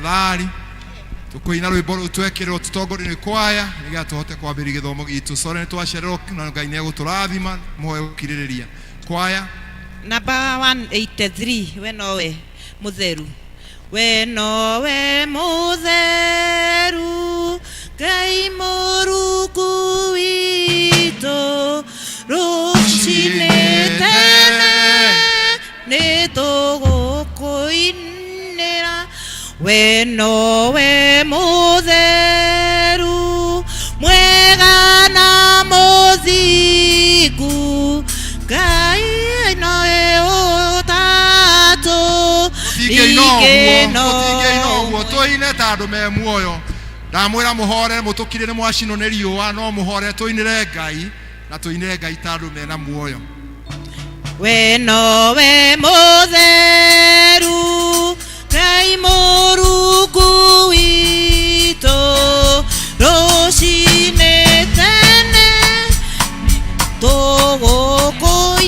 tafadhali tukuina rwimbo ru twekirwo tutongori ni kwaya niga tuhote kwambĩrĩria gĩthomo gitu sore ni twacererwo na Ngai nĩ egũtũrathima muoe gũkirĩrĩria kwaya number 183 we nowe mutheru we nowe mutheru Ngai Mũrungu witũ rũcinĩ tene nĩ tũgũkũinĩra we nowe mutheru mwega na mũthingu Ngai nowe ũtatũ tigĩinoguo tũine tandũ me muoyo ndamwĩra mũhore mũtũkire nĩ mwacinwo nĩ riũa no mũhore tũinĩre Ngai na tũinĩre Ngai tandũ mena muoyo we nowe mutheru Ngai Mũrungu witũ rũcinĩ tene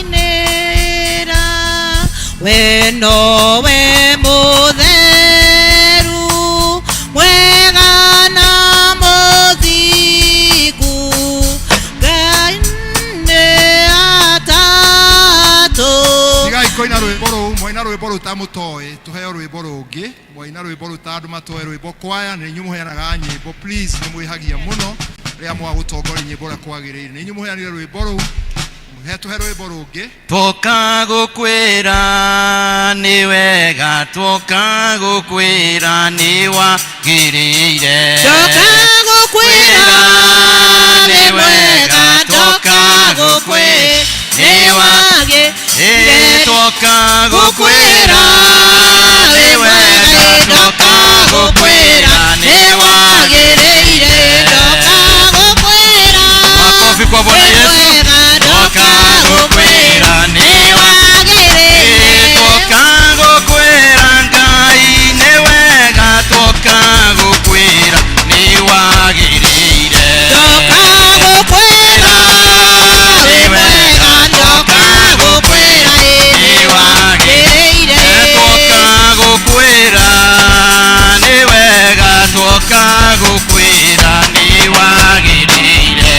tũgũkũinĩra we nowe mutheru mwega na mũthingu Ngai nĩ atatũ tigai koina rwĩmbo rũu mwaina rwĩmbo rũu ta mũtoĩ tũheo rwĩmbo rũngĩ mwaina rwĩmbo rũu ta andũ matoĩ rwĩmbo kwaya nĩ inyuĩ mũheanaga nyĩmbo please nĩ mwĩhagia mũno rĩrĩa mwagũtongoria nyĩmbo ũrĩa kwagĩrĩire nĩ inyuĩ mũheanire rwĩmbo rũu tũhe rwĩmbo rũngĩ tũkagũkwĩra nĩ wega tũkagũkwĩra nĩ wagĩrĩire tũkagũkwĩra nĩ wega tũkagũkwĩra nĩ wagĩrĩire tũkagũkwĩra nĩ wega tũkagũkwĩra nĩ wagĩrĩire makofi kwa Bwana Yesu tũkagũkwĩra nĩ wagĩrĩire tũkagũkwĩra Ngai nĩ wega tũkagũkwĩra nĩ wagĩrĩire tũkagũkwĩra nĩ wega tũkagũkwĩra nĩ wagĩrĩire tũkagũkwĩra nĩ wega tũkagũkwĩra nĩ wagĩrĩire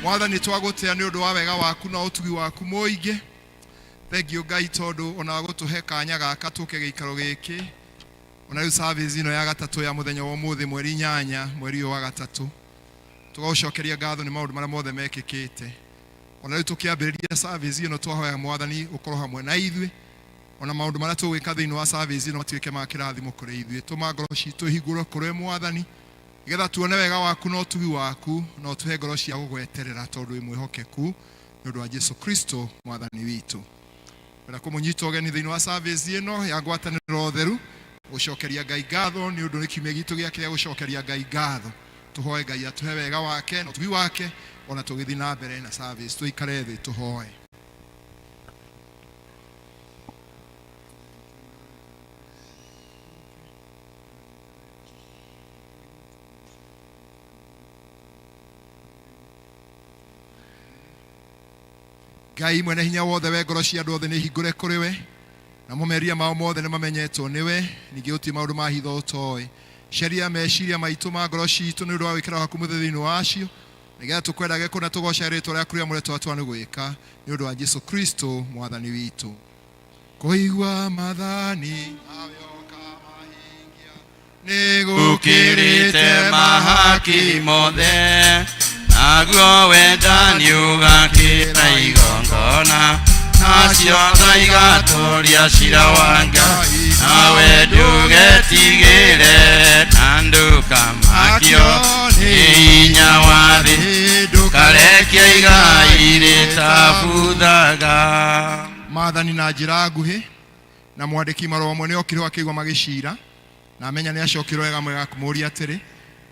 Mwathani twagũtĩa nĩ ũndũ wa wega waku na ũtugi waku mũingĩ thengiũ Ngai tondũ ona gũtũhe kanya gaka tũke gĩikaro gĩkĩ ona rĩu service ĩno ya gatatũ ya mũthenya wa ũmũthĩ mweri 8 mweri wa gatatũ tũgũcokeria ngatho nĩ maũndũ marĩa mothe mekĩkĩte ona rĩu tũkĩambĩrĩria service ĩno twahoya Mwathani ũkorwo hamwe na ithuĩ ona maũndũ marĩa tũgwĩka thĩinĩ wa service ĩno matuĩke ma kĩrathimo kũrĩ ithuĩ tũma ngoro citũ ihingũrwo kũrĩ Mwathani nĩgetha tuone wega waku na ũtugi waku na ũtũhe ngoro cia gũgweterera tondũ mwĩhokeku nĩ ũndũ wa Jesu Kristo Mwathani witũ wenda kũmũnyita ũgeni thĩinĩ wa service ĩno ya ngwatanĩro theru gũcokeria Ngai ngatho nĩ ũndũ nĩ kiumia gitũ gĩake gĩa gũcokeria Ngai ngatho tũhoe Ngai atũhe wega wake na ũtugi wake ona tũgĩthiĩ na mbere na service tũikare thĩ tũhoe Ngai mwene hinya wothe we ngoro cia andũ othe nĩ hingũre kũrĩ we na mũmeria mao mothe nĩ mamenyetwo nĩwe ningĩ ũti maũndũ ma hitho ũtoĩ Sheria meciria maitũ ma ngoro citũ nĩ ũndũ wa gwĩkĩra haku mũthĩ thĩinĩ wacio nĩgetha tũkwendage kũna tũgoca rĩtwa rĩaku rĩa mũreto atwa nĩ gwĩka nĩ ũndũ wa Jesũ Kristo mwathani witũ. Kũigua mathani Gũkĩrĩte mahaki mothe naguo wendani ũgakĩra igongona nacio tha igatũũria cira wa Ngai nawe ndũgetigĩre na ndũkamakio nĩ hinya wa thĩ ndũkarekia igai rĩtabuthaga. Maathani na njĩra nguhĩ na mwandĩki marũa ũmwe nĩ okire akĩigua magĩcira na amenya nĩ acokirwo wega mwega kũmũũria atĩrĩ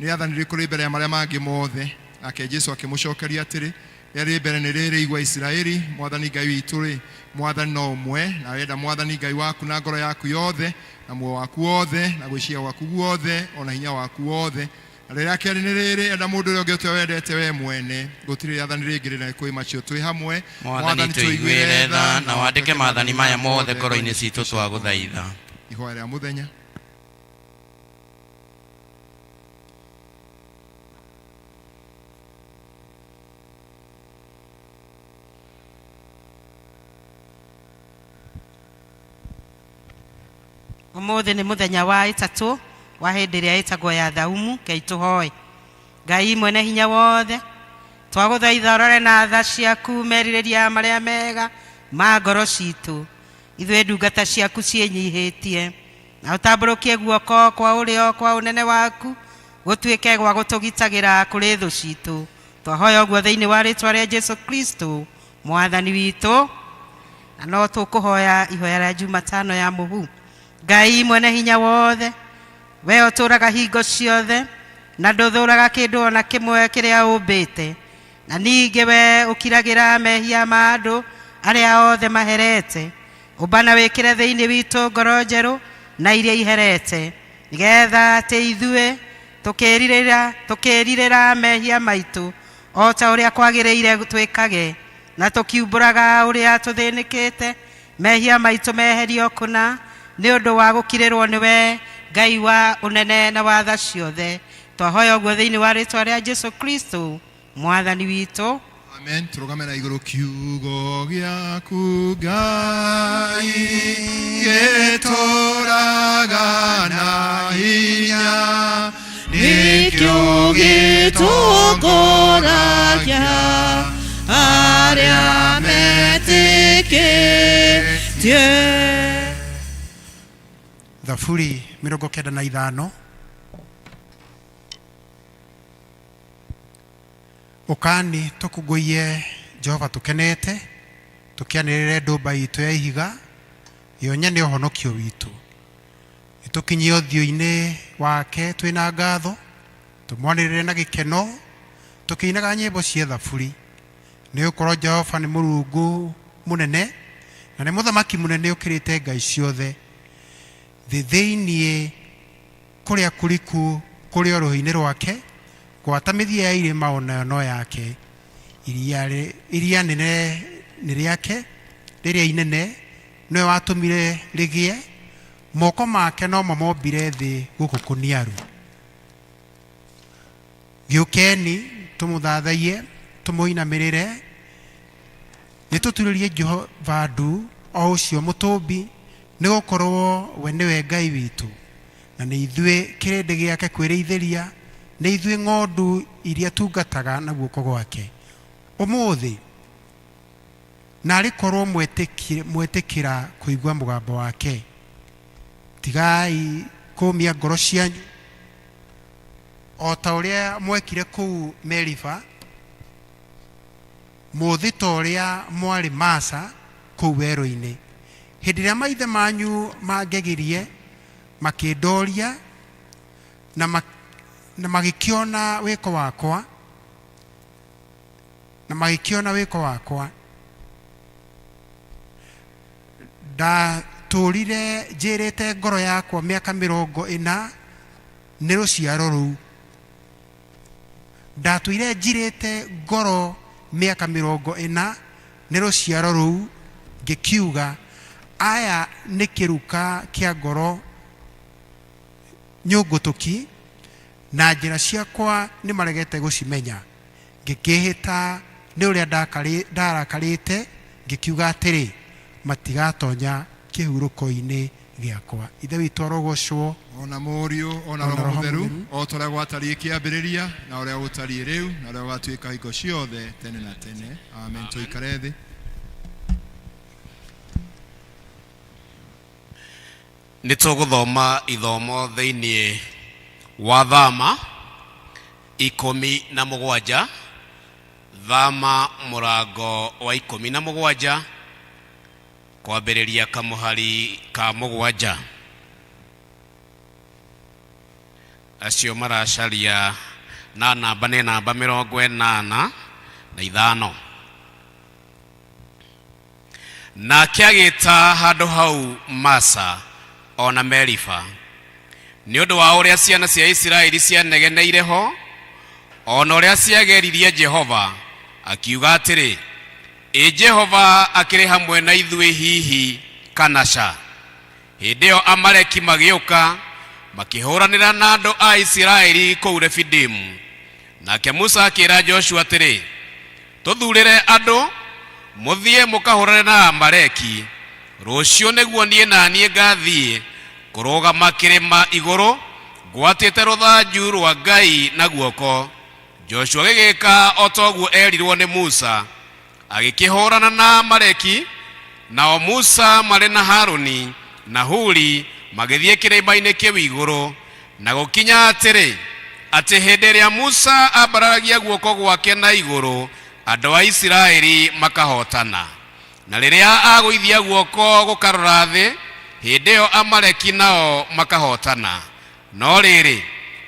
nĩ athani rĩkũ rĩ mbere ya marĩa mangĩ mothe. Nake Jesũ akĩmũcokeria atĩrĩ rĩrĩ mbere nĩ rĩrĩ igua Isiraeli mwathani Ngai witũ rĩ mwathani no ũmwe na wenda mwathani Ngai waku na ngoro yaku yothe na muoyo waku wothe na gwĩciria gwaku guothe ona hinya waku wothe. Na rĩrĩa kerĩ nĩ rĩrĩ enda mũndũ ũrĩa ũngĩ ũtwe wendete we mwene. Gũtirĩ athani rĩngĩ rĩna kwĩ macio twĩ hamwe. Mwathani tũiguĩre tha na wandĩke maathani maya mothe ngoro-inĩ citũ twagũthaitha. Ihoya rĩa mũthenya. Ũmũthĩ nĩ mũthenya wa ĩtatũ wa hĩndĩ ĩrĩa ĩtagwo ya thaumu. Ngai tũhoe. Ngai mwene hinya wothe twagũthaitha ũrore na tha ciaku merirĩria marĩa mega ma ngoro citũ. Ithuĩ ndungata ciaku ciĩnyihĩtie na ũtambũrũkie guoko kwa ũrĩo kwa ũnene waku gũtuĩke gwa gũtũgitagĩra kũrĩ thũ citũ. Twahoya ũguo thĩinĩ wa rĩtwa rĩa Jesũ Kristo mwathani witũ. Na no tũkũhoya ihoya rĩa Jumatano ya mũhu. Ngai mwene hinya wothe we ũtũũraga hingo ciothe na ndũthũraga kĩndũ ona kĩmwe kĩrĩa ũmbĩte na ningĩ we ũkiragĩra mehia ma andũ arĩa othe maherete. Ũmbana wĩkĩre thĩinĩ witũ ngoro njerũ na iria iherete nĩgetha atĩ ithuĩ tũkĩrirĩra mehia maitũ o ta ũrĩa kwagĩrĩire twĩkage na tũkiumbũraga ũrĩa tũthĩnĩkĩte mehia maitũ meherio kũna nĩ ũndũ wa gũkirĩrwo nĩwe Ngai wa ũnene na wa tha ciothe. Twahoya ũguo thĩinĩ wa rĩtwa rĩa Jesũ Kristo mwathani witũ. Amen. Tũrũgame na igũrũ. Kiugo gĩaku Ngai gĩtũũraga na hinya nĩkĩo gĩtongoragia arĩa metĩkĩtie. Thaburi 95. Ũkani tũkũngũiye Jehova tũkenete tũkĩanĩrĩre ndũmba itũ ya ihiga yo nyene ũhonokio witũ. Nĩtũkinyie ũthiũ-inĩ wake twĩna ngatho tũmwanĩrĩre na gĩkeno tũkĩinaga nyĩmbo cia thaburi. Nĩgũkorwo Jehova nĩ Mũrungu mũnene na nĩ mũthamaki mũnene ũkĩrĩte ngai ciothe. Thĩinĩ kũrĩa kũriku kũrĩa rũhĩ-inĩ rwake gwata mĩthia ya irĩma ona no yake. Iria nene nĩ rĩake rĩrĩa inene nĩwe watũmire rĩgĩe moko make no mamombire thĩ gũkũ kũniaru. Gĩũkeni tũmũthathaiye tũmũinamĩrĩre nĩtũturĩrie Jehova ndu o ũcio mũtũmbi nĩgũkorwo we nĩwe Ngai witũ na nĩ ithuĩ kĩrĩndĩ gĩake kwĩrĩithĩria nĩ ithuĩ ng'ondu iria tungataga na guoko gwake. Ũmũthĩ narĩ korwo mwetĩkĩra kũigua mũgambo wake. Tigai kũmia ngoro cianyu o ta ũrĩa mwekire kũu Meriba mũthĩ ta ũrĩa mwarĩ Masa kũu werũ-inĩ. Hĩndĩ ĩrĩa maithe manyu mangĩgirie makĩndoria na magĩkĩona wĩko wakwa ndatũrire njĩrĩte ngoro yakwa mĩaka 40 nĩ rũciaro rũu. Ndatũire njirĩte ngoro mĩaka 40 nĩ rũciaro rũu ngĩkiuga aya nĩ kĩruka kĩa ngoro nyũngũtũki na njĩra ciakwa nĩ maregete gũcimenya ngĩkĩhĩta nĩ ũrĩa ndarakarĩte ngĩkiuga atĩrĩ matigatonya kĩhurũko-inĩ gĩakwa. Ithe witũ arogocwo. Ona mũriũ ona roho mũtheru o ta ũrĩa gwatariĩ kĩambĩrĩria na ũrĩa gũtariĩ rĩu na ũrĩa ũgatuĩka hingo ciothe tene na tene. Amen. Tũikare thĩ. Nĩ tũgũthoma ithomo thĩinĩ wa Thama 17, Thama mũrango wa 17 kwambĩrĩria kamũhari ka 7. Acio maracaria na namba nĩ namba 85. Na kĩagĩta handũ hau Masa ona Merifa nĩ ũndũ wa ũrĩa ciana cia Isiraeli cianegeneire ho ona ũrĩa ciageririe Jehova akiuga atĩrĩ Jehova akĩrĩ hamwe na ithuĩ hihi kana ca. Hĩndĩ ĩyo Amaleki magĩũka makĩhũranĩra na andũ a Isiraeli kũu Refidimu. Nake Musa akĩra Joshua atĩrĩ tũthurĩre andũ mũthiĩ mũkahũrane na Amaleki. Rũciũ nĩguo niĩ na niĩ ngathiĩ kũrũgama kĩrĩma igũrũ ngwatĩte rũthanju rwa Ngai na guoko. Joshua agĩgĩka o ta ũguo erirwo nĩ Musa agĩkĩhũrana na Amaleki. Nao Musa marĩ na Haruni na Huri magĩthiĩ kĩrĩma-inĩ kĩu igũrũ na gũkinya atĩrĩ atĩ hĩndĩ ĩrĩa Musa ambararagia guoko gwake na igũrũ andũ a Isiraeli makahotana. Na rĩrĩa agũithia guoko gũkarora thĩ hĩndĩ ĩyo Amaleki nao makahotana. No rĩrĩ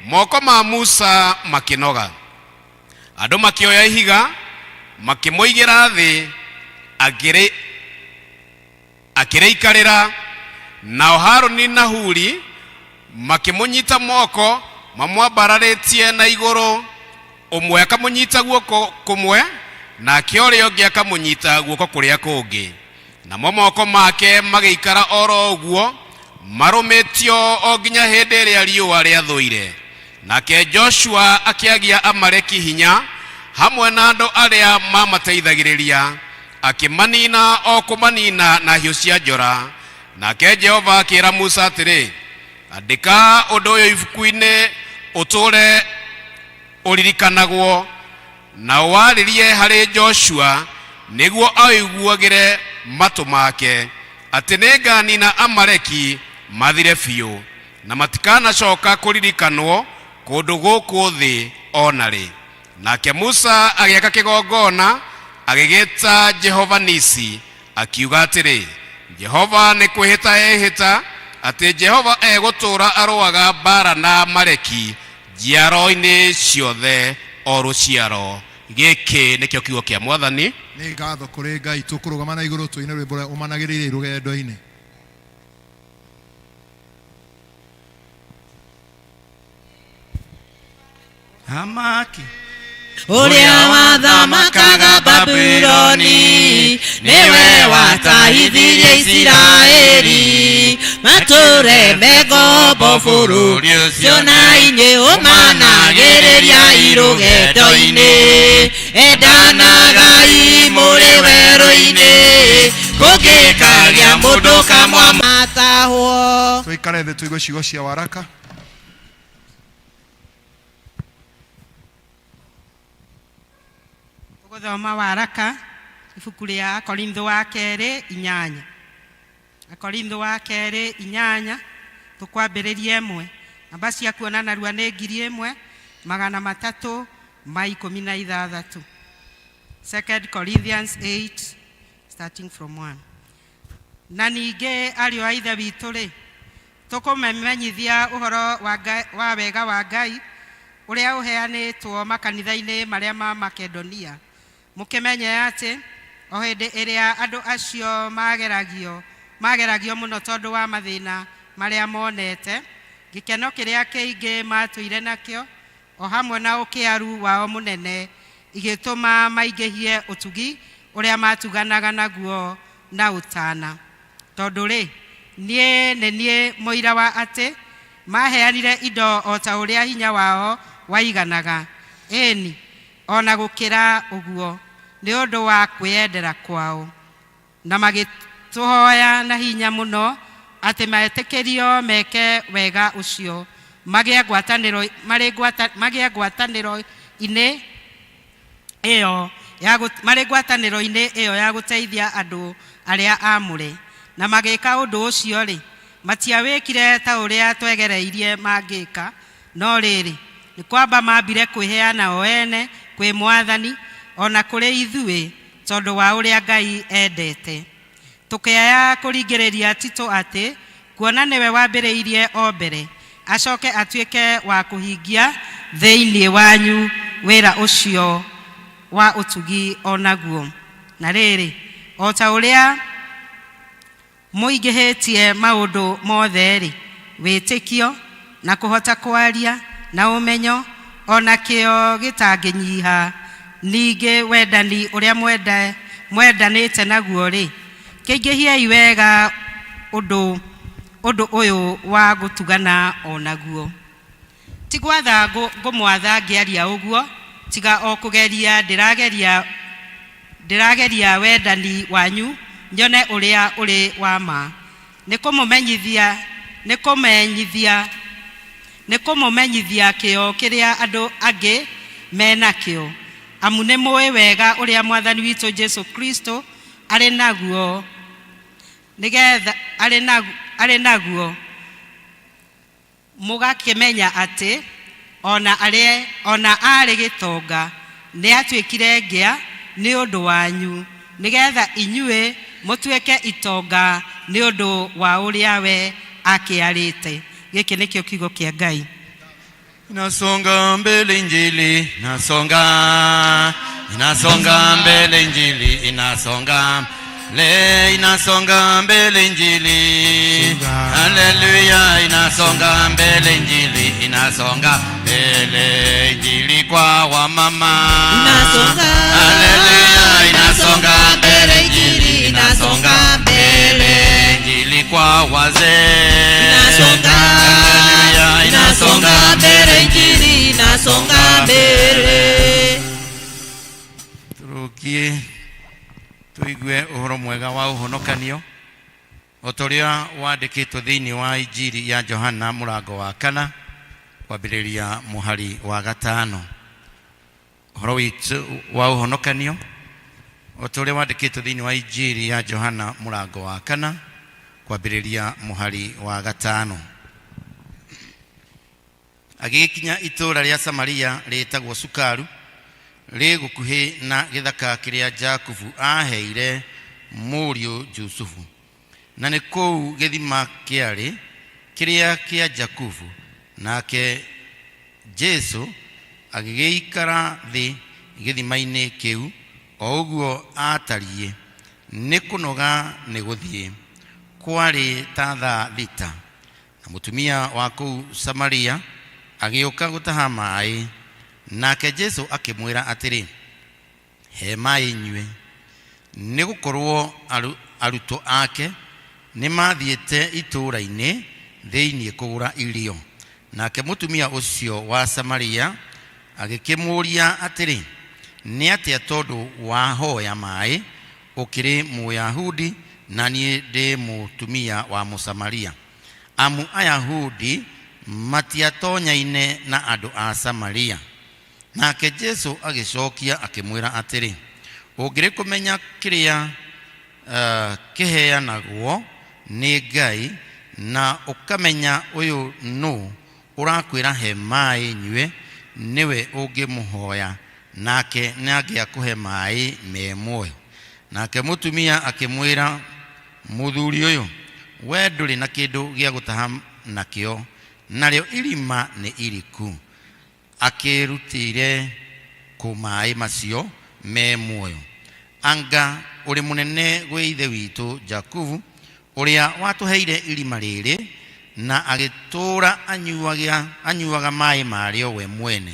moko ma Musa makĩnoga. Andũ makĩoya ihiga makĩmũigĩra thĩ akĩrĩikarĩra. Nao Haruni na Huri makĩmũnyita moko mamwambararĩtie na igũrũ. Ũmwe akamũnyita guoko kũmwe nake ũrĩa ũngĩ akamũnyita guoko kũrĩa kũngĩ. Namo moko make magĩikara oro ũguo marũmĩtio o nginya hĩndĩ ĩrĩa riũa rĩathũire. Nake Joshua akĩagia Amaleki hinya hamwe na andũ arĩa mamateithagĩrĩria akĩmanina o kũmanina na hiũ cia njora. Nake Jehova akĩra Musa atĩrĩ andĩka ũndũ ũyũ ibuku-inĩ ũtũre ũririkanagwo na warĩrie harĩ Joshua nĩguo aiguagĩre matũ make atĩ nĩnganina Amaleki mathire biũ na matikanacoka kũririkanwo kũndũ gũkũ thĩ onarĩ. Nake Musa agĩaka kĩgongona agĩgĩta Jehova Nisi akiuga atĩrĩ Jehova nĩ kwĩhĩta ehĩta atĩ Jehova egũtũra arũaga mbara na Amaleki njiaro-inĩ ciothe o rũciaro. Gĩkĩ nĩkĩo kiugo kĩa Mwathani. Nĩ ngatho kũrĩ Ngai. Tũkũrũgama na igũrũ tũine rwĩmbo rũrĩa ũmanagĩrĩire rũgendo-inĩ. Amaki Ũrĩa wathamakaga Babuloni nĩwe watahithirie Isiraeli matũre megombo bũrũri ũcio na inyuĩ ũmanagĩrĩria irũgendo-inĩ. Endanagai mũrĩ werũ-inĩ kũngĩkagĩa mũndũ kamwe matahwo. Tũikare thĩ tũigue ciugo cia waraka. Gũthoma waraka ibuku rĩa Akorintho wa kerĩ 8. Akorintho wa kerĩ 8 tũkwambĩrĩria 1. Namba cia kuonana rua nĩ 1316. 2 Corinthians 8 starting from 1. Na ningĩ ariũ a ithe witũ rĩ tũkũmemenyithia ũhoro wa wega wa Ngai ũrĩa ũheanĩtwo makanitha-inĩ marĩa ma Makedonia. Mũkĩmenye atĩ o hĩndĩ ĩrĩa andũ acio mageragio mũno tondũ wa mathĩna marĩa monete, gĩkeno kĩrĩa kĩingĩ matũire nakĩo o hamwe na ũkĩaru wao mũnene igĩtũma maingĩhie ũtugi ũrĩa matuganaga naguo na ũtana. Tondũ rĩ niĩ mũira wa atĩ maheanire indo o ta ũrĩa hinya wao waiganaga, ĩni ona gũkĩra ũguo nĩ ũndũ wa kwĩyendera kwao, na magĩtũhoya na hinya mũno atĩ metĩkĩrio meke wega ũcio magĩe ngwatanĩro-inĩ ĩyo ya gũteithia andũ arĩa amũre. Na magĩka ũndũ ũcio rĩ, matiawĩkire ta ũrĩa twegereirie mangĩka, no rĩrĩ nĩ kwamba mambire kwĩheana o ene kwĩ Mwathani ona kũrĩ ithuĩ tondũ wa ũrĩa Ngai endete. Tũkĩaya kũringĩrĩria Tito atĩ kuona nĩwe wambĩrĩirie o mbere, acoke atuĩke wa kũhingia thĩinĩ wanyu wĩra ũcio wa ũtugi onaguo. Na rĩrĩ, o ta ũrĩa mũingĩhĩtie maũndũ mothe rĩ, wĩtĩkio na kũhota kwaria na ũmenyo ona kĩo gĩtangĩnyiha, ningĩ wendani ũrĩa mwendanĩte naguo rĩ, kĩingĩhiei wega ũndũ ũyũ wa gũtugana onaguo. Ti gwatha ngũmwatha ngĩaria ũguo, tiga o kũgeria ndĩrageria wendani wanyu nyone ũrĩa ũrĩ wa ma, nĩ kũmũmenyithia kĩo kĩrĩa andũ angĩ menakĩo, amu nĩ mũĩ wega ũrĩa Mwathani witũ Jesu Kristo arĩ naguo, nĩgetha arĩ naguo mũgakĩmenya atĩ ona arĩ gĩtonga nĩ atuĩkire ngĩa nĩ ũndũ wanyu, nĩgetha inyuĩ mũtuĩke itonga nĩ ũndũ wa ũrĩa we akĩarĩte. Gĩkĩ nĩkĩo kiugo kĩa Ngai. Inasonga mbele Injili, inasonga mbele Injili, inasonga mbele Injili, haleluya. Inasonga mbele Injili, inasonga mbele Injili kwa wamama, haleluya. Inasonga mbele Injili, inasonga mbele Injili kwa wazee, haleluya. Inasonga mbele Injili, inasonga mbele. Turukie tuigue ũhoro mwega wa ũhonokanio o ta ũrĩa wandĩkĩtwo thĩinĩ wa Injili ya Johana mũrango wa 4 kwambĩrĩria mũhari wa 5. Ũhoro witũ wa ũhonokanio o ta ũrĩa wandĩkĩtwo thĩinĩ wa Injili ya Johana mũrango wa 4 kwambĩrĩria mũhari wa 5. Agĩkinya itũũra rĩa Samaria rĩtagwo Sukaru, rĩ gũkuhĩ na gĩthaka kĩrĩa Jakubu aheire mũriũ Jusufu, na nĩ kũu gĩthima kĩarĩ kĩrĩa kĩa Jakubu. Nake Jesu agĩgĩikara thĩ gĩthima-inĩ kĩu, o ũguo atariĩ nĩ kũnoga nĩ gũthiĩ. Kwarĩ ta thaa 6, na mũtumia wa kũu Samaria agĩũka gũtaha maĩ. Nake Jesu akĩmwĩra atĩrĩ, he maĩ nyue, nĩ gũkorwo arutwo ake nĩ mathiĩte itũũra-inĩ thĩinĩ kũgũra irio. Nake mũtumia ũcio wa Samaria agĩkĩmũũria atĩrĩ, nĩ atĩa tondũ wahoya maĩ ũkĩrĩ Mũyahudi na niĩ ndĩ mũtumia wa Mũsamaria? Amu Ayahudi matiatonyaine na andũ a Samaria. Nake Jesu agĩcokia akĩmwĩra atĩrĩ, ũngĩrĩ kũmenya kĩrĩa kĩheanagwo nĩ Ngai, na ũkamenya ũyũ nũ ũrakwĩra he maĩ nyue, nĩwe ũngĩmũhoya, nake nĩangĩakũhe maĩ me muoyo. Nake mũtumia akĩmwĩra, mũthuri ũyũ, we ndũrĩ na kĩndũ gĩa gũtaha nakĩo, narĩo irima nĩ iriku. Akĩrutĩire kũ maĩ macio me muoyo? Anga ũrĩ mũnene gwĩ ithe witũ Jakubu, ũrĩa watũheire irima rĩrĩ, na agĩtũũra anyuaga maĩ marĩo we mwene,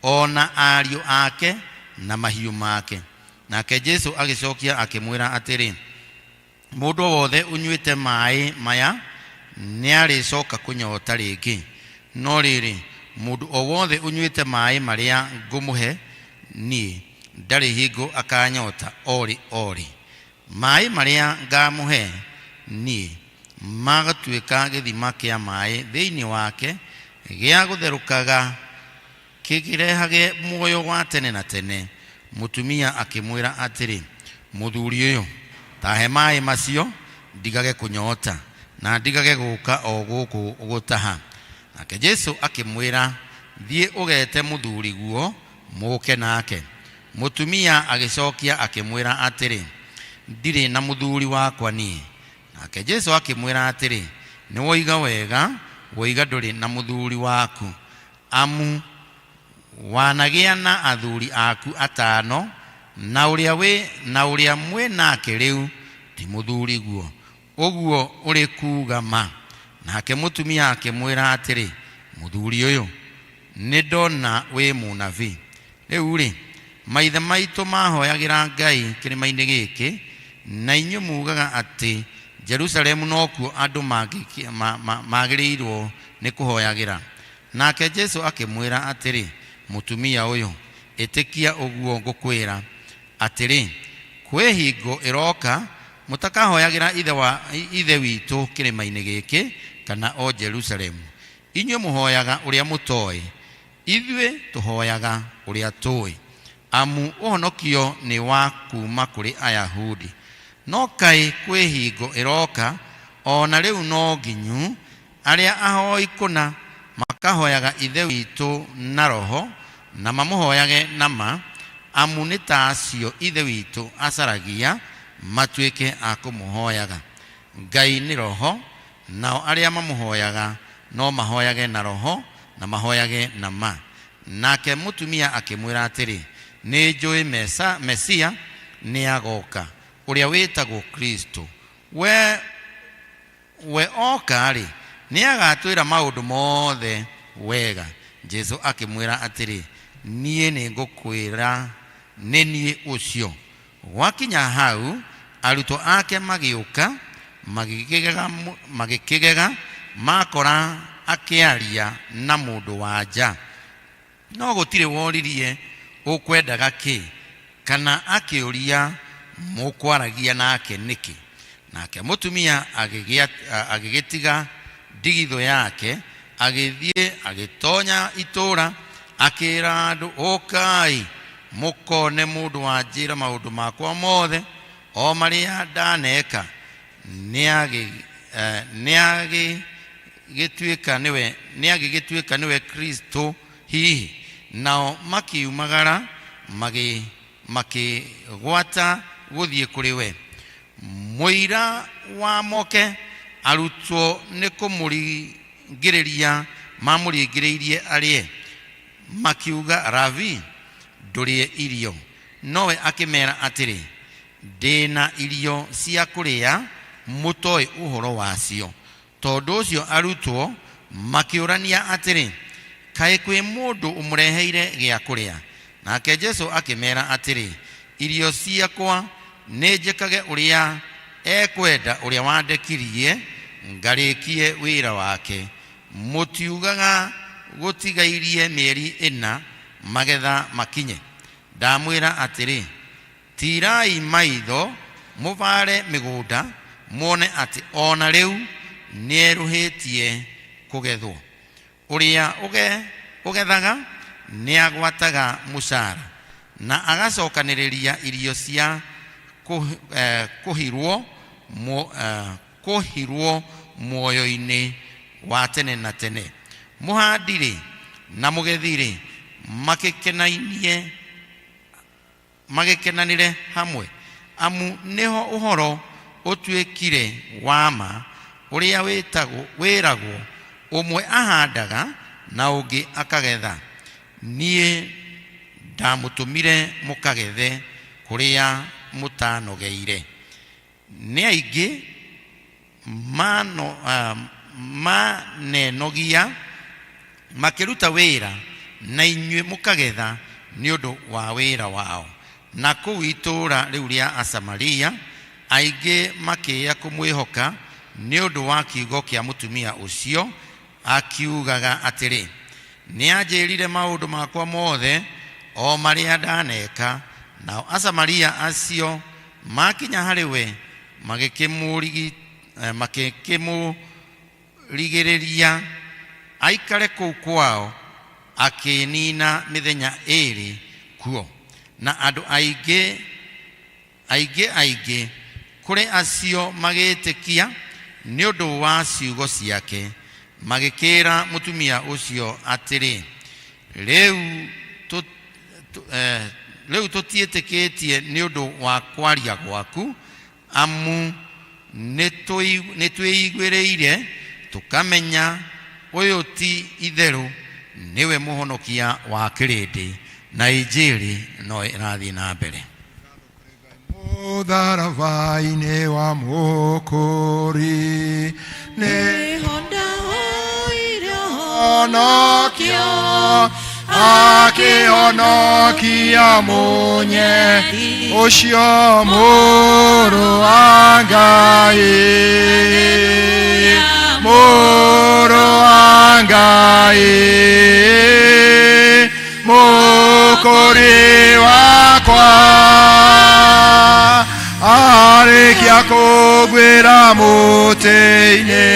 ona ariũ ake na mahiũ make. Nake Jesu agĩcokia akĩmwĩra atĩrĩ, mũndũ wothe ũnyuĩte maĩ maya nĩarĩcoka kũnyota rĩngĩ. No rĩrĩ, mũndũ o wothe ũnyuĩte maĩ marĩa ngũmũhe niĩ ndarĩ hingo akanyota ori. Maĩ marĩa ngamũhe niĩ magatuĩka gĩthima kĩa maĩ thĩinĩ wake gĩa gũtherũkaga kĩkĩrehage muoyo wa tene na tene. Mũtumia akĩmwĩra atĩrĩ, mũthuri ũyũ, tahe maĩ macio ndigage kũnyota na ndigage gũka o gũkũ gũtaha. Nake Jesũ akĩmwĩra, thiĩ ũgete mũthuri guo mũke nake. Mũtumia agĩcokia akĩmwĩra atĩrĩ, ndirĩ na mũthuri wakwa niĩ. Nake Jesũ akĩmwĩra atĩrĩ, nĩ woiga wega, woiga ndũrĩ na mũthuri waku, amu wanagĩa na athuri aku 5, na ũrĩa mwĩ nake rĩu ti mũthuri guo. Ũguo ũrĩ kuuga ma. Nake mũtumia akĩmwĩra atĩrĩ, mũthuri ũyũ, nĩ ndona wĩ mũnabii. Rĩu rĩ, maithe maitũ mahoyagĩra Ngai kĩrĩma-inĩ gĩkĩ, na inyuĩ mugaga atĩ Jerusalemu nokuo andũ magĩrĩirwo nĩ kũhoyagĩra. Nake Jesũ akĩmwĩra atĩrĩ, mũtumia ũyũ, ĩtĩkia ũguo ngũkwĩra atĩrĩ, kwĩ hingo ĩroka mũtakahoyagĩra ithe witũ kĩrĩma-inĩ gĩkĩ kana o Jerusalemu. Inyuĩ mũhoyaga ũrĩa mũtoĩ, ithuĩ tũhoyaga ũrĩa tũĩ, amu ũhonokio nĩ wa kuuma kũrĩ Ayahudi. No kaĩ kwĩ hingo ĩroka, ona rĩu no nginyu arĩa ahoi kũna makahoyaga ithe witũ na roho, na mamũhoyage na ma, amu nĩ ta acio ithe witũ acaragia matuĩke a kũmũhoyaga. Ngai nĩ roho, nao arĩa mamũhoyaga no mahoyage na roho na mahoyage na ma. Nake mũtumia akĩmwĩra atĩrĩ, nĩ njũĩ Mesia nĩ agoka, ũrĩa wĩtagwo Kristo. We oka-rĩ, nĩ agatwĩra maũndũ mothe wega. Jesũ akĩmwĩra atĩrĩ, niĩ nĩ ngũkwĩra nĩ niĩ ũcio. Gwakinya hau, arutwo ake magĩũka magĩkĩgega, makora akĩaria na mũndũ wa nja. No gũtirĩ woririe ũkwendaga kĩ, kana akĩũria mũkwaragia nake nĩkĩ. Nake mũtumia agĩgĩtiga ndigithũ yake, agĩthiĩ agĩtonya itũũra, akĩĩra andũ, ũkai mũkone mũndũ wanjĩra maũndũ makwa mothe o marĩa ndaneka. Nĩagĩgĩtuĩka nĩwe Kristo hihi. Nao makiumagara makĩgwata gũthiĩ kũrĩ we. Mũira wa moke, arutwo nĩ kũmũringĩrĩria mamũringĩrĩirie arĩe, makiuga, Rabi, ndũrĩe irio. Nowe akĩmera atĩrĩ, ndĩna irio cia kũrĩa mũtoĩ ũhoro wacio. Tondũ ũcio arutwo makĩũrania atĩrĩ, kaĩ kwĩ mũndũ ũmũreheire gĩa kũrĩa? Nake Jesũ akĩmera atĩrĩ, irio ciakwa nĩ njĩkage ũrĩa ekwenda ũrĩa wandekirie, ngarĩkie wĩra wake. Mũtiugaga gũtigairie mĩeri 4 magetha makinye. Ndamwĩra atĩrĩ, tirai maitho mũvare mĩgũnda, muone atĩ ona rĩu nĩeruhĩtie kũgethwo. Ũrĩa ũgethaga nĩagwataga mũcara, na agacokanĩrĩria irio cia kũhirwo muoyo-inĩ wa tene na tene. Mũhandi-rĩ na mũgethi-rĩ magĩkenanire hamwe, amu nĩho ũhoro ũtuĩkire wa ma ũrĩa wĩragwo, ũmwe ahandaga na ũngĩ akagetha. Niĩ ndamũtũmire mũkagethe kũrĩa mũtanogeire. Nĩ aingĩ manenogia makĩruta wĩra, na inyuĩ mũkagetha nĩ ũndũ wa wĩra wao. Na kũu itũũra rĩu rĩa Asamaria, aingĩ makĩĩa kũmwĩhoka, nĩ ũndũ wa kiugo kĩa mũtumia ũcio akiugaga atĩrĩ, nĩanjĩrire maũndũ makwa mothe o marĩa ndaneka. Nao Asamaria acio makinya harĩ we magĩkĩmũrigĩrĩria aikare kũu kwao, akĩnina mĩthenya 2 kuo. Na andũ aingĩ kũrĩ acio magĩtĩkia nĩ ũndũ wa ciugo ciake, magĩkĩra mũtumia ũcio atĩrĩ, rĩu tũtiĩtĩkĩtie nĩ ũndũ wa kwaria gwaku, amu nĩtwĩiguĩrĩire tũkamenya ũyũ ti itherũ nĩwe mũhonokia wa kĩrĩndĩ, na injĩrĩ no ĩrathiĩ na mbere. Mũtharaba-inĩ wa Mũkũri nĩhonokio akĩhonokia mũnye ũcio mũrũ wa Ngai, mũrũ wa Ngai, Mũkũri wakwa arĩkia kũgwĩra mũtĩ-inĩ,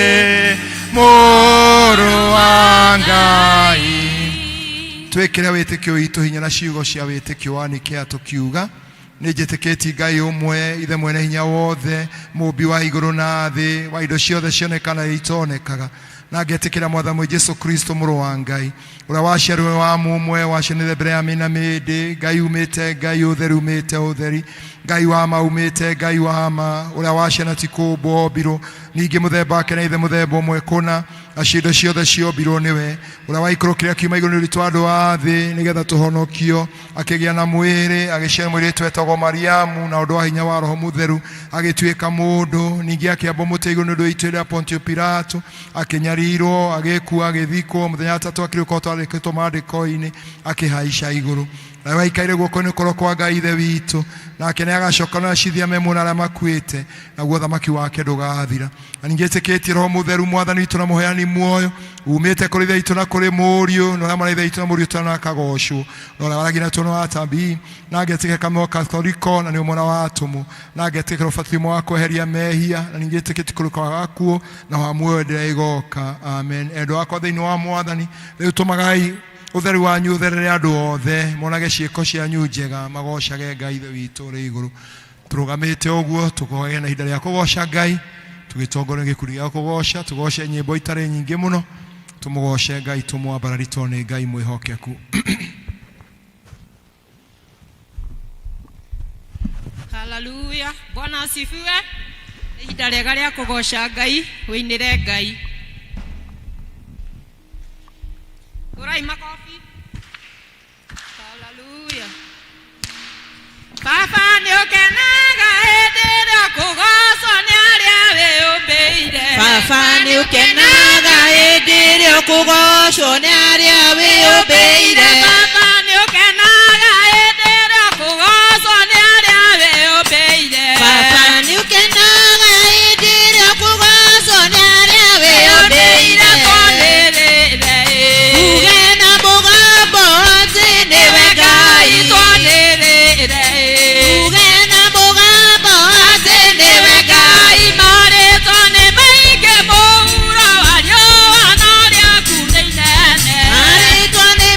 mũrũ wa Ngai. Twĩkĩre wĩtĩkio witũ hinya na ciugo cia wĩtĩkio wa nĩkĩa tũkiuga, nĩnjĩtĩkĩtie Ngai ũmwe, ithe mwene hinya wothe, mũmbi wa igũrũ na thĩ, wa indo ciothe cionekana itonekaga, na ngetĩkĩra Mwathani Jesũ Kristo mũrũ wa Ngai, ũrĩa waciarĩrwo wa mũmwe, waciarĩrwo mbere ya mĩna mĩndĩ, Ngai umĩte Ngai, ũtheri umĩte ũtheri, Ngai wa ma umĩte Ngai wa ma, ũrĩa waciana ti kũmbwo ombirwo, ningĩ mũthemba wake na ithe mũthemba ũmwe kũna, acio indo ciothe ciombirwo nĩwe, ũrĩa waikũrũkĩra kiuma igũrũ nĩ ũritũ wa andũ a thĩ, nĩgetha tũhonokio, akĩgĩa na mwĩrĩ, agĩciara mũirĩtu wetagwo Mariamu, na ũndũ wa hinya wa Roho Mũtheru agĩtuĩka mũndũ, ningĩ akĩambwo mũtĩ igũrũ nĩ ũndũ wa itũĩ rĩa Pontio Pilato, akĩnyarirwo, agĩkua, agĩthikwo, mũthenya wa gatatũ akĩriũka twandĩkĩtwo maandĩko-inĩ, akĩhaica igũrũ. Na waikaire guoko-inĩ kũrĩa kwa Ngai ithe witũ, nake nĩagacoka na acithia memuna arĩa makuĩte, naguo thamaki wake ndũgathira. Na ningĩ ĩtĩkĩtie Roho Mũtheru Mwathani witũ na mũheani muoyo, umĩte kũrĩ ithe witũ na kũrĩ Mũriũ, na ũrĩa marĩ ithe witũ na Mũriũ twana akagocwo, na ũrĩa waragia na twana wa Tabii, na ngetĩkĩra kanitha Katholiko na nĩ mwana wa atũmwo, na ngetĩkĩra ũbatithio wa kweheria mehia, na ningĩ ĩtĩkĩtie kũrĩka wa gakuũ na wa muoyo ndĩrĩa igoka. Amen. Endwa akwa thĩinĩ wa Mwathani, rĩu tũmagai ũtheri wanyu ũtherere andũ othe, monage ciĩko cianyu njega, magocage Ngai ithe witũ ũrĩ igũrũ. Tũrũgamĩte ũguo, tũkogage na ihinda rĩa kũgoca Ngai, tũgĩtongoria gĩkundi gĩa kũgoca, tũgoce nyĩmbo itarĩ nyingĩ mũno, tũmũgoce Ngai, tũmwambararitwo nĩ Ngai mwĩhokeku. Hallelujah. Bwana asifiwe. Ihinda rĩega rĩa kũgoca Ngai, wĩinĩre Ngai. Urai makofi. Hallelujah. Baba nĩ ũkenaga hĩndĩ ĩrĩa kũgocwo nĩ arĩa wĩũmbĩire. Baba nĩ ũkenaga hĩndĩ ĩrĩa kũgocwo nĩ arĩa wĩũmbĩire. Baba nĩ ũkenaga hĩndĩ ĩrĩa kũgocwo nĩ arĩa wĩũmbĩire. Baba nĩ ũkenaga hĩndĩ ĩrĩa kũgocwo nĩ arĩa wĩũmbĩire. Uge na mũgambo atĩ nĩwe Ngai twanĩrĩre. Uge na mũgambo atĩ nĩwe Ngai. Marĩtwo nĩ maingĩ mũhuro wa riũa no rĩaku nĩ inene. Marĩtwo nĩ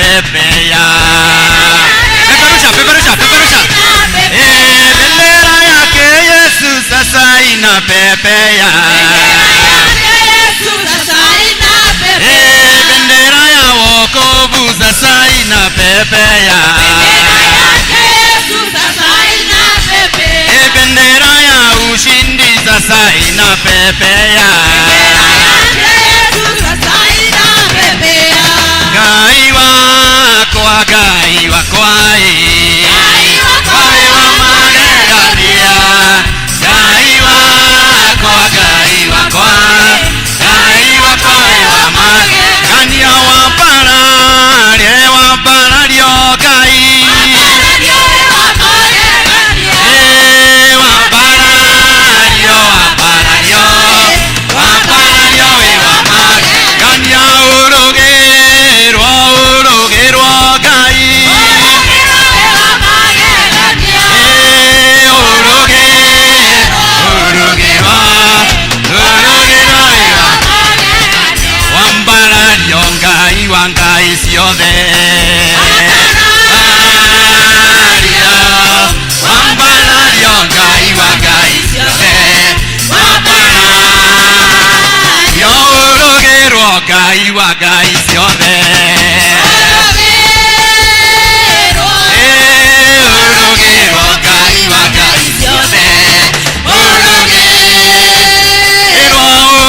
inapepea. Peperusha. Bendera yake Yesu sasa inapepea. Bendera ya wokovu sasa inapepea. Bendera ya ushindi sasa inapepea. Gai wakwa magegania. Gai wakwa magegania. Wambarario Gai. Wangai siothe. Wambarario Ngai siothe. Wambarario urugirwo Ngai siothe. Urugirwo Ngai siothe. Urugirwo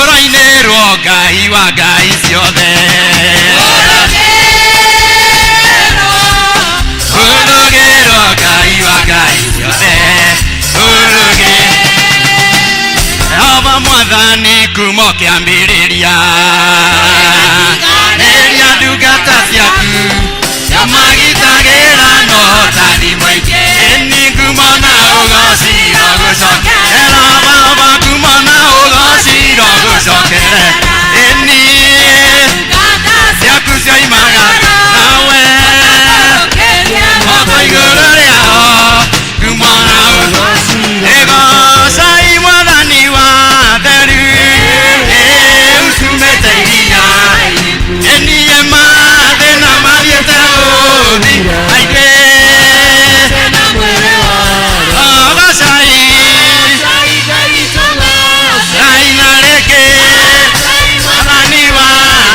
urainirwo Ngai siothe. Ava mwathani kumo kiambiriria. Eria ndungata ciaku ciamagitagira no tani mwaingi. Eni kumo na ugocira gucokera. Baba kumo na ugocira gucokera. Eni ciaku cioimaga nawe moko iguru riao kumo na ugocira. Egocai mwathani wa theru usumete iria. Enie mathina mathiete guthi aingĩ. Ogocai Ngai na rĩngĩ mwathani wa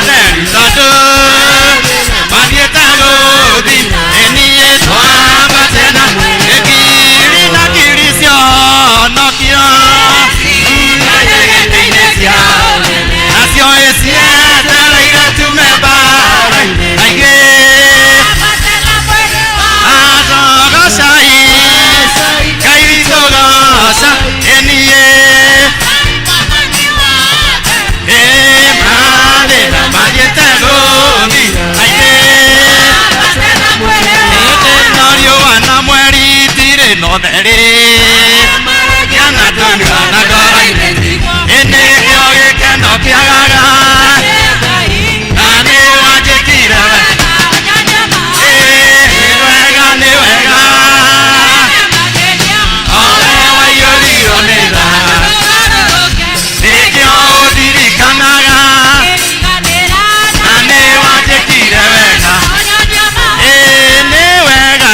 theru tondũ mathiete guthi. Enie twambate na gĩkiri na kiri cionokio nacio icietereire tume mbara aingĩ. Atogocai Ngai witũ goca. Enie mathĩna mathiĩte gũthi aingĩ. Ĩno riũa na mweri itirĩ na ũtheri. Kiana tũnyua na ngoro-inĩ. Ĩnĩ kĩo gĩkeno kĩagaga na nĩ wanjĩkire wega. Nĩ wega owe waiyũrirwo nĩ tha. Nĩkĩo ũndirikanaga na nĩ wanjĩkire wega. Nĩ wega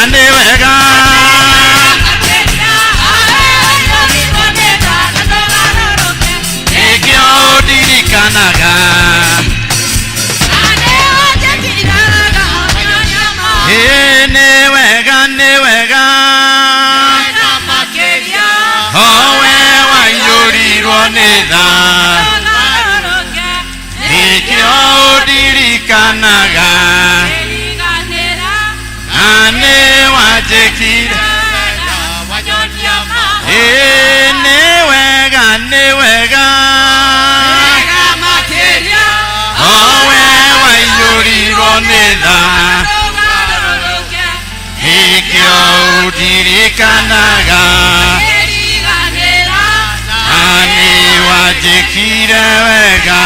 nĩkĩo ũndirikanaga. Nĩ wega owe waiyũrirwo nĩ tha. Nĩkĩo ũndirikanaga na nĩ wanjĩkire. Nĩ wega owe waiyũrirwo nĩ tha. Nĩkĩo ũndirikanaga na nĩ wanjĩkire wega.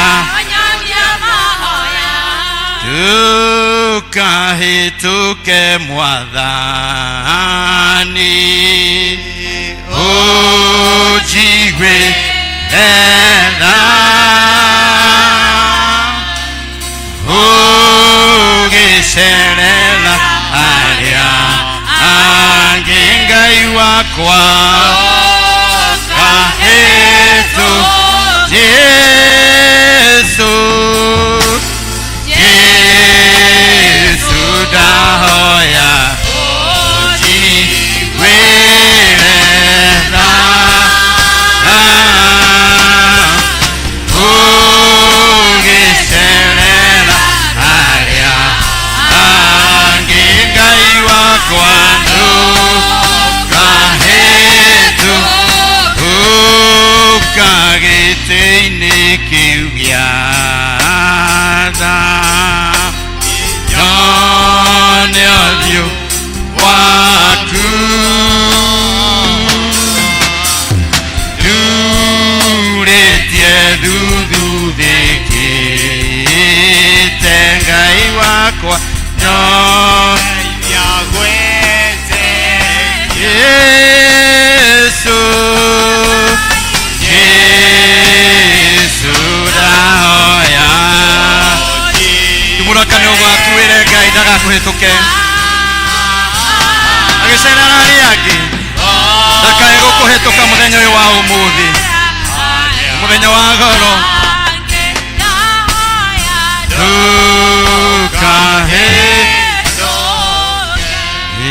Tukahĩtũke mwathani ũnjigwe tha. Ũgĩcere wakwa kahetu Yesu Yesu dahoya ojigwirera ugicerera aria angingai wakwa kahetu ukagitini kiu giatha nyone othio waku duretie duthuthikite ngai wakwa Yesu Yesu dahoya tumurakane ugwakuire ngai ndagakuhituke agicerera riangi ndakae gukuhituka muthenya uyu wa umuthi muthenya wa goro tukahe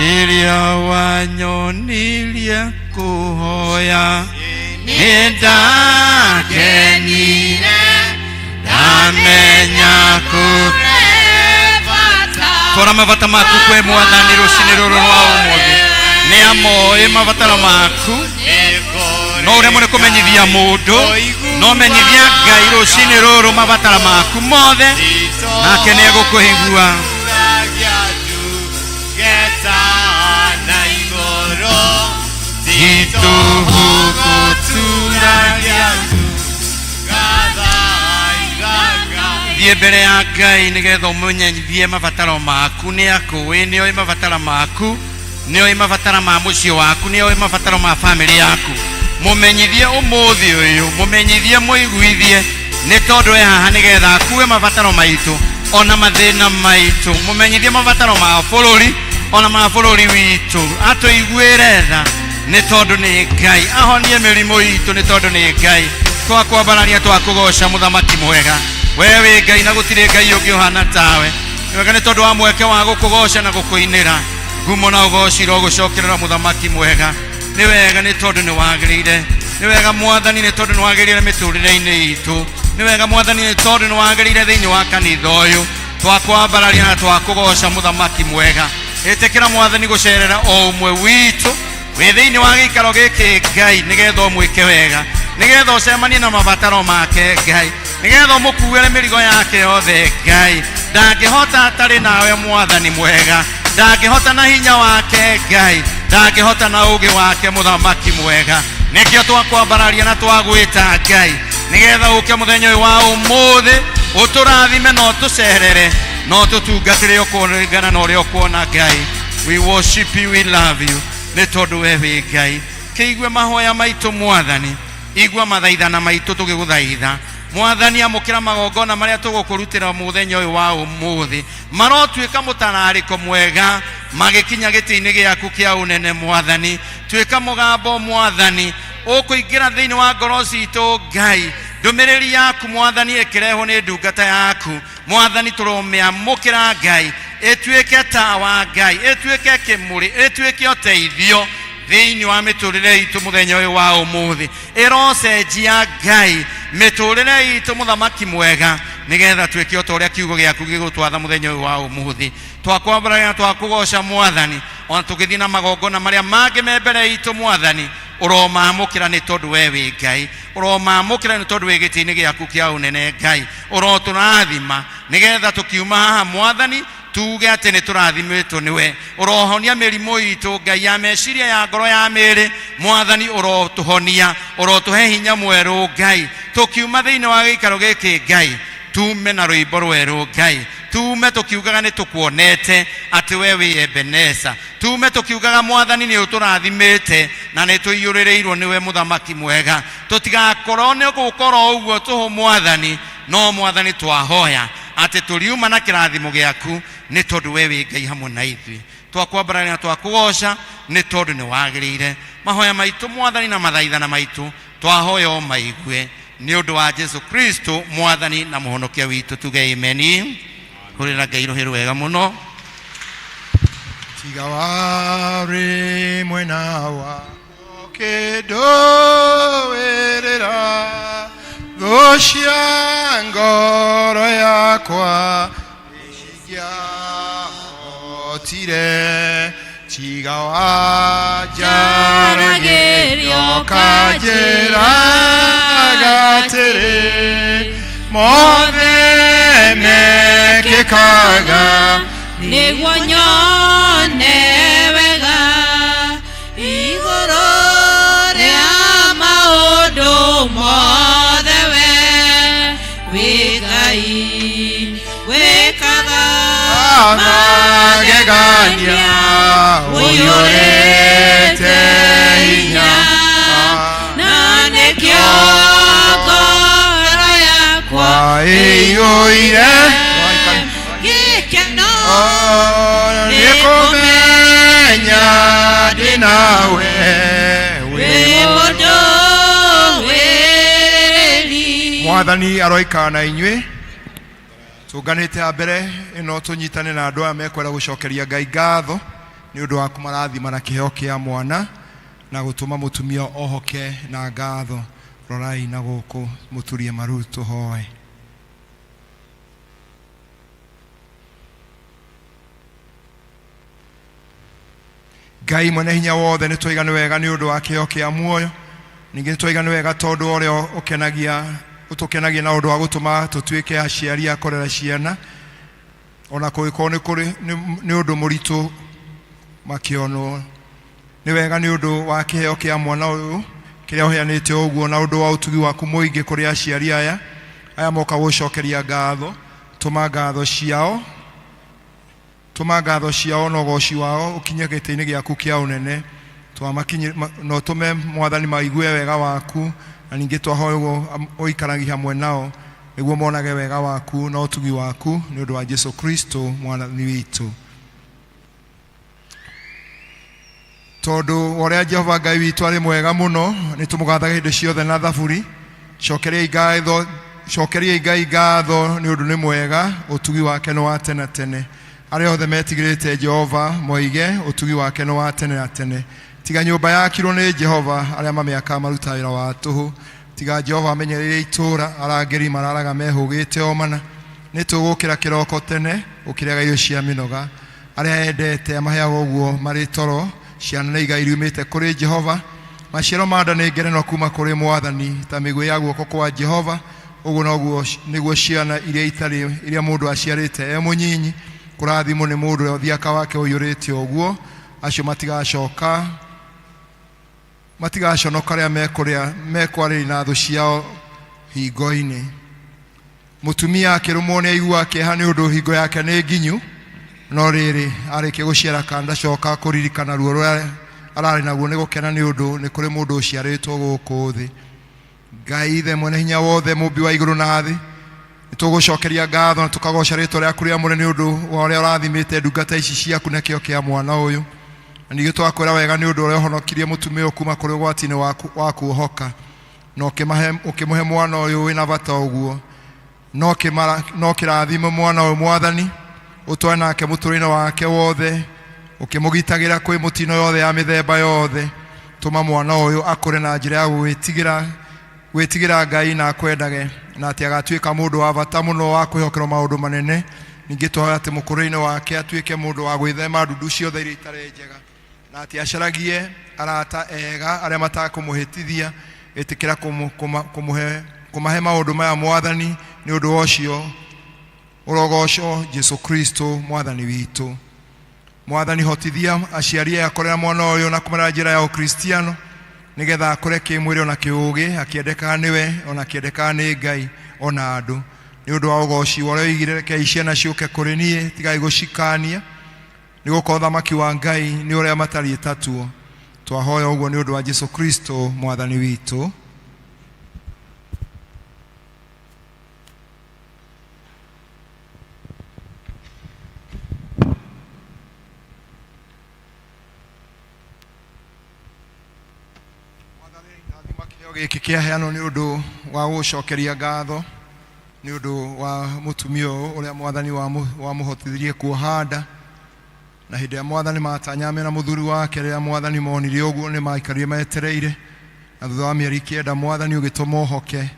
iria wanyonirie kuhoya nindakenire ndamenya kora mavata maku kwe mwathani rucini ruru rwa umuthi ni amoe mavataro maku no uria mune kumenyithia mundu no menyithia ngai rucini ruru mavatara maku mothe nake ni egukuhigua thie mbere ya ngai nigetha umenyithie mavataro maku ni akuwi ni oi mavatara maku ni oi mavatara ma mucio waku ni oi mavataro ma family yaku mumenyithie umuthi uyu mumenyithie muiguithie ni tondu e haha nigetha akue mavataro maitu ona mathina maitu mumenyithie mavataro ma bururi ona ma bururi witu atuiguire tha ni tondu ni ngai ahonie mirimo itu ni tondu ni ngai twakwambarania twakugoca muthamaki mwega wewe ngai na gutire ngai ungi uhana tawe wega ni tondu wa mweke wa gukugoca na gukuinira ngumo na ugociro gucokerera muthamaki mwega ni wega ni tondu ni wagirire ni wega mwathani ni tondu ni wagirire miturire-ini itu ni wega mwathani ni tondu ni wagirire thiini wa kanitha uyu twakwambararia na twakugoca muthamaki mwega itikira mwathani gucerera o umwe witu wi thiini wa gikaro giki ngai nigetha umwike wega nigetha ucemanie na mavataro make ngai nigetha umukuire mirigo yake yothe ngai ndangihota atari nawe mwathani mwega ndangihota na hinya wake ngai ndangihota na ugi wake muthamaki mwega nikio twakwambararia na twagwita ngai nigetha uke muthenya uyu wa umuthi uturathime no tucerere no tutungatire ukuringana na uria ukuona ngai we worship you we love you ni tondu wewe ngai kiigue mahoya maitu mwathani igua mathaithana maitu tugiguthaitha mwathani amukira magongona maria tugukurutira muthenya uyu wa umuthi marotuika mutarariko mwega magikinya giti-ini giaku kia unene mwathani tuika mugambo mwathani ukuingira thiini wa ngoro citu ngai ndumiriri yaku mwathani ikireho ni ndungata yaku mwathani turomiamukira ngai etuike tawa ngai etuike kimuri etuike uteithio thiini wa miturire itu muthenya uyu wa umuthi irocenjia ngai miturire itu muthamaki mwega nigetha tuike utoria kiugo giaku gigutwatha muthenya uyu wa umuthi twakwambararia twakugoca mwathani ona tugithii na magongona maria mangi me mbere itu mwathani uromamukira ni tondu wewe ngai uromamukira ni tondu wi giti-ini giaku kia unene ngai uroturathima nigetha tukiuma haha mwathani tuge ati ni turathimitwo niwe urohonia mirimo itu ngai ya meciria ya ngoro ya miri mwathani urotuhonia urotuhe hinya mweru ngai tukiuma thiini wa gikaro giki ngai tume na rwimbo rweru ngai tume tukiugaga ni tukuonete ati wewe Ebeneza tume tukiugaga mwathani ni uturathimite na ni tuiyurireirwo niwe muthamaki mwega tutigakorwo ni gukorwo uguo tuhu mwathani no mwathani twahoya ati turiuma na kirathimo giaku ni tondu wewe ngai hamwe na ithui twakwambarania twakugoca nĩ tondũ nĩ wagĩrĩire. Mahoya maitũ Mwathani na mathaithana maitũ twahoya o maigue nĩ ũndũ wa Jesu Kristo Mwathani na mũhonokia witũ, tuge amen. Hũrĩra Ngai rũhĩ rwega mũno. Tiga warĩ mwena wako kĩndũĩrĩra thũ cia ngoro yakwa ingĩahotire. Tiga wanjaragĩrio kanjĩraga atĩrĩ mothe mekĩkaga nĩguo nyone wega igũrũ rĩa maũndũ mothe we wĩ Ngai wĩkaga magegania ũiyũrĩte hinya na nĩkĩo ngoro yakwa ĩiyũire gĩkeno nĩkũmenya ndĩ nawe wĩ mũndũ wĩrĩ. Mwathani aroikara na inyuĩ. Tũnganĩte mbere ĩno tũnyitane na andũ aya mekwenda gũcokeria Ngai ngatho nĩ ũndũ wa kũmarathima na kĩheo kĩa mwana na gũtũma mũtumia ohoke na ngatho. Rorai na gũkũ mũturie maru tũhoe. Ngai mwene hinya wothe nĩ twaigana wega nĩ ũndũ wa kĩheo kĩa muoyo. Ningĩ twaigana wega tondũ ũrĩa ũtũkenagia na ũndũ wa gũtũma tũtuĩke aciari a kũrera ciana ona kũngĩkorwo nĩ ũndũ mũritũ makĩonwo. Nĩ wega nĩ ũndũ wa kĩheo kĩa mwana ũyũ kĩrĩa ũheanĩte ũguo na ũndũ wa ũtugi waku mũingĩ kũrĩ aciari aya moka gũcokeria ngatho. Tũma ngatho ciao na ũgoci wao ũkinye gĩtĩ-inĩ gĩaku kĩa ũnene. No tũme Mwathani maigue wega waku na ningĩ twahoya ũikaragie hamwe nao nĩguo monage wega waku na ũtugi waku nĩ ũndũ wa Jesu Kristo Mwathani witũ. Tondũ ũrĩa Jehova Ngai witũ arĩ mwega mũno nĩ tũmũgathaga hĩndĩ ciothe na thaburi. Cokeriai Ngai ngatho nĩ ũndũ nĩ mwega, ũtugi wake nĩ wa tene tene. Arĩa othe metigĩrĩte Jehova moige ũtugi wake nĩ wa tene na tene. Tiga nyũmba yakirwo nĩ Jehova arĩa mamĩakaga maruta wĩra wa tũhũ. Tiga Jehova amenyereire itũũra arangĩri mararaga mehũgĩte o mana. Nĩ tũgũkĩra kĩroko tene ũkĩrĩaga irio cia mĩnoga. Arĩa endete amaheaga ũguo marĩ toro. Ciana nĩ igai riumĩte kũrĩ Jehova. Maciaro ma nda nĩ ngerenwa kuma kũrĩ Mwathani ta mĩguĩ ya guoko kwa Jehova. Ũguo noguo nĩguo ciana iria mũndũ aciarĩte mũnyinyi. Kũrathimwo nĩ mũndũ ũthiaka wake ũiyũrĩte ũguo. Acio matigaconoka arĩa mekwarĩrĩ na thũ ciao hingo-inĩ. Mũtumia akĩrũmwo nĩ aigua kĩeha nĩ ũndũ hingo yake nĩ nginyu, no rĩrĩ arĩkia gũciara kana ndacoka kũririkana ruo rũrĩa ararĩ naguo nĩ gũkena nĩ ũndũ nĩ kũrĩ mũndũ ũciarĩtwo gũkũ thĩ. Ngai Ithe mwene hinya wothe mũmbi wa igũrũ na thĩ, nĩ tũgũcokeria ngatho na tũkagoca rĩĩtwa rĩaku rĩa mũre nĩ ũndũ wa ũrĩa ũrathimĩte ndungata ici ciaku na kĩo kĩa mwana ũyũ. Na ningĩ twakwĩra wega nĩ ũndũ ũrĩa ũhonokirie mũtumia ũyũ kuma kũrĩ ũgwati-inĩ wa kuohoka na ũkĩmũhe mwana ũyũ wĩna bata ũguo. No kĩrathimo mwana ũyũ Mwathani, ũtware nake mũtũrĩre wake wothe, ũkĩmũgitagĩra kwĩ mũtino yothe ya mĩthemba yothe. Tũma mwana ũyũ akũre na njĩra ya gwĩtigĩra Ngai na akwendage, na atĩ agatuĩka mũndũ wa bata mũno wa kwĩhokerwo maũndũ manene. Ningĩ twahoya atĩ mũkũrĩre-inĩ wake atuĩke mũndũ wa gwĩthema ndundu ciothe iria itarĩ njega, na atĩ acaragie arata ega arĩa matakũmũhĩtithia. Ĩtĩkĩra kũmahe maũndũ maya Mwathani, nĩ ũndũ ũcio ũrogocwo Jesu Kristo Mwathani witũ. Mwathani hotithia aciari aya kũrera mwana ũyũ na kũmera njĩra ya ũkristiano, nĩgetha akũre kĩmwĩrĩ ona kĩũgĩ, akĩendekaga nĩwe ona akĩendekaga nĩ Ngai ona andũ. Nĩ ũndũ wa ũgoci ũrĩa ũigire reke ciana ciũke kũrĩ niĩ tigai gũcikania, nĩ gũkorwo ũthamaki wa Ngai nĩ ũrĩa matariĩ tatuo. Twahoya ũguo nĩ ũndũ wa Jesu Kristo Mwathani witũ. giki kiaheano ni undu wa gucokeria ngatho ni undu wa mutumio uria mwathani wa muhotithirie kuhanda na hindi ya mwathani matanyame na muthuri wake ria mwathani monire uguo ni maikarire metereire na thutha wa mieri 9 mwathani ugituma uhoke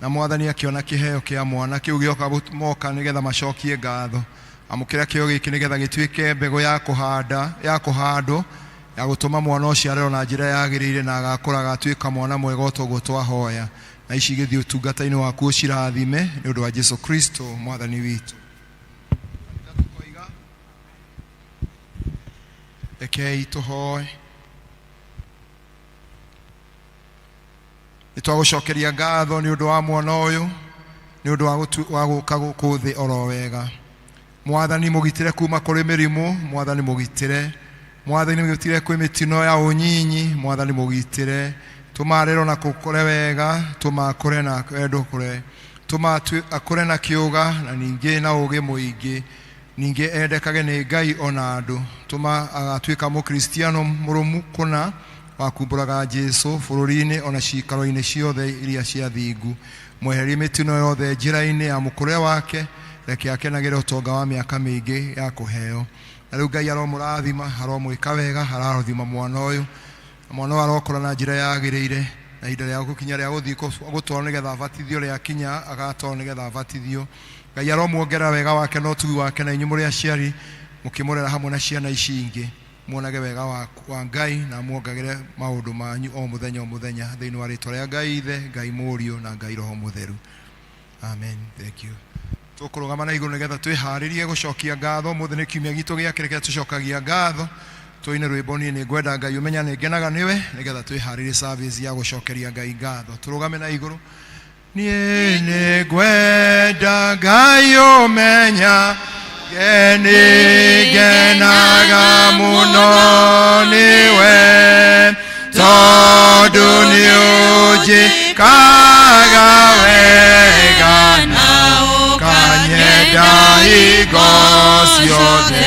na mwathani akiona kiheo kia mwana kiu gioka moka nigetha macokie ngatho amukira kio giki nigetha gituike mbego ya kuhandwo ya gutuma mwana ucio arero na njira yagirire na agakura agatuika mwana mwega utoguo twahoya na ici githii utungata-ini waku ucirathime ni undu wa Jesu Kristo mwathani witu. Rekei tuhoe. Nitwagucokeria ngatho ni undu wa mwana uyu ni undu wa guka guku thi oro wega. Mwathani mugitire kuma kuri mirimu, mwathani mugitire, mwathani mugitire kwi mitino ya unyinyi, mwathani mugitire, tumarero na kukore wega, tumakore na endo kure, akore na kiuga na ninge na uge muingi, ninge endekage ni Ngai ona andu, agatuika mukristiano murumu kuna wa kumburaga Jesu bururi-ini ona cikaro-ini ciothe iria cia thingu, mweherie mitino yothe njira-ini ya mukure wake, reke akenagire utonga wa miaka mingi ya kuheo. Na riu Ngai aromurathima, aromwika wega, ararothima mwana uyu, mwana arokora na njira yagirire na ihinda ria gukinya ria guthii gutwarwo nigetha abatithio ria kinya agatwarwo nigetha abatithio. Ngai aromuongera wega wake na utugi wake na inyu muri aciari mukimurera hamwe na ciana ici ingi, muonage wega wa Ngai na muongagire maundu manyu o muthenya thiini wa ritwa ria Ngai Ithe, Ngai Murio na Ngai Roho Mutheru. Amen. Thank you. Tukurugama na iguru nigetha twiharirie gucokia ngatho. Muthi ni kiumia gitu gia kireke tucokagia ngatho, tuine rwimbo ni ngwenda Ngai umenya ni ngenaga niwe nigetha twiharirie service ya gucokeria Ngai ngatho. Turugame na iguru. Nie ni ngwenda Ngai umenya geni genaga muno niwe tondu ni ujikaga wega na ukanyenda higo ciothe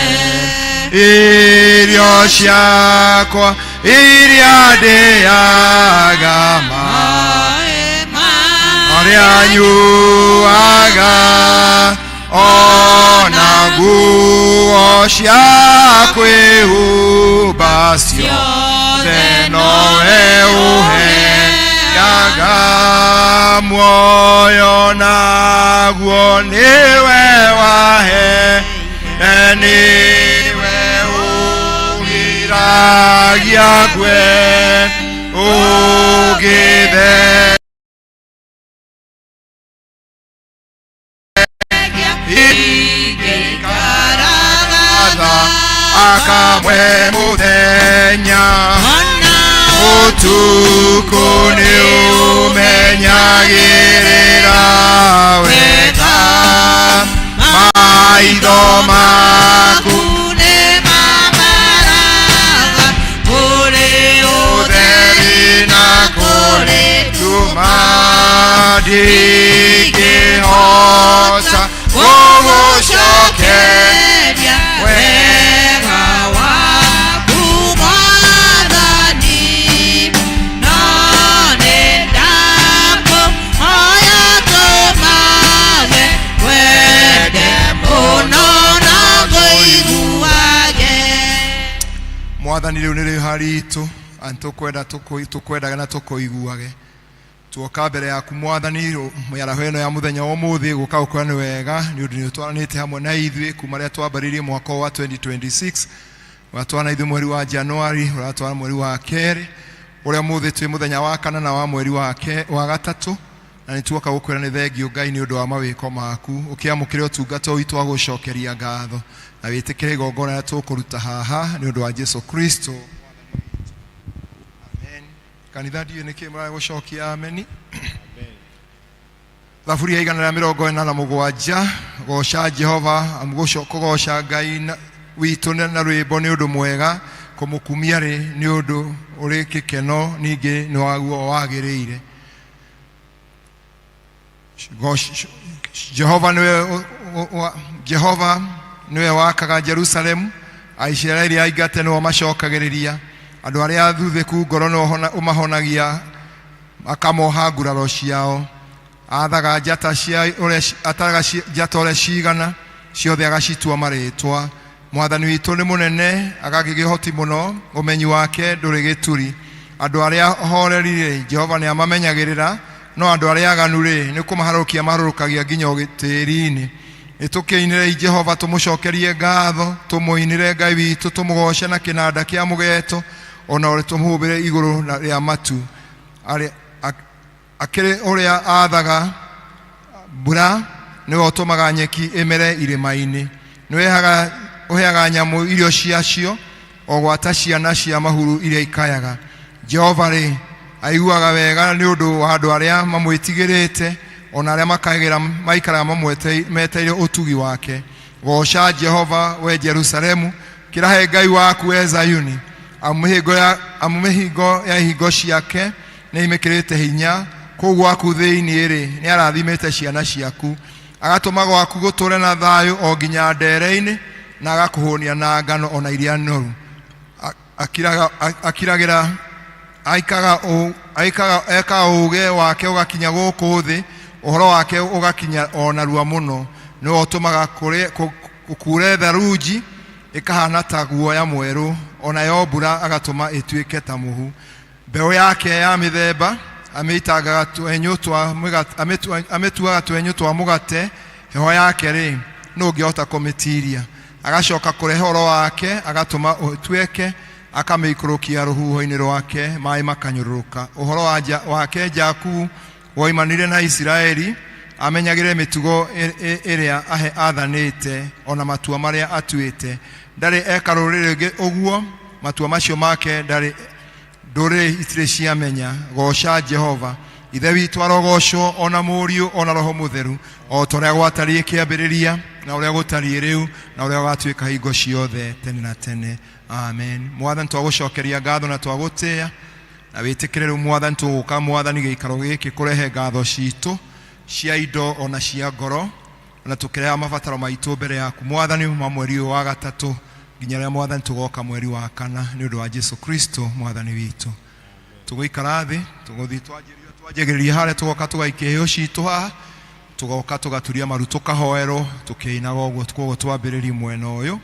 irio ciakwa iria ndĩaga marĩa nyuaga ona nguo cia kwĩhumba ciothe nowe ũheaga muoyo naguo niwe wahe niwe ũgiragia ngwe ũgĩthe akamwe muthenya utuku ni umenyagirira wega maitho maku ni mamaraga kuri utheri na kuri nduma ndingĩhota gũgũcokeria wega waku Mwathani, no nĩndakũhoya tũmage wende mũno na ngũiguage. Mwathani rĩu nĩ rĩha ritũ tũkwendaga na tũkũiguage. Tuoka mbere yaku Mwathani mĩaraho ĩno ya muthenya wa ũmũthĩ gũka gũkorwo nĩ wega nĩ ũndũ nĩ ũtwaranĩte hamwe na ithuĩ kuma rĩrĩa twambĩrĩirie mwaka wa 2026. Watwana ithuĩ mweri wa Januari, uratwara mweri wa kerĩ, ũrĩa mũthĩ twĩ muthenya wa kana na wa mweri wa gatatũ, na nĩ tuoka gũkwĩra nĩ thengio Ngai nĩ ũndũ wa mawĩko maku, ũkĩamũkĩre ũtungata ũyũ wa gũcokeria ngatho na wĩtĩkĩre igongona rĩrĩa tũkũruta haha nĩ ũndũ wa Jesu Kristo. Kanitha ndiyo nĩkĩ mũrae gũcokia ameni. Thaburi ya 147 goca Jehova, kũgoca Ngai witũ na rwĩmbo nĩ ũndũ mwega, kũmũkumia nĩ ũndũ ũrĩ gĩkeno, ningĩ nĩ waguo wagĩrĩire. Jehova niwe wakaga Jerusalemu, Aisiraeli aingate nĩwe macokagĩrĩria, andũ arĩa athuthĩku ngoro no ũmahonagia akamoha nguraro ciao athaga njata cia ataraga njata ũrĩa cigana ciothe agacitua marĩtwa. Mwathani witũ nĩ mũnene agagĩgĩhoti mũno, ũmenyi wake ndũrĩ gĩturi. Andũ arĩa horeri Jehova nĩ amamenyagĩrĩra, no andũ arĩa aganu nĩ kũmaharũkia maharũkagia nginya gĩtĩri-inĩ. Nĩtũkĩinĩre Jehova tũmũcokerie ngatho, tũmũinĩre Ngai witũ, tũmũgoce na kĩnanda kĩa mũgeeto, ona ũrĩa tũmũhũmbĩre igũrũ rĩa matu. Akĩrĩ ũrĩa athaga mbura, nĩwe ũtũmaga nyeki ĩmere irĩma-inĩ. Nĩwe ũheaga nyamũ irio ciacio, o gwata ciana cia mahuru iria ikayaga. Jehova aiguaga wega nĩ ũndũ wa andũ arĩa mamwĩtigĩrĩte, ona arĩa maikaraga meteire ũtugi wake. Goca Jehova we Jerusalemu, kĩrahe Ngai waku we Zayuni. Amũmĩhingo ya ihingo ciake nĩ imĩkĩrĩte hinya, kũu gwaku thĩinĩ nĩ arathimĩte ciana ciaku. Agatũma gwaku gũtũre na thayũ o nginya ndere-inĩ, na agakũhũnia na ngano ona iria noru. Akiragĩra ekaga ũũgĩ wake ũgakinya gũkũ thĩ, ũhoro wake ũgakinya ona rua mũno. Nĩwe ũtũmaga kure tharunji ĩkahana ta guoya mwerũ, ona yo mbura agatũma ĩtuĩke ta mũhu. Mbeũ yake ya mĩthemba amĩituaga twenyũ twa mũgate, heho yake nũ ũngĩhota kũmĩtiria. Agacoka kũrehe ũhoro wake, agatũma ũtuĩke, akamĩikũrũkia rũhuho-inĩ rwake, maĩ makanyũrũrũka. Ũhoro wake Jakubu woimanire na Isiraeli, amenyagĩre mĩtugo ĩrĩa athanĩte, ona matua marĩa atuĩte. Ndarĩ eka rũrĩrĩ rũngĩ ũguo, matua macio make ndũrĩrĩ itirĩ ciamenya. Goca Jehova. Ithe witũ arogocwo, ona Mũriũ, ona Roho Mũtheru, o ta ũrĩa gwatariĩ kĩambĩrĩria, na ũrĩa gũtariĩ rĩu, na ũrĩa ũgatuĩka hingo ciothe tene na tene. Amen. Mwathani twagũcokeria ngatho na twagũtĩĩa, na wĩtĩkĩre rĩu Mwathani tũgũka Mwathani gĩikaro gĩkĩ kũrehe ngatho citũ cia indo ona cia ngoro, na tũkĩreha mabataro maitũ mbere yaku Mwathani, ma mweri ũyũ wa gatatũ nginya rĩrĩa Mwathani tũgoka mweri wa kana, nĩ ũndũ wa Jesu Kristo Mwathani witũ. Tũgũikara thĩ, tũgũthiĩ twanjĩrĩria harĩa tũgoka tũgaikia iheo citũ haha, tũgoka tũgaturia maru tũkahoerwo, tũkĩinaga ũguo koguo twambĩrĩrie mwena ũyũ.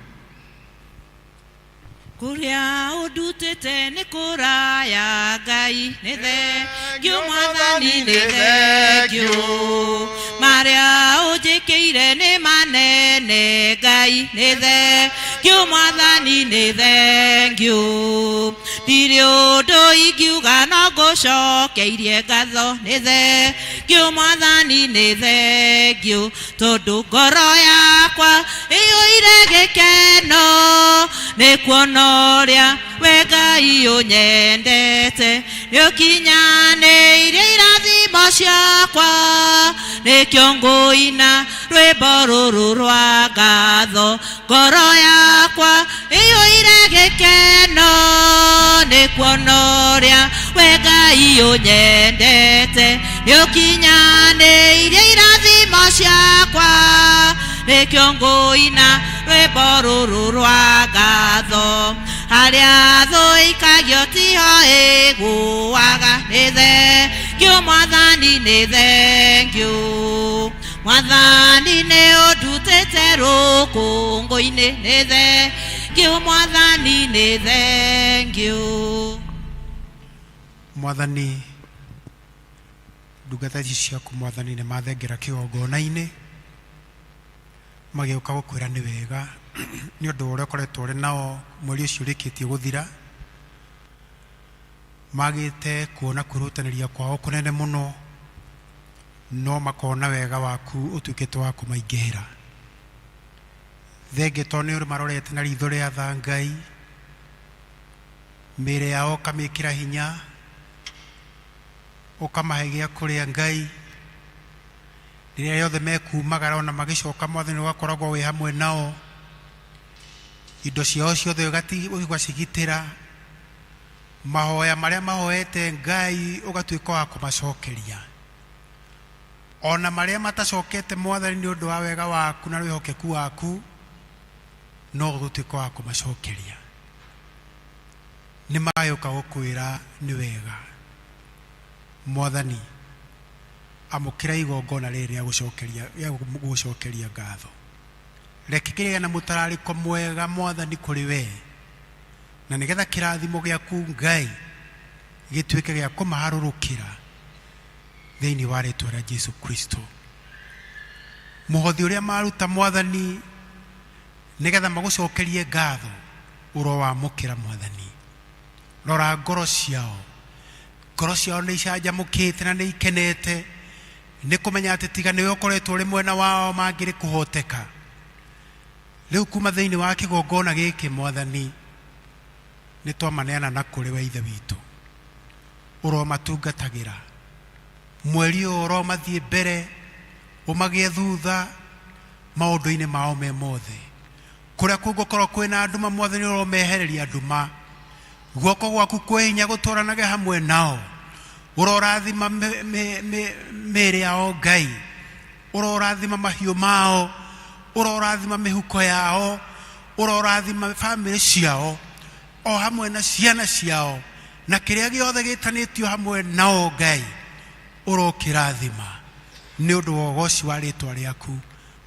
Kuria udutete nĩ kũraya Ngai, nĩ thengio Mwathani, nĩ thengio. Marĩa ũnjĩkĩire nĩ manene Ngai, nĩ thengio Mwathani, nĩ thengio. Ndirĩ ũndũ ingiuga no ngũcokeirie ngatho, nĩ thengio Mwathani, nĩ thengio. Tondũ ngoro yakwa ĩiyũire gĩkeno nĩ kuona ũrĩa we Ngai ũnyendete, nĩ ũkinyanĩirie irathimo ciakwa, nĩkĩo ngũina rwĩmbo rũrũ rwa ngatho. Ngoro yakwa ĩiyũire gĩkeno nĩ kuona ũrĩa we Ngai ũnyendete, nĩ ũkinyanĩirie irathimo ciakwa, nĩkĩo ngũina rwĩmbo rũrũ rwa ngatho. Harĩa thũ ikagio tiho ĩgũaga, nĩ thengio Mwathani, nĩ thengio. Mwathani nĩ ũndutĩte rũkũngũ-inĩ, nĩ thengio Mwathani, nĩ thengio. Mwathani, ndungata ici ciaku Mwathani nĩ mathengera kĩgongona-inĩ, magĩũka gũkwĩra nĩ wega nĩ ũndũ ũrĩa ũkoretwo ũrĩ nao mweri ũcio ũrĩkĩtie gũthira. Magĩte kuona kwĩrutanĩria kwao kũnene mũno, no makona wega waku ũtuĩkĩte wa kũmaingĩhĩra. Thengia tondũ nĩ marorete na ritho rĩa tha Ngai, mĩĩrĩ yao ũkamĩkĩra hinya, ũkamahe gĩa kũrĩa Ngai. Rĩrĩa yothe mekumagara ona magĩcoka Mwathani ũgakoragwo wĩ hamwe nao, indo ciao ciothe ũgacigitĩra. Mahoya marĩa mahoete Ngai ũgatuĩka wa kũmacokeria, ona marĩa matacokete Mwathani nĩ ũndũ wa wega waku na wĩhokeku waku, no gũtuĩka wa kũmacokeria. Nĩ magĩũka gũkwĩra nĩ wega. mwathani amukira igongona rĩrĩ rĩa gũcokeria ngatho. Reke kĩgĩe na mũtararĩko mwega mwathani kũrĩ we, na nĩgetha kĩrathimo gĩaku Ngai gĩtuĩke gĩa kũmaharũrũkĩra thĩinĩ wa rĩĩtwa rĩa Jesu Kristo. Mũhothi ũrĩa maruta mwathani nĩgetha magũcokerie ngatho ũrowamũkĩra mwathani. Rora ngoro ciao nĩ icanjamũkĩte na nĩ ikenete nĩ kũmenya atĩ tiga nĩwe ũkoretwo ũrĩ mwena wao mangĩrĩ kũhoteka. Rĩu kuma thĩinĩ wa kĩgongona gĩkĩ mwathani nĩ twamaneana na kũrĩ we Ithe witũ, ũromatungatagĩra mweri ũyũ, ũromathiĩ mbere, ũmagĩe thutha maũndũ-inĩ mao me mothe. Kũrĩa kũngĩkorwo kwĩna nduma mwathani ũromehereria nduma, guoko gwaku kwĩ hinya gũtũũranage hamwe nao. Ũrorathima mĩĩrĩ yao Ngai, ũrorathima mahiũ mao, ũrorathima mĩhuko yao, ũrorathima bamĩrĩ ciao o hamwe na ciana ciao na kĩrĩa gĩothe gĩtanĩtio hamwe nao Ngai, ũrokĩrathima nĩ ũndũ wa ũgoci wa rĩĩtwa rĩaku,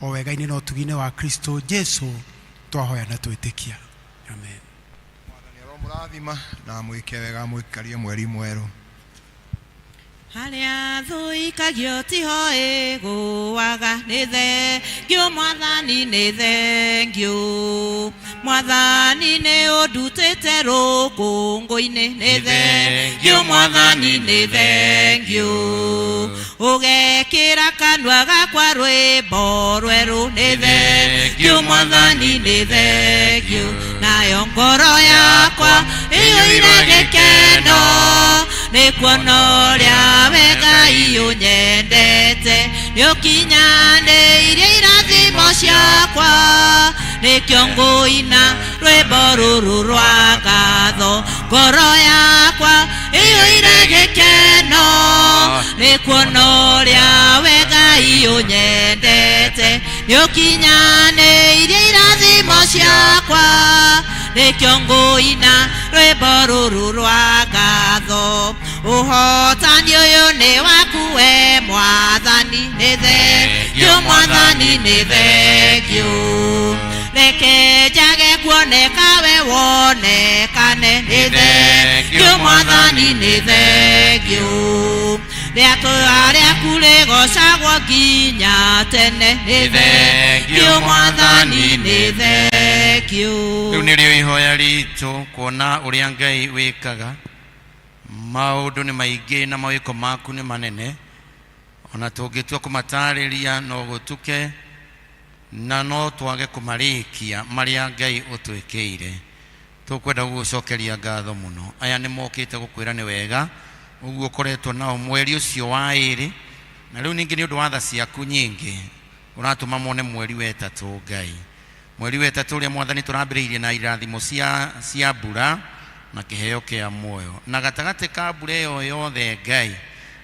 o wega-inĩ na ũtugi-inĩ wa Kristo Jesu twahoya na twĩtĩkia, amen. Mwathani aromũrathima na mwĩke wega, mwĩkarie mweri mwerũ. Harĩa thũikagio tiho ĩgũaga, nĩ thengio mwathani, nĩ thengio mwathani, nĩ ũndutĩte rũkũngũ-inĩ, nĩ thengio mwathani, nĩ thengio ũgekĩra kanua gakwa rwĩmbo rwerũ, nĩ thengio mwathani, nĩ thengio nayo ngoro yakwa ĩyũire gĩkeno nĩ kuona ũrĩa we Ngai ũnyendete, nĩ ũkinyanĩirie irathimo ciakwa, nĩkĩo ngũina rwĩmbo rũrũ rwa ngatho. Ngoro yakwa ĩyũire gĩkeno nĩ kuona ũrĩa we Ngai ũnyendete, nĩ ũkinyanĩirie irathimo ciakwa, nĩkĩo ngũina rwĩmbo rũrũ rwa ngatho. Ũhotani ũyũ nĩ waku we mwathani, nĩ thengio mwathani, nĩ thengio reke njage kuoneka we wonekane, nĩ thengio mwathani, nĩ thengio rĩatũra rĩaku rĩgocagwo nginya tene, nĩ thengio mwathani, nĩ thengio. Rĩu nĩrĩo ihoya ritũ, kuona ũrĩa Ngai wĩkaga. Maũndũ nĩ maingĩ na mawĩko maku nĩ manene, ona tũngĩtua kũmatarĩria no gũtuke na no twage kũmarĩkia marĩa Ngai ũtwĩkĩire. Tũkwenda gũgũcokeria ngatho mũno. Aya nĩ mokĩte gũkwĩra nĩ wega ũguo ũkoretwo nao mweri ũcio wa ĩrĩ, na rĩu ningĩ nĩ ũndũ wa tha ciaku nyingĩ ũratũma mone mweri wa ĩtatũ Ngai. Mweri wa ĩtatũ ũrĩa mwathani tũrambĩrĩirie na irathimo cia mbura na kĩheo kĩa muoyo, na gatagatĩ ka mbura ĩyo yothe Ngai,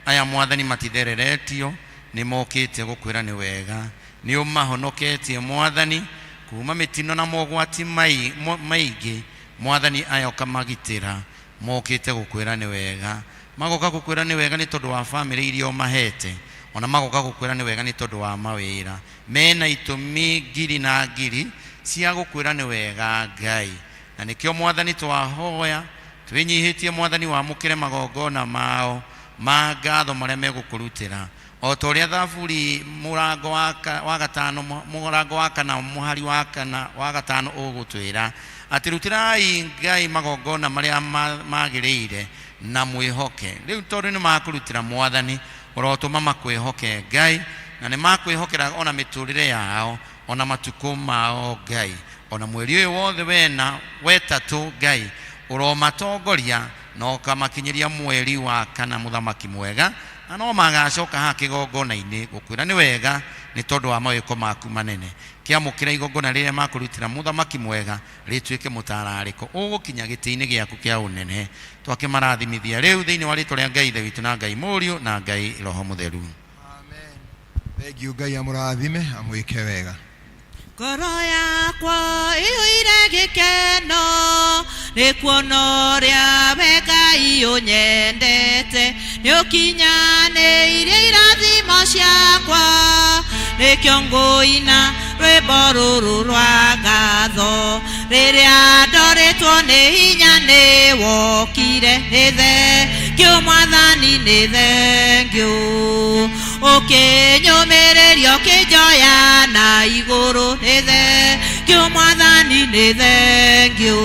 aya mwathani matithereretio, nĩ mokĩte gũkwĩra nĩ wega, nĩ ũmahonoketie mwathani kuma mĩtino na mogwati maingĩ. Mwathani aya ũkamagitĩra, mokĩte gũkwĩra nĩ wega, magoka gũkwĩra nĩ wega nĩ tondũ wa bamĩrĩ iria ũmahete, ona magoka gũkwĩra nĩ wega nĩ tondũ wa mawĩra. Mena itũmi ngiri na ngiri cia gũkwĩra nĩ wega Ngai, na nĩkĩo mwathani twahoya twĩnyihĩtie mwathani wamũkĩre magongona mao ma ngatho marĩa megũkũrutĩra, o ta ũrĩa Thaburi mũrango wa gatano mũrango wa kana mũhari wa gatano ũgũtwĩra atĩ rutĩrai Ngai magongona marĩa magĩrĩire na mwĩhoke. Rĩu tondũ nĩ makũrutĩra mwathani, ũrotũma makwĩhoke Ngai, na nĩ makwĩhokera ona mĩtũrĩre yao, ona matukũ mao Ngai, ona mweri ũyũ wothe wena wetatũ Ngai ũromatongoria na ũkamakinyĩria mweri wa kana mũthamaki mwega, na no magacoka ha kĩgongona-inĩ gũkwĩra nĩ wega nĩ tondũ wa mawĩko maku manene. Kĩamũkĩra igongona rĩrĩa makũrutĩra mũthamaki mwega rĩtuĩke mũtararĩko ũgũkinya gĩtĩ-inĩ gĩaku kĩa ũnene. Twakĩmarathimithia rĩu thĩinĩ wa rĩĩtwa rĩa Ngai Ithe witũ na Ngai Mũriũ na Ngai Roho Mũtheru. Amen. Thengiũ Ngai amũrathime, amwĩke wega. Ngoro yakwa ĩyũire gĩkeno nĩ kuona ũrĩa we Ngai ũnyendete, nĩũkinyanĩire irathimo ciakwa nĩkĩo ngũina rwĩmbo rũrũ rwa ngatho rĩrĩa ndorĩtwo nĩ hinya nĩ wokire nĩ thengio Mwathani nĩ thengio ũkĩnyũmĩrĩria ũkĩnjoya na igũrũ nĩ thengio Mwathani nĩ thengio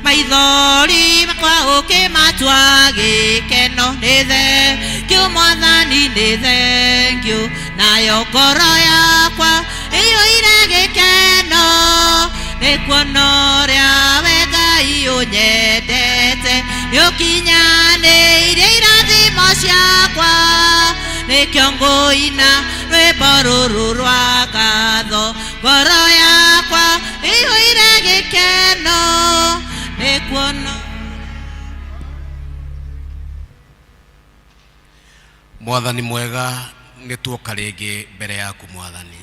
maithori makwa ũkĩmatua gĩkeno nĩ thengio Mwathani nĩ thengio nayo ngoro yakwa ĩiyũire gĩkeno nĩ kuona ũrĩa we Ngai ũnyendete nĩũkinyanĩire irathimo ciakwa nĩkĩo ngũina rwĩmbo rũrũ rwa ngatho ngoro yakwa ĩiyũire gĩkeno nĩ kuona. Mwathani mwega nĩtuoka rĩngĩ mbere yaku Mwathani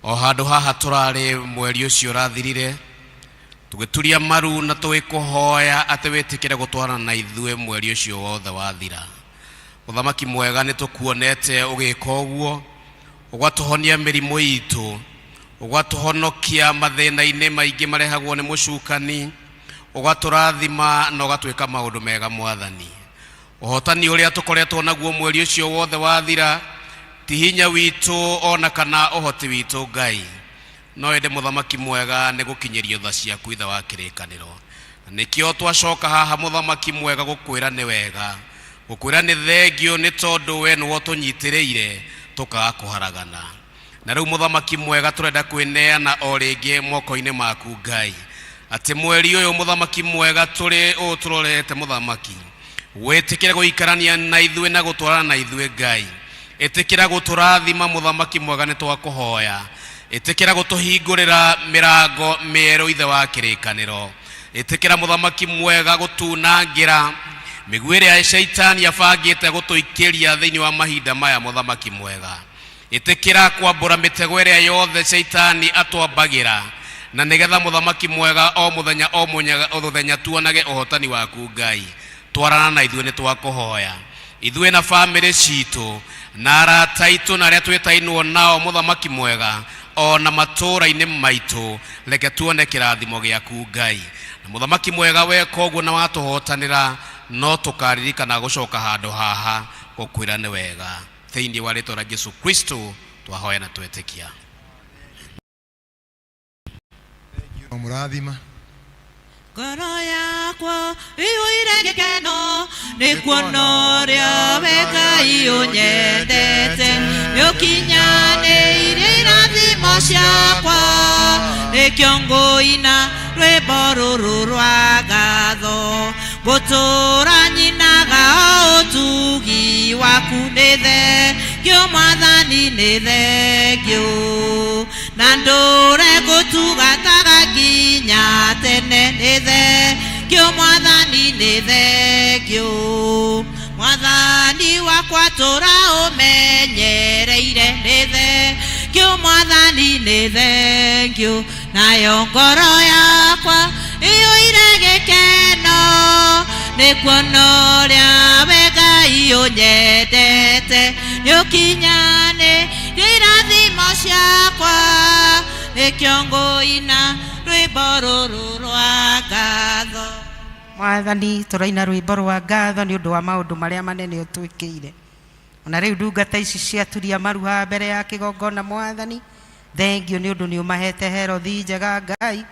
o handũ haha tũrarĩ mweri ũcio ũrathirire tũgĩturia maru na tũgĩkũhoya atĩ wĩtĩkĩre gũtwarana na ithuĩ mweri ũcio wothe wathira. Mũthamaki mwega nĩtũkuonete ũgĩka ũguo ũgatũhonia mĩrimũ itũ ũgatũhonokia mathĩna-inĩ maingĩ marehagwo nĩ mũcukani ũgatũrathima na ũgatwĩka maũndũ mega Mwathani. Ũhotani ũrĩa tũkoretwo naguo mweri ũcio wothe wathira ti hinya witũ ona kana ũhoti witũ Ngai no ende Mũthamaki mwega nĩ gũkinyĩrio tha ciaku ithe wa kĩrĩkanĩro. Nĩkĩo twacoka haha Mũthamaki mwega gũkwĩra nĩ wega gũkwĩra nĩ thengio nĩ tondũ we nĩwe ũtũnyitĩrĩire tũkaga kũharagana. Na rĩu Mũthamaki mwega tũrenda kwĩneana o rĩngĩ moko-inĩ maku Ngai atĩ mweri ũyũ Mũthamaki mwega tũrĩ ũũ tũrorete Mũthamaki wĩtĩkĩre gũikarania na ithuĩ na gũtwarana na ithuĩ Ngai. Ĩtĩkĩra gũtũrathima Mũthamaki mwega nĩtwakũhoya. Ĩtĩkĩra gũtũhingũrĩra mĩrango mĩerũ ithe wa kĩrĩkanĩro. Ĩtĩkĩra Mũthamaki mwega gũtunangĩra mĩguĩ ĩrĩa Shaitani abangĩte gũtũikĩria thĩinĩ wa mahinda maya Mũthamaki mwega. Ĩtĩkĩra kwambũra mĩtego ĩrĩa yothe Shaitani atwambagĩra na nĩgetha Mũthamaki mwega o mũthenya tuonage ũhotani waku Ngai. Twarana na ithuĩ nĩtwakũhoya ithuĩ na bamĩrĩ citũ na arata aitũ na arĩa twĩtainwo nao Mũthamaki mwega ona matũũra-inĩ maitũ reke tuone kĩrathimo gĩaku Ngai. Na Mũthamaki mwega weka ũguo na watũhotanĩra no tũkaririkana gũcoka handũ haha gũkwĩra nĩ wega thĩinĩ wa rĩĩtwa rĩa Jesũ Kristo twahoya na twetĩkia. Mũrathima ngoro yakwa ĩiyũire gĩkeno nĩ kuona ũrĩa we Ngai ũnyendete nĩũkinyanĩire irathimo ciakwa nĩkĩo ngũina rwĩmbo rũrũ rwa ngatho ngũtũũra nyinaga ũtugi waku nĩ thengio Mwathani nĩ thengio na ndũre ngũtugataga nginya tene nĩ thengio Mwathani nĩ thengio Mwathani wakwa tũra ũmenyereire nĩ thengio Mwathani nĩ thengio nayo ngoro yakwa ĩiyũire gĩkeno nĩ kuona ũrĩa we Ngai ũnyendete nĩũkinyanĩire irathimo ciakwa nĩkĩo ngũina rwĩmbo rũrũ rwa ngatho. Mwathani tũraina rwĩmbo rwa ngatho nĩ ũndũ wa maũndũ marĩa manene ũtwĩkĩire. Ona rĩu ndungata ici ciaturia maru haha mbere ya kĩgongona Mwathani thengio nĩ ũndũ nĩ ũmahete herothi njega Ngai.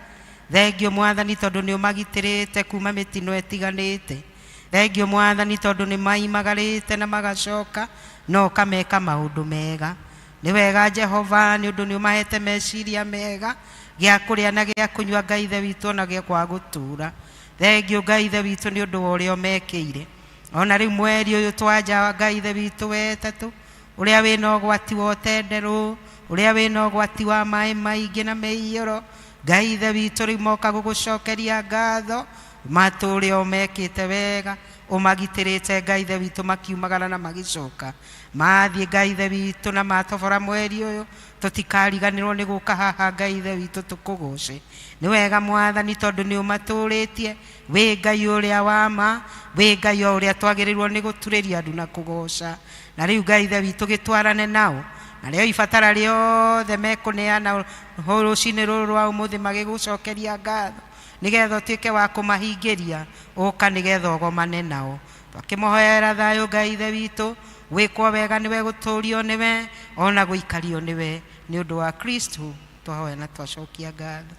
Thengio Mwathani tondũ nĩ ũmagitĩrĩte kuma mĩtino ĩtiganĩte. Thengio Mwathani tondũ nĩ maimagarĩte na magacoka no ũkameka maũndũ mega. Nĩ wega Jehova nĩ ũndũ nĩ ũmahete meciria mega gĩa kũrĩa na gĩa kũnyua Ngai ithe witũ na gĩa kwa gũtũũra. Thengio Ngai ithe witũ nĩ ũndũ wa ũrĩa ũmekĩire. Ona rĩu mweri ũyũ twanja Ngai ithe witũ wetatũ ũrĩa wĩna ũgwati wa ũtenderũ ũrĩa wĩna ũgwati wa maĩ maingĩ na mĩiyũro Ngai ithe witũ rĩu moka gũgũcokeria ngatho matũũre o mekĩte wega umagitirite Ngai ithe witũ makiumagara na magicoka mathiĩ Ngai ithe witũ na matobora mweri ũyũ tutikariganĩrwo nĩ gũka haha Ngai ithe witũ tũkũgoce. Nĩ wega Mwathani tondũ nĩ ũmatũrĩtie, wĩ Ngai ũrĩa wa ma, wĩ Ngai ũrĩa twagĩrĩirwo nĩ gũturĩria andũ na kũgoca. Na rĩu Ngai ithe witũ gĩtwarane nao, na rĩo ibatara rĩothe mekũneana rũcinĩ rũrũ rwa ũmũthĩ magĩgũcokeria ngatho, nĩgetha ũtuĩke wa kũmahingĩria ũka nĩgetha ũgomane nao. Twakĩmũhoera thayũ Ngai ithe witũ, wĩkwo wega nĩwe, gũtũũrio nĩwe, ona gũikario nĩwe, nĩ ũndũ wa Kristo twahoya na twacokia ngatho.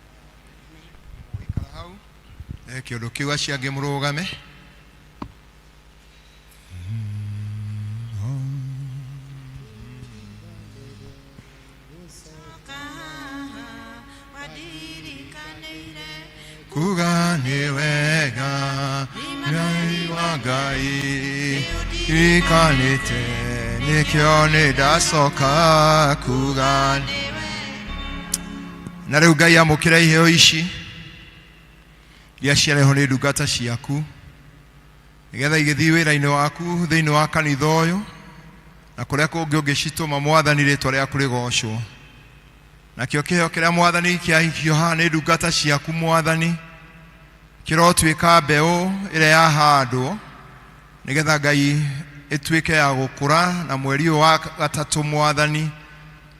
Kĩũndũ kĩu acio angĩ mũrũgame. Kuga nĩ wega Ngai wa Ngai irikanĩte, nĩkĩo nĩ ndacoka kuga. Na rĩu Ngai amũkĩra iheo ici iria ciarehwo nĩ ndungata ciaku, nĩgetha igĩthiĩ wĩra-inĩ waku thĩinĩ wa kanitha ũyũ na kũrĩa kũngĩ ũngĩcitũma Mwathani, rĩtwa rĩaku rĩgocwo. Nakĩo kĩheo kĩrĩa Mwathani kĩahikio haha nĩ ndungata ciaku Mwathani, kĩrotuĩka mbeũ ĩrĩa yahandwo, nĩgetha Ngai ĩtuĩke ya gũkũra, na mweri ũyũ wa gatatũ Mwathani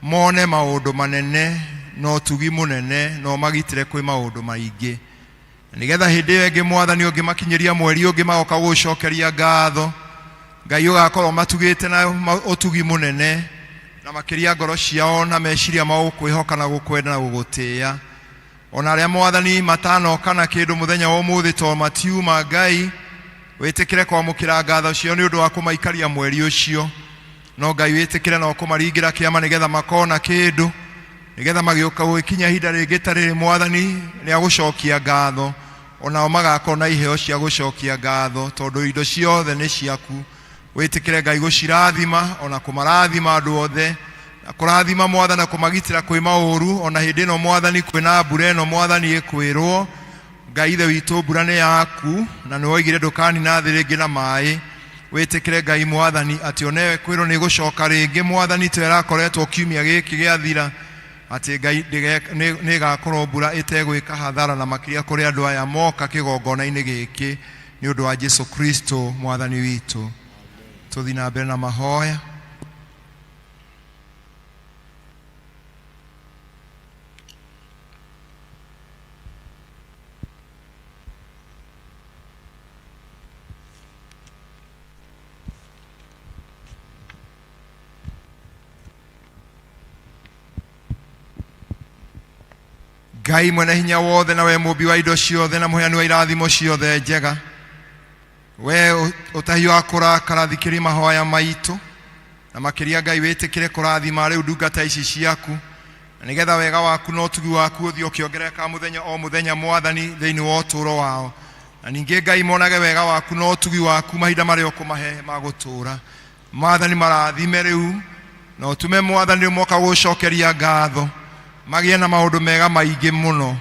mone maũndũ manene na ũtugi mũnene na ũmagitĩre kwĩ maũndũ maingĩ, nĩgetha hĩndĩ ĩyo ĩngĩ Mwathani ũngĩmakinyĩria mweri ũngĩ magoka gũcokeria ngatho, Ngai ũgakorwo matugĩte na ũtugi mũnene, na makĩria ngoro ciao na meciria mao kwĩhoka na gũkwenda na gũgũtĩĩa. Ona arĩa Mwathani matanoka na kĩndũ mũthenya wa ũmũthĩ tondũ matiuma, Ngai wĩtĩkĩre kwamũkĩra ngatho cio nĩ ũndũ wa kũmaikaria mweri ũcio, no Ngai wĩtĩkĩre na kũmaringĩra kĩama nĩgetha makona kĩndũ, nĩgetha magĩũka gũkinya ihinda rĩngĩ ta rĩrĩ Mwathani rĩa gũcokia ngatho, onao magakorwo na iheo cia gũcokia ngatho, tondũ indo ciothe nĩ ciaku. Wĩtĩkĩre Ngai gũcirathima, ona kũmarathima andũ othe, na kũrathima Mwathani na kũmagitĩra kwĩ maũru. Ona hĩndĩ ĩno Mwathani kwĩna mbura ĩno Mwathani ĩkwĩrwo, Ngai ithe witũ mbura nĩ yaku, na nĩ woigire ndũkanina thĩ rĩngĩ na maĩ. Wĩtĩkĩre Ngai Mwathani atĩ onewe kwĩrwo nĩ gũcoka rĩngĩ Mwathani ta ĩrakoretwo kiumia gĩkĩ gĩathira, atĩ Ngai nĩ ĩgakorwo mbura ĩtegwĩka hathara, na makĩria kũrĩ andũ aya moka kĩgongona-inĩ gĩkĩ, nĩ ũndũ wa Jesũ Kristo Mwathani witũ. Tũthiĩ na mbere na mahoya. Ngai mwene hinya wothe, na we mũmbi wa indo ciothe na mũheani wa irathimo ciothe njega, we ũtahi wa kũrakara, thikĩrĩria mahoya maitũ, na makĩria Ngai wĩtĩkĩre kũrathima rĩu ndungata ici ciaku, na nĩgetha wega waku na ũtugi waku ũthiĩ ũkĩongerereka mũthenya o mũthenya Mwathani thĩinĩ wa ũtũũro wao, na ningĩ Ngai monage wega waku na ũtugi waku mahinda marĩa ũkũmahe ma gũtũũra. Mwathani marathime rĩu, na ũtume Mwathani rĩu moka gũcokeria ngatho, magĩe na maũndũ mega maingĩ mũno,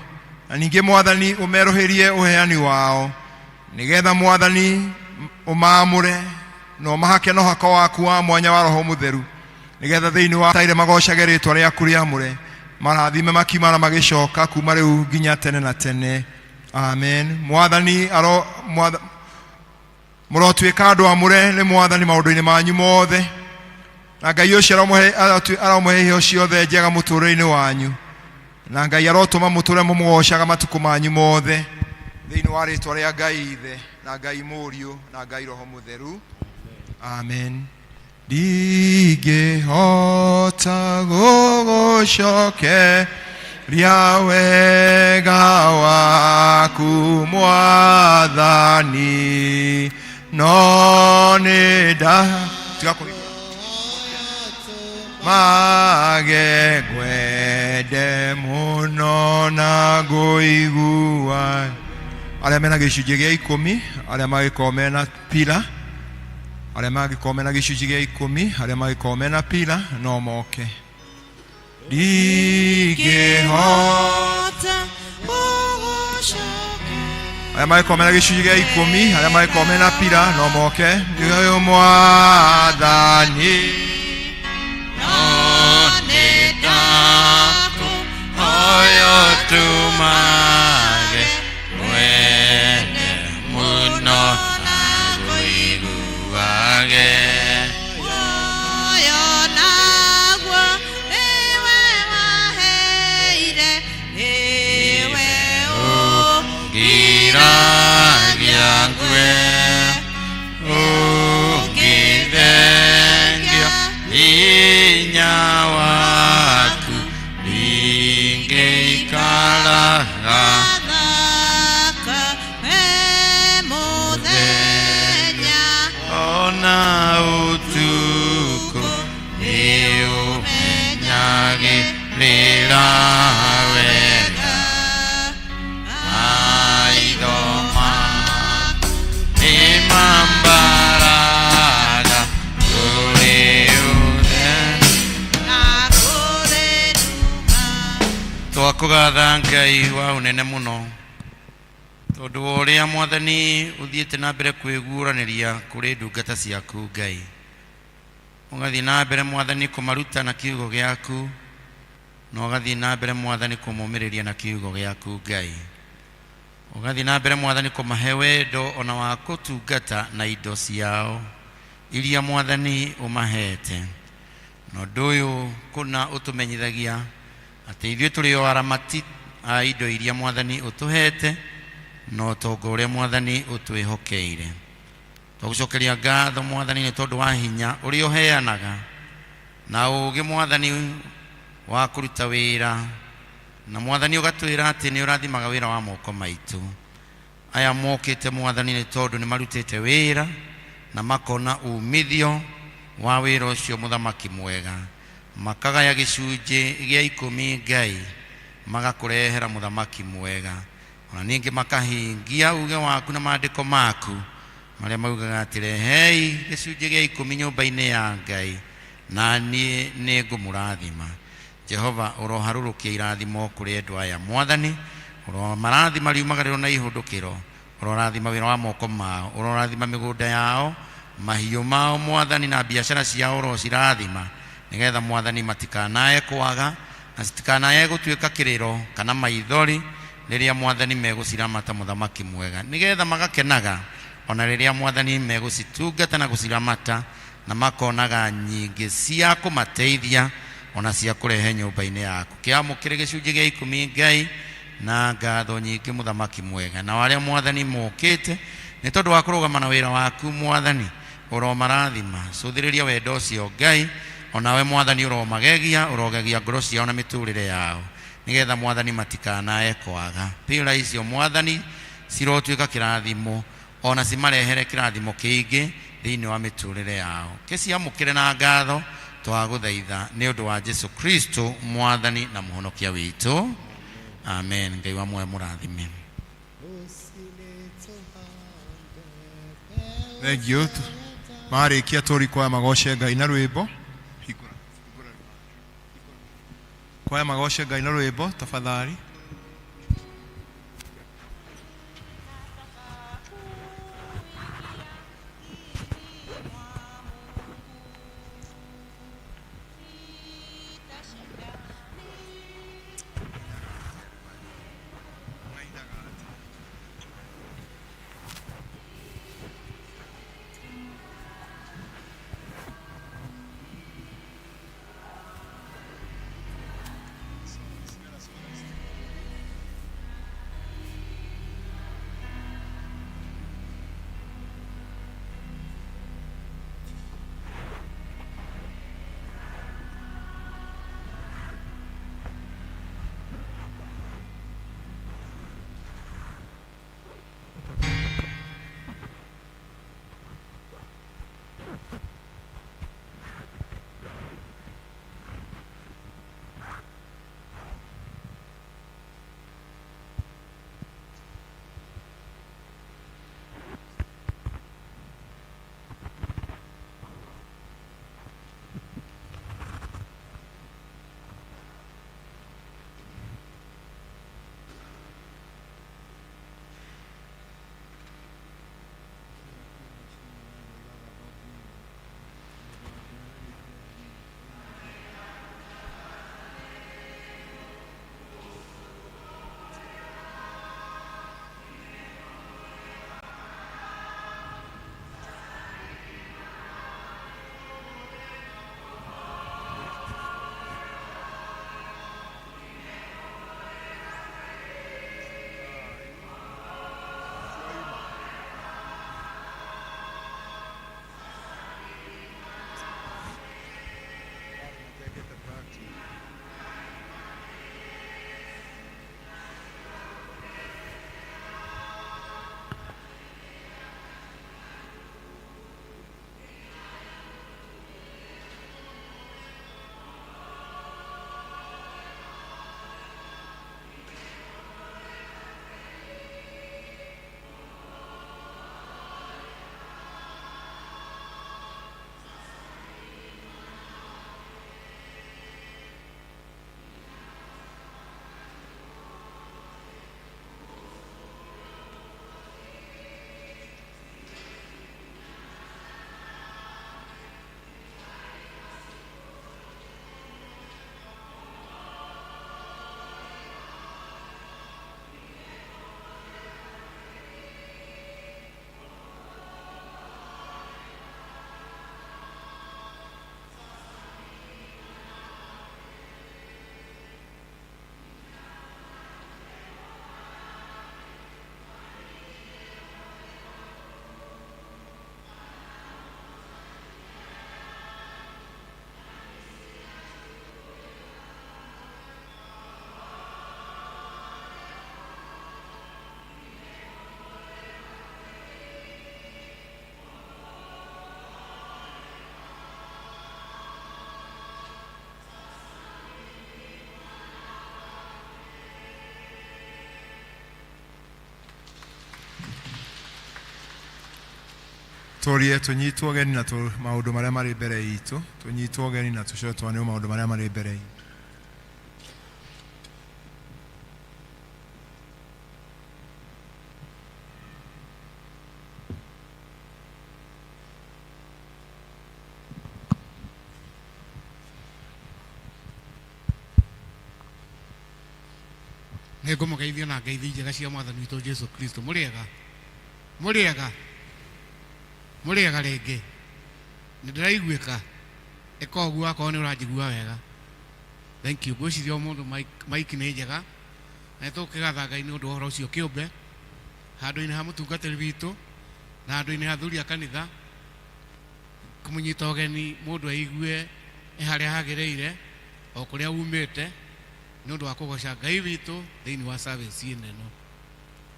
na ningĩ Mwathani ũmerũhĩrie ũheani wao, nĩgetha Mwathani ũmaamũre na ũmahake na ũhaka waku wa mwanya wa Roho Mũtheru, nĩgetha thĩinĩ wa taire magocage rĩtwa rĩaku rĩamũre, marathime makiuma na magĩcoka kuma rĩu nginya tene na tene. Amen. Mwathani mũrotuĩka andũ amũre nĩ Mwathani maũndũ-inĩ manyu mothe, na Ngai ũcio aramũhe iheo ciothe njega mũtũũrĩre-inĩ wanyu, na Ngai arotũma mũtũũre mũmũgocaga matukũ manyu mothe, thĩinĩ wa rĩtwa rĩa Ngai Ithe na Ngai Mũriũ na Ngai Roho Mũtheru. Amen. Ndingĩhota gũgũcokeria wega waku Mwathani, no mage ngwende mũno na ngũigua. Arĩa mena gĩcunjĩ gĩa 10, arĩa magĩkorwo mena pila, arĩa magĩkorwo mena gĩcunjĩ gĩa 10, arĩa magĩkorwo mena pila no moke. Ndingĩhota gũgũcokeria arĩa magĩkorwo mena gĩcunjĩ gĩa 10 arĩa magĩkorwo mena pira no moke nĩ ũyũ Mwathani oyo tumage mwene muno naguiguage Muoyo naguo niwe waheire, niwe ngiragia ngwe ungithengia hinya waku ndingĩikaraga thaka we muthenya ona ũtukũ nĩũmenyagĩrĩra wega maitho maku nĩmambaraga kũrĩ ũtheri na kũrĩ nduma. twakũgatha Ngai wa ũnene mũno tondũ wa ũrĩa Mwathani ũthiĩte na mbere kwĩguũranĩria kũrĩ ndungata ciaku Ngai, ũgathiĩ na mbere Mwathani kũmaruta na kiugo gĩaku, na ũgathiĩ na mbere Mwathani kũmũmĩrĩria na kiugo gĩaku Ngai, ũgathiĩ na mbere Mwathani kũmahe wendo ona wa kũtungata na indo ciao iria Mwathani ũmahete. Na ũndũ ũyũ kũna ũtũmenyithagia atĩ ithuĩ tũrĩ o aramati a indo iria Mwathani ũtũhete na ũtonga ũrĩa Mwathani ũtwĩhokeire. Twagũcokeria ngatho Mwathani nĩ tondũ wa hinya ũrĩa ũheanaga na ũũgĩ Mwathani wa kũruta wĩra, na Mwathani ũgatwĩra atĩ nĩ ũrathimaga wĩra wa moko maitũ. Aya mokĩte Mwathani nĩ tondũ nĩ marutĩte wĩra na makona umithio wa wĩra ũcio mũthamaki mwega, makagaya gĩcunjĩ gĩa 10 Ngai, magakũrehera mũthamaki mwega, ona ningĩ makahingia uge waku na maandĩko maku marĩa maugaga atĩ rehei gĩcunjĩ gĩa 10 nyũmba-inĩ ya Ngai na niĩ nĩ ngũmũrathima. Jehova ũroharũrũkia irathimo kũrĩ andũ aya Mwathani, ũromarathima riumagarĩro na ihũndũkĩro, ũrorathima wĩra wa moko mao, ũrorathima mĩgũnda yao, mahiũ mao Mwathani na biacara ciao ũrocirathima, nĩgetha Mwathani matikanae kwaga na citikanae gũtuĩka kĩrĩro kana maithori rĩrĩa Mwathani megũciramata mũthamaki mwega, nĩgetha magakenaga ona rĩrĩa Mwathani megũcitungata na gũciramata na makonaga nyingĩ cia kũmateithia ona cia kũrehe nyũmba-inĩ yaku. Kĩamũkĩre gĩcunjĩ gĩa 10 Ngai na ngatho nyingĩ mũthamaki mwega, na warĩa Mwathani mokĩte nĩ tondũ wa kũrũgama na wĩra waku Mwathani ũromarathima, cũthĩrĩria wendo ũcio Ngai, onawe Mwathani ũrogegia ngoro ciao na mĩtũrĩre yao, nĩgetha Mwathani matikanae kwaga. Pĩra icio Mwathani cirotuĩka kĩrathimo ona cimarehere kĩrathimo kĩingĩ thĩinĩ wa mĩtũrĩre yao. Kĩciamũkĩre na ngatho twagũthaitha nĩ ũndũ wa Jesu Kristo Mwathani na mũhonokia witũ, amen. Ngai wa muoyo mũrathime. Thengio. Marĩkia tũrĩkwaya magoce Ngai na rwĩmbo. Kwaya magoce Ngai na rwĩmbo tafadhali. Tuorie tunyitwo geni na maundu maria mari mbere yitu, tunyitwo geni na tucoke twanio maundu maria mari mbere yitu. Nego mugeithio na ngeithi njega cia mwathani witũ Jesu Kristo. Mũrĩega rĩngĩ. Nĩndĩraiguĩka eka ũguo akorwo nĩ ũranjigua wega. Thank you. Ngwĩciria o mũndũ maiki nĩ njega, na nĩtũkĩgatha Ngai nĩ ũndũ wa ũhoro ũcio kĩũmbe handũ-inĩ ha mũtungatĩri witũ na handũ-inĩ ha athuri a kanitha kũmũnyita ũgeni mũndũ aigue harĩa hagĩrĩire o kũrĩa umĩte nĩ ũndũ wa kũgoca Ngai witũ thĩinĩ wa service ĩno.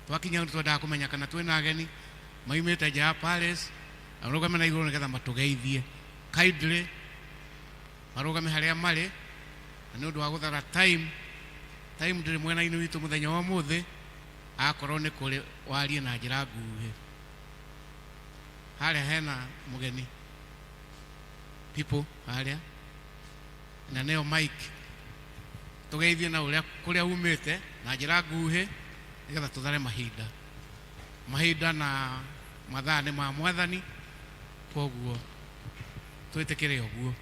Twakinya nĩtwendaga kũmenya kana twĩna ageni maimĩte nja ya palace, arũgame na igũrũ nĩgetha matũgeithie kindly, marũgame harĩa marĩ, na nĩ ũndũ wa gũthara time ndĩrĩ mwena-inĩ witũ mũthenya wa ũmũthĩ, akorwo nĩ kũrĩ warie na njĩra nguhĩ. Harĩa hena mũgeni people harĩa na neo Mike, tugeithie na ũrĩa kũrĩa umĩte na njĩra nguhĩ nĩgetha tũthare mahinda na mathaa nĩ ma mwathani, koguo twĩtĩkĩre ũguo.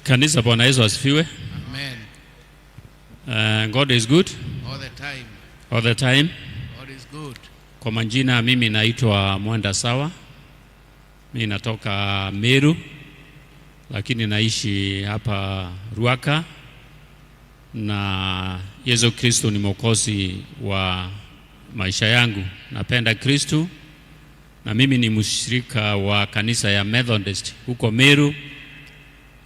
Kanisa, Bwana Yesu asifiwe. Amen. God is good All the time. all the time. God is good. Kwa majina mimi naitwa Mwenda Sawa. Mimi natoka Meru lakini naishi hapa Ruaka, na Yesu Kristo ni mwokozi wa maisha yangu. Napenda Kristo na mimi ni mshirika wa kanisa ya Methodist huko Meru,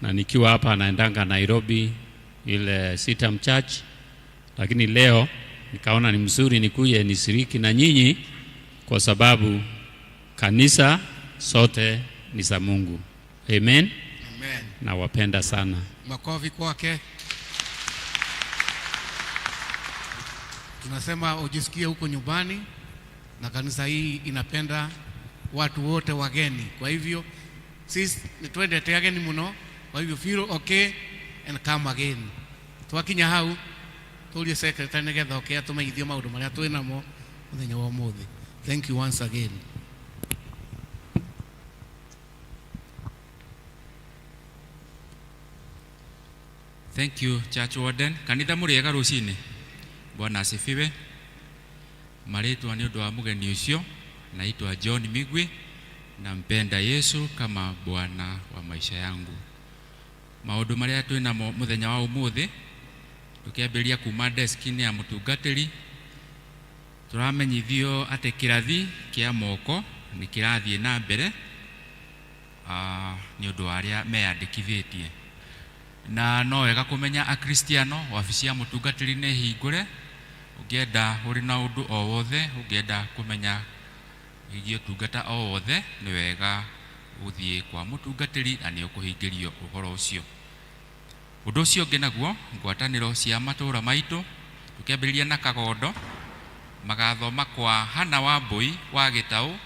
na nikiwa hapa naendanga Nairobi ile Sitam Church, lakini leo nikaona ni mzuri nikuje nishiriki na nyinyi kwa sababu kanisa sote ni za Mungu. Amen. Amen. Na wapenda sana. Makofi kwake. Tunasema ujisikie huko nyumbani, na kanisa hii inapenda watu wote wageni. Kwa hivyo sisi twende ageni muno, kwa hivyo feel okay and come again. Twakinya hau tulie secretary nĩgetha okay atumenyithie maũndũ marĩa twĩnamo mũthenya wa ũmũthĩ. Thank you once again. Thank you, Church Warden. Kanitha mũrĩega rũcinĩ. Bwana asifiwe. Marĩtwa nĩ ũndũ wa mũgeni ũcio, naitwa John Migwi, nampenda Yesu kama Bwana wa maisha yangu. Maũndũ marĩa twĩnamo mũthenya wa ũmũthĩ, tukiambĩrĩria kuma desk-inĩ ya mũtungatĩri, turamenyithio atĩ kĩrathi kĩa moko nĩ kĩrathiĩ na mbere nĩ ũndũ wa arĩa meyandĩkithĩtie. Na no wega kũmenya akristiano wabici ya mũtungatĩri nĩ hingũre. Ũngĩenda ũrĩ na ũndũ o wothe, ũngĩenda kũmenya wĩgiĩ ũtungata o wothe, nĩ wega gũthiĩ kwa mũtungatĩri na nĩ ũkũhingĩrio ũhoro ũcio. Ũndũ ũcio ũngĩ naguo, ngwatanĩro cia matũũra maitũ, tũkĩambĩrĩria na Kagondo, magathoma kwa Hana wa Mbũi wa Gĩtaũ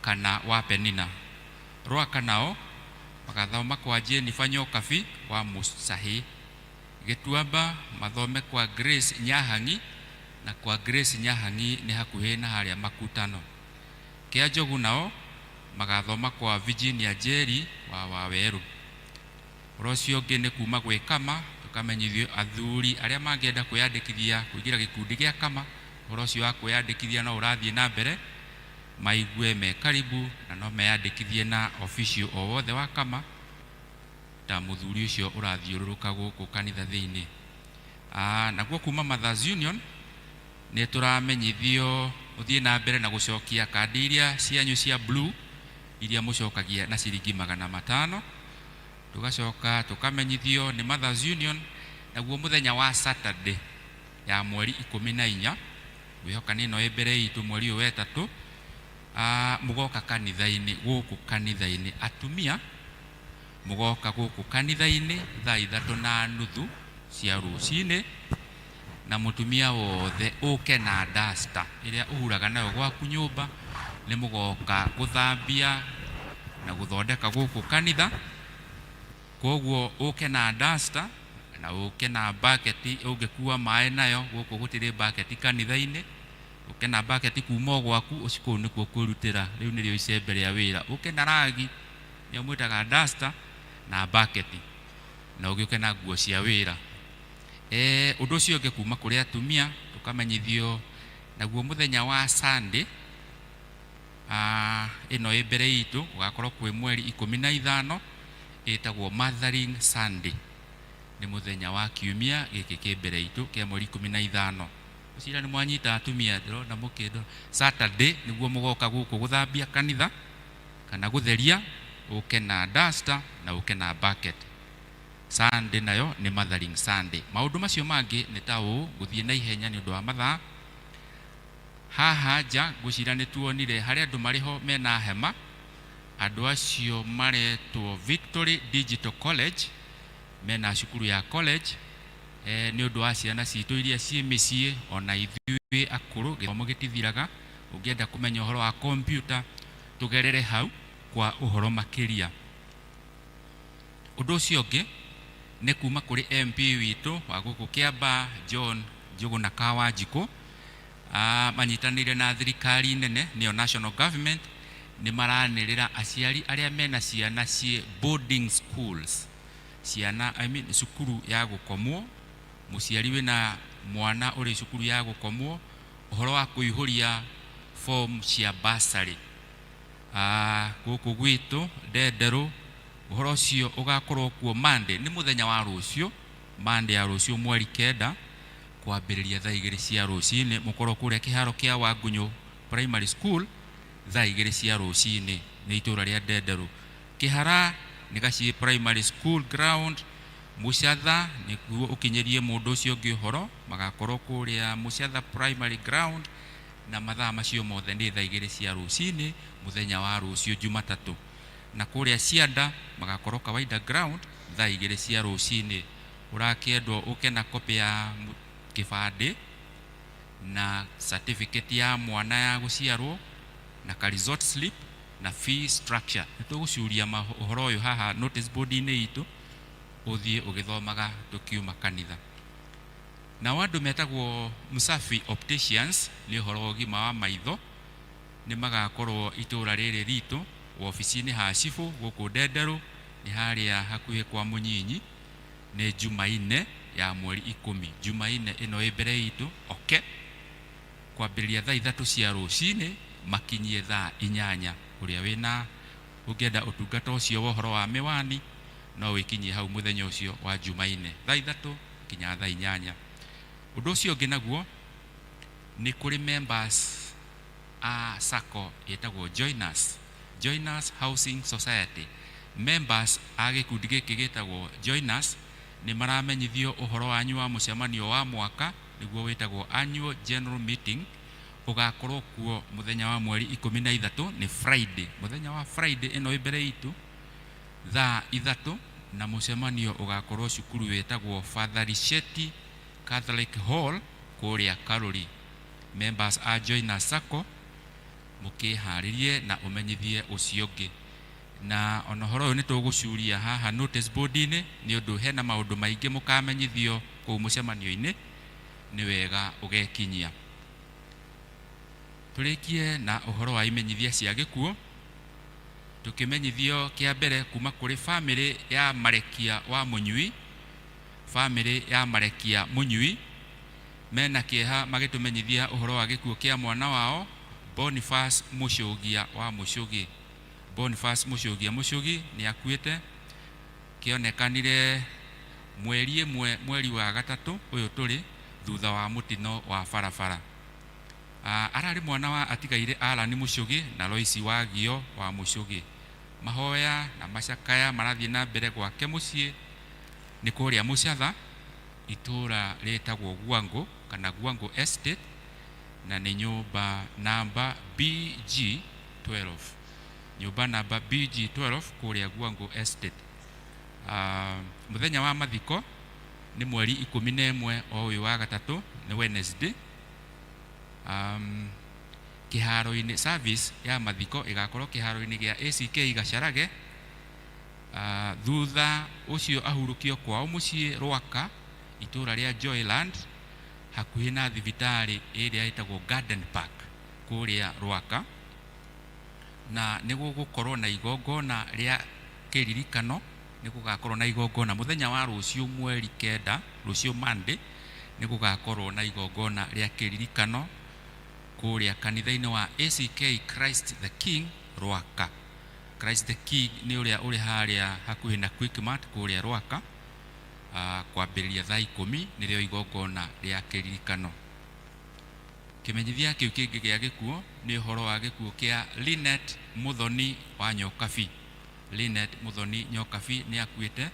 kana wa Penina. Ruaka nao magathoma kwa Jane Fanyo Kafi wa Musahi. Gĩtuamba mathome kwa Grace Nyahangi, na kwa Grace Nyahangi nĩ hakuhĩ na harĩa Makutano. Kĩanjogu nao magathoma kwa Virginia Jerry wa Waweru. Ũcio ũngĩ nĩ kuma gwĩ Kama, tũkamenyithio athuri arĩa mangĩenda kwĩyandĩkithia kũingĩra gĩkundi gĩa Kama. Ũhoro ũcio wa kwĩyandĩkithia no ũrathiĩ na mbere, maigue me karibu na no meyandĩkithie na official o wothe wa Kama ta mũthuri ũcio ũrathiũrũrũka gũkũ kanitha thĩinĩ. Naguo kuma Mothers Union nĩ tũramenyithio ũthiĩ na mbere na gũcokia kandi iria cianyu cia blue iria mũcokagia na ciringi 500. Tugacoka tukamenyithio nĩ Mothers Union naguo mũthenya wa Saturday ya mweri 14 wihoka nino ebere itu mweri wa 3 mugoka kanitha-inĩ gũkũ kanitha-inĩ atumia mugoka gũkũ kanitha-inĩ thaa 3:30 cia rũcinĩ, na mũtumia wothe ũke na duster ĩrĩa ũhuraga nayo gwaku nyũmba, nĩ mũgoka gũthambia na gũthondeka gũkũ kanitha. Koguo ũke na duster na ũke na bucket ũngĩkua maĩ nayo, gũkũ gũtirĩ bucket kanitha-inĩ. Ũke na bucket kuma gwaku ũcikũ nĩkuo kwĩrutĩra, rĩu nĩrĩo icembe rĩa wĩra. Ũke na ragi nĩo mwĩtaga duster na bucket, na ũgĩũke na nguo cia wĩra. Ũndũ ũcio ũngĩ kuma kũrĩ atumia tũkamenyithio naguo mũthenya wa Sunday ĩno ĩ mbere itũ ũgakorwo kwĩ mweri 15 ĩtagwo Mothering Sunday. Nĩ mũthenya wa kiumia gĩkĩ kĩ mbere itũ kĩa mweri 15. Ũcira nĩ mwanyita atumia ndĩrona mũkĩndwo. Saturday nĩguo mũgoka gũkũ gũthambia kanitha kana gũtheria, ũke na duster na ũke na bucket. Sunday nayo nĩ Mothering Sunday. Maũndũ macio mangĩ nĩ ta ũũ, gũthiĩ na ihenya nĩ ũndũ wa mathaa. Haha nja ngũcira nĩ tuonire harĩa andũ marĩ ho mena hema, andũ acio maretwo Victory Digital College, mena cukuru ya college. Nĩ ũndũ wa ciana citũ iria ciĩ mĩciĩ, ona ithuĩ akũrũ gĩthomo gĩtithiraga. Ũngĩenda kũmenya ũhoro wa computer tũgerere hau kwa ũhoro makĩria. Ũndũ ũcio ũngĩ nĩ kuma kũrĩ MP witũ wa gũkũ Kĩamba, John Njũgũna Kawanjikũ, manyitanĩire na thirikari nene nĩyo national government, nĩ maranĩrĩra aciari arĩa mena ciana ciĩ boarding schools, ciana cukuru ya gũkomwo, mũciari wĩna mwana ũrĩ cukuru ya gũkomwo, ũhoro wa kũihũria form cia bursary gũkũ gwitũ Ndenderũ. Ũhoro ũcio ũgakorwo kuo Monday, nĩ mũthenya wa rũciũ, Monday ya rũciũ mweri 9 kwambĩrĩria thaa 2 cia rũcinĩ. Mũkorwo kũrĩa kĩharo kĩa Wangũnyũ Primary School thaa 2 cia rũcinĩ, nĩ itũra rĩa Ndenderũ. Kĩhara nĩ Gaciĩ Primary School ground. Mũcatha nĩguo ũkinyĩrie mũndũ ũcio ũngĩ ũhoro, magakorwo kũrĩa Mũcatha Primary ground, na mathaa macio mothe nĩ thaa 2 cia rũcinĩ mũthenya wa rũciũ Jumatatũ. Na kũrĩa Cianda magakorwo Kawaida ground thaa 2 cia rũcinĩ. Ũrakĩendwo ũke na kopi ya kĩbandĩ na certificate ya mwana ya gũciarwo na ka resort slip na fee structure. Nĩtũgũcuria ũhoro ũyũ haha notice board-inĩ itũ, ũthiĩ ũgĩthomaga tũkiuma kanitha. Na andũ metagwo Msafi Opticians, nĩ ũhoro wa ũgima wa maitho, nĩ magakorwo itũra rĩrĩ ritũ ofici-inĩ ha Cibũ gũkũ Ndenderũ, nĩ harĩa hakuhĩ kwa Mũnyinyi. Nĩ Jumaine ya mweri 10, Jumaine ĩno ĩ mbere itũ, oke kwambĩrĩria thaa 3 cia rũcinĩ makinyie thaa 8. Ũrĩa wĩna ũngĩenda ũtungata ũcio wa ũhoro wa mĩwani no wĩkinyie hau mũthenya ũcio wa Jumaine thaa 3 kinya thaa 8. Ũndũ ũcio ũngĩ naguo nĩ kũrĩ members a SACCO ĩtagwo Joiners Housing Society. Members a gĩkundi gĩkĩ gĩtagwo Joiners nĩ maramenyithio ũhoro wanyu wa mũcemanio wa mwaka, nĩguo wĩtagwo annual general meeting. Ũgakorwo kuo mũthenya wa mweri 13, nĩ Friday, mũthenya wa Friday ĩno ĩ mbere itũ thaa 3, na mũcemanio ũgakorwo cukuru wĩtagwo Father Richeti Catholic Hall kũrĩa Karuri. Members a Joiners SACCO mũkĩharĩrie na ũmenyithie ũcio ũngĩ. Na ona horo nĩ tũgũcuria haha notice board-inĩ, nĩ ũndũ hena maũndũ maingĩ mũkamenyithio kũu mũcemanio-inĩ, nĩ wega ũgekinyia. Tũrĩkie na ũhoro wa imenyithia cia gĩkuũ, tũkĩmenyithio kĩa mbere kuma kũrĩ family ya Marekia wa Mũnyui. Family ya Marekia Mũnyui mena kĩeha magĩtũmenyithia ũhoro wa gĩkuũ kĩa mwana wao Boniface Mũcũgia wa Mũcũgi. Boniface Mũcũgia Mũcũgi nĩ akuĩte, kĩonekanire mweri wa gatatũ ũyũ tũrĩ thutha wa mũtino wa barabara. Ararĩ mwana wa atigaire Alan Mũcũgi na Loisi Wagio wa Mũcũgi. Mahoya na macakaya marathiĩ na mbere gwake mũciĩ nĩ kũrĩa Mũcatha, itũra rĩtagwo Gwangũ kana Gwangũ Estate, na nĩ nyũmba namba BG12. Nyũmba namba BG12 kũrĩa Gwangũ Estate. Mũthenya wa mathiko nĩ mweri 11 o ũyũ wa gatatũ nĩ Wednesday. Kĩharo-inĩ service ya mathiko ĩgakorwo kĩharo-inĩ gĩa ACK Gacarage. Thutha ũcio ahurũkio kwao mũciĩ Rwaka, itũra rĩa Joyland, hakuhĩ na thibitarĩ ĩrĩa ĩtagwo Garden Park kũrĩa Rwaka. Na nĩgũgũkorwo na igongona rĩa kĩririkano, nĩgũgakorwo na igongona mũthenya wa rũciũ mweri 9, rũciũ Monday, nĩgũgakorwo na igongona rĩa kĩririkano kũrĩa kanitha-inĩ wa ACK Christ the King Rwaka. Christ the King nĩ ũrĩa ũrĩ harĩa hakuhĩ na Quickmart kũrĩa Rwaka. Kwambĩrĩria thaa 10 nĩrĩo igongona rĩa kĩririkano. Kĩmenyithia kĩu kĩngĩ gĩa gĩkuũ nĩ ũhoro wa gĩkuũ kĩa Linet Muthoni wa Nyokabi. Linet Muthoni Nyokabi nĩ akuĩte.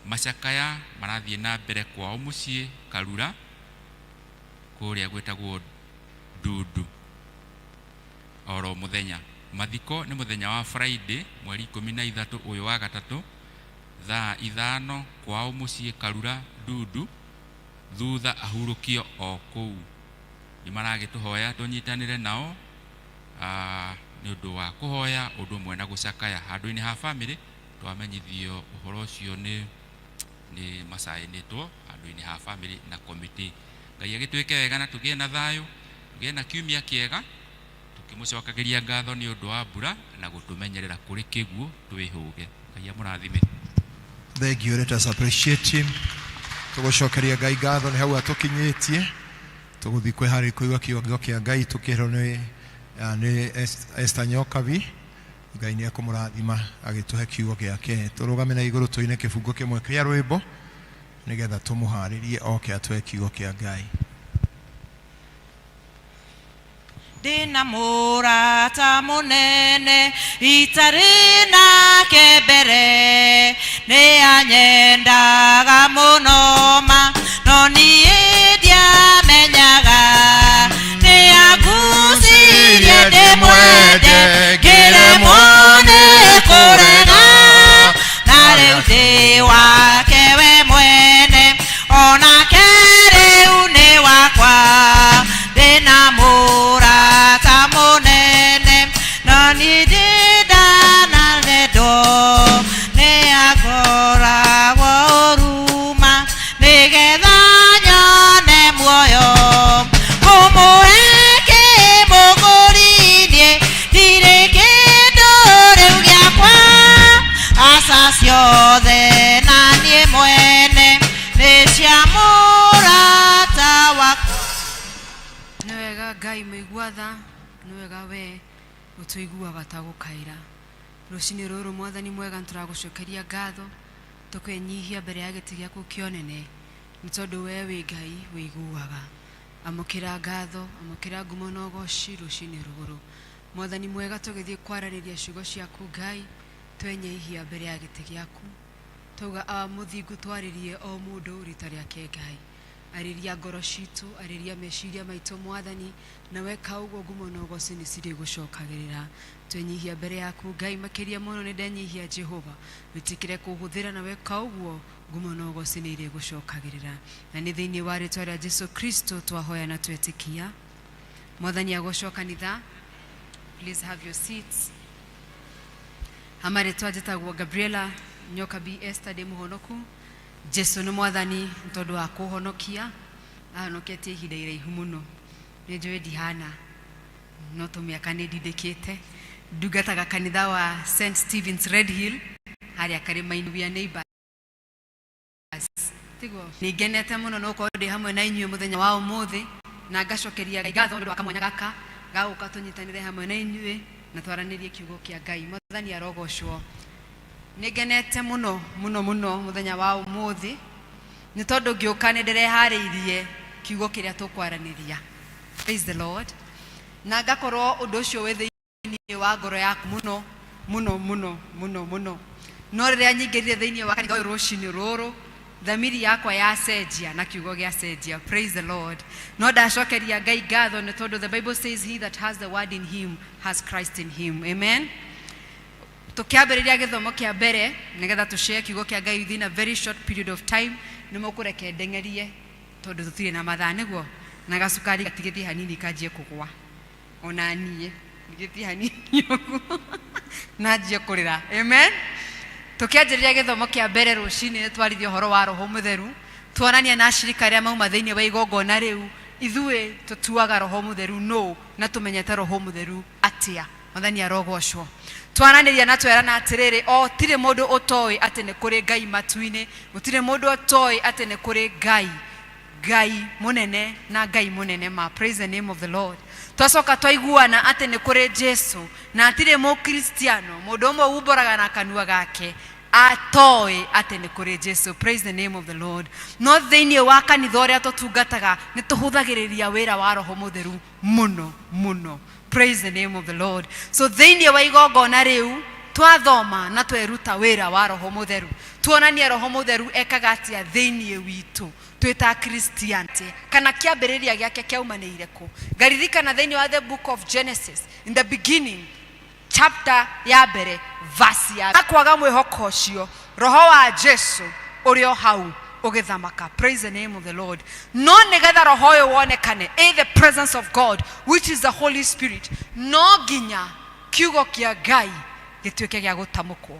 Macakaya marathiĩ na mbere kwao mũciĩ Karura kũrĩa gwĩtagwo Dudu oro mũthenya. Mathiko nĩ mũthenya wa Friday mweri 13 ũyũ wa gatatũ thaa 5 kwao mũciĩ Karura Dudu, thutha ahurũkio o kũu. Nĩmaragĩtũhoya tũnyitanĩre nao nĩ ũndũ wa kũhoya ũndũ ũmwe na gũcakaya handũ-inĩ ha family. Twamenyithio ũhoro ũcio nĩ macaĩnĩtwo handũ-inĩ ha family na committee. Ngai agĩtwĩke wega na tũgĩe na thayũ, tũgĩe na kiumia kĩega, tukĩmũcokagĩria ngatho nĩ ũndũ wa mbura na gũtũmenyerera kũrĩ kĩguũ twĩhũge. Ngai amũrathime. Thank you, let us appreciate him. Tũgũcokeria Ngai ngatho nĩ hau atũkinyĩtie. Tũgũthiĩ kwĩharĩria kũigua kiugo kĩa Ngai tũkĩrwo nĩ Esther Nyokabi. Ngai nĩ ekũmũrathima agĩtũhe kiugo gĩake. Tũrũgame na igũrũ tũine kĩbungo kĩmwe kĩa rwĩmbo nĩgetha tũmũharĩrie oke atũhe kiugo kĩa Ngai. Ndĩna mũrata mũnene itarĩ nake mbere, nĩ anyendaga mũno ma no niĩ ndiamenyaga, nĩ angucirie ndĩmwende ngĩremwo nĩ kũrega, na rĩu ndĩ wake we mwene onake rĩu nĩ wakwa. Ndĩna mũrata mũnene no niĩ ndanarendwo, nĩ akoragwo ũruma nĩgetha nyone muoyo. Ũmũhe kĩmũgũri-inĩ ndirĩ kĩndũ rĩu gĩakwa, aca ciothe na niĩ mwene nĩ cia mũrata wakwa. Nĩ wega Ngai mũigua tha, nĩ wega we ũtũiguaga ta gũkaĩra. Rũcinĩ rũrũ Mwathani mwega nĩtũragũcokeria ngatho, tũkwĩnyihia mbere ya gĩtĩ gĩaku kĩa ũnene, nĩ tondũ we wĩ Ngai wĩiguaga. Amũkĩra ngatho, amũkĩra ngumo na ũgooci rũcinĩ rũrũ. Mwathani mwega tũgĩthiĩ kwarĩrĩria ciugo ciaku Ngai, twenyihia mbere ya gĩtĩ gĩaku, tauga mũthingu twarĩrie o mũndũ rita rĩake Ngai. Arĩria ngoro citũ, arĩria meciria maitũ Mwathani, na weka ũguo ngumo na ũgooci nĩ cirĩgũcokagĩrĩra. Twenyihia mbere yaku Ngai makĩria mũno nĩ ndenyihia Jehova, wĩtĩkĩre kũhũthĩra na weka ũguo ngumo na ũgooci nĩ irĩgũcokagĩrĩra. Na nĩ thĩinĩ wa rĩĩtwa rĩa Jesũ Kristo twahoya na twetĩkia. Mwathani agocwo kanitha. Please have your seats. Hamarĩtwa njĩtagwo Gabriela Nyokabi Esther ndĩ mũhonoku. Jesu nĩ Mwathani tondũ wa kũhonokia, ahonoketie ihinda iraihu mũno. Nĩ njũĩ ndihana no tũmĩaka nĩ ndindĩkĩte. Ndungataga kanitha wa St. Stephen's Red Hill harĩa karĩma-inĩ bia neighbors. Nĩ ngenete mũno no gũkorwo ndĩ hamwe na inyuĩ mũthenya wa ũmũthĩ, na ngacokeria Ngai ngatho nĩ ũndũ wa kamwanya gaka ga gũka tũnyitanĩre hamwe na inyuĩ na twaranĩrie kiugo kĩa Ngai. Mwathani arogocwo. Nĩ ngenete mũno mũno mũno mũthenya wa ũmũthĩ, nĩ tondũ ngĩũka nĩ ndĩreharĩirie kiugo kĩrĩa tũkwaranĩria. Praise the Lord. Na ngakorwo ũndũ ũcio wĩ thĩinĩ wa ngoro yaku mũno mũno mũno mũno mũno. No rĩrĩa nyingĩrire thĩinĩ wa kanitha ũyũ rũcinĩ rũrũ, thamiri yakwa yacenjia na kiugo gĩacenjia. Praise the Lord. No ndacokeria Ngai ngatho nĩ tondũ the Bible says he that has the word in him has Christ in him. Amen. Tukiambĩrĩria gĩthomo kĩa mbere nĩgetha tushare kiugo kĩa Ngai within a very short period of time, nimũkũreke ndengerie tondu tutire na mathaa niguo na gacukari gatigithie hanini kanjie kugwa ona niĩ ngithie hanini ũguo nanjie kũrĩra. Amen. Tukianjĩrĩria gĩthomo kĩa mbere rũcinĩ twarithia ũhoro wa Roho Mũtheru, tuonania na ashirika arĩa mauma thĩinĩ wa igongona rĩu ithuĩ tutuaga Roho Mũtheru no na tumenyete Roho Mũtheru atia. Mwathani arogocwo. Twananĩria na twerana atĩrĩrĩ, o tire mũndũ ũtoĩ atĩ nĩ kũrĩ Ngai matu-inĩ, gũtirĩ mũndũ ũtoĩ atĩ nĩ kũrĩ Ngai mũnene na Ngai mũnene ma. Praise the name of the Lord. Twacoka twaiguana atĩ nĩ kũrĩ Jesu na atirĩ mũkristiano mũndũ ũmwe umbũraga na kanua gake atoĩ atĩ nĩ kũrĩ Jesu. Praise the name of the Lord. No thĩinĩ wa kanitha ũrĩa tũtungataga nĩ tũhũthagĩrĩria wĩra wa Roho Mũtheru mũno. Praise the name of the Lord. So thĩinĩ wa igongona rĩu twathoma na tweruta wĩra wa Roho Mũtheru, tuonania Roho Mũtheru ekaga atĩa thĩinĩ witũ twita Christianity kana kĩambĩrĩria gĩake kĩaumanĩire kũ. Ngaririkana thĩinĩ wa the book of Genesis, in the beginning, chapter ya mbere verse ya akwaga mwĩhoko ũcio Roho wa Jesu ũrĩ o hau ũgĩthamaka. Praise the name of the Lord. No nĩgetha Roho ũyũ wonekane, the presence of God which is the Holy Spirit, no nginya kiugo kĩa Ngai gĩtuĩke gĩa gũtamũkwo.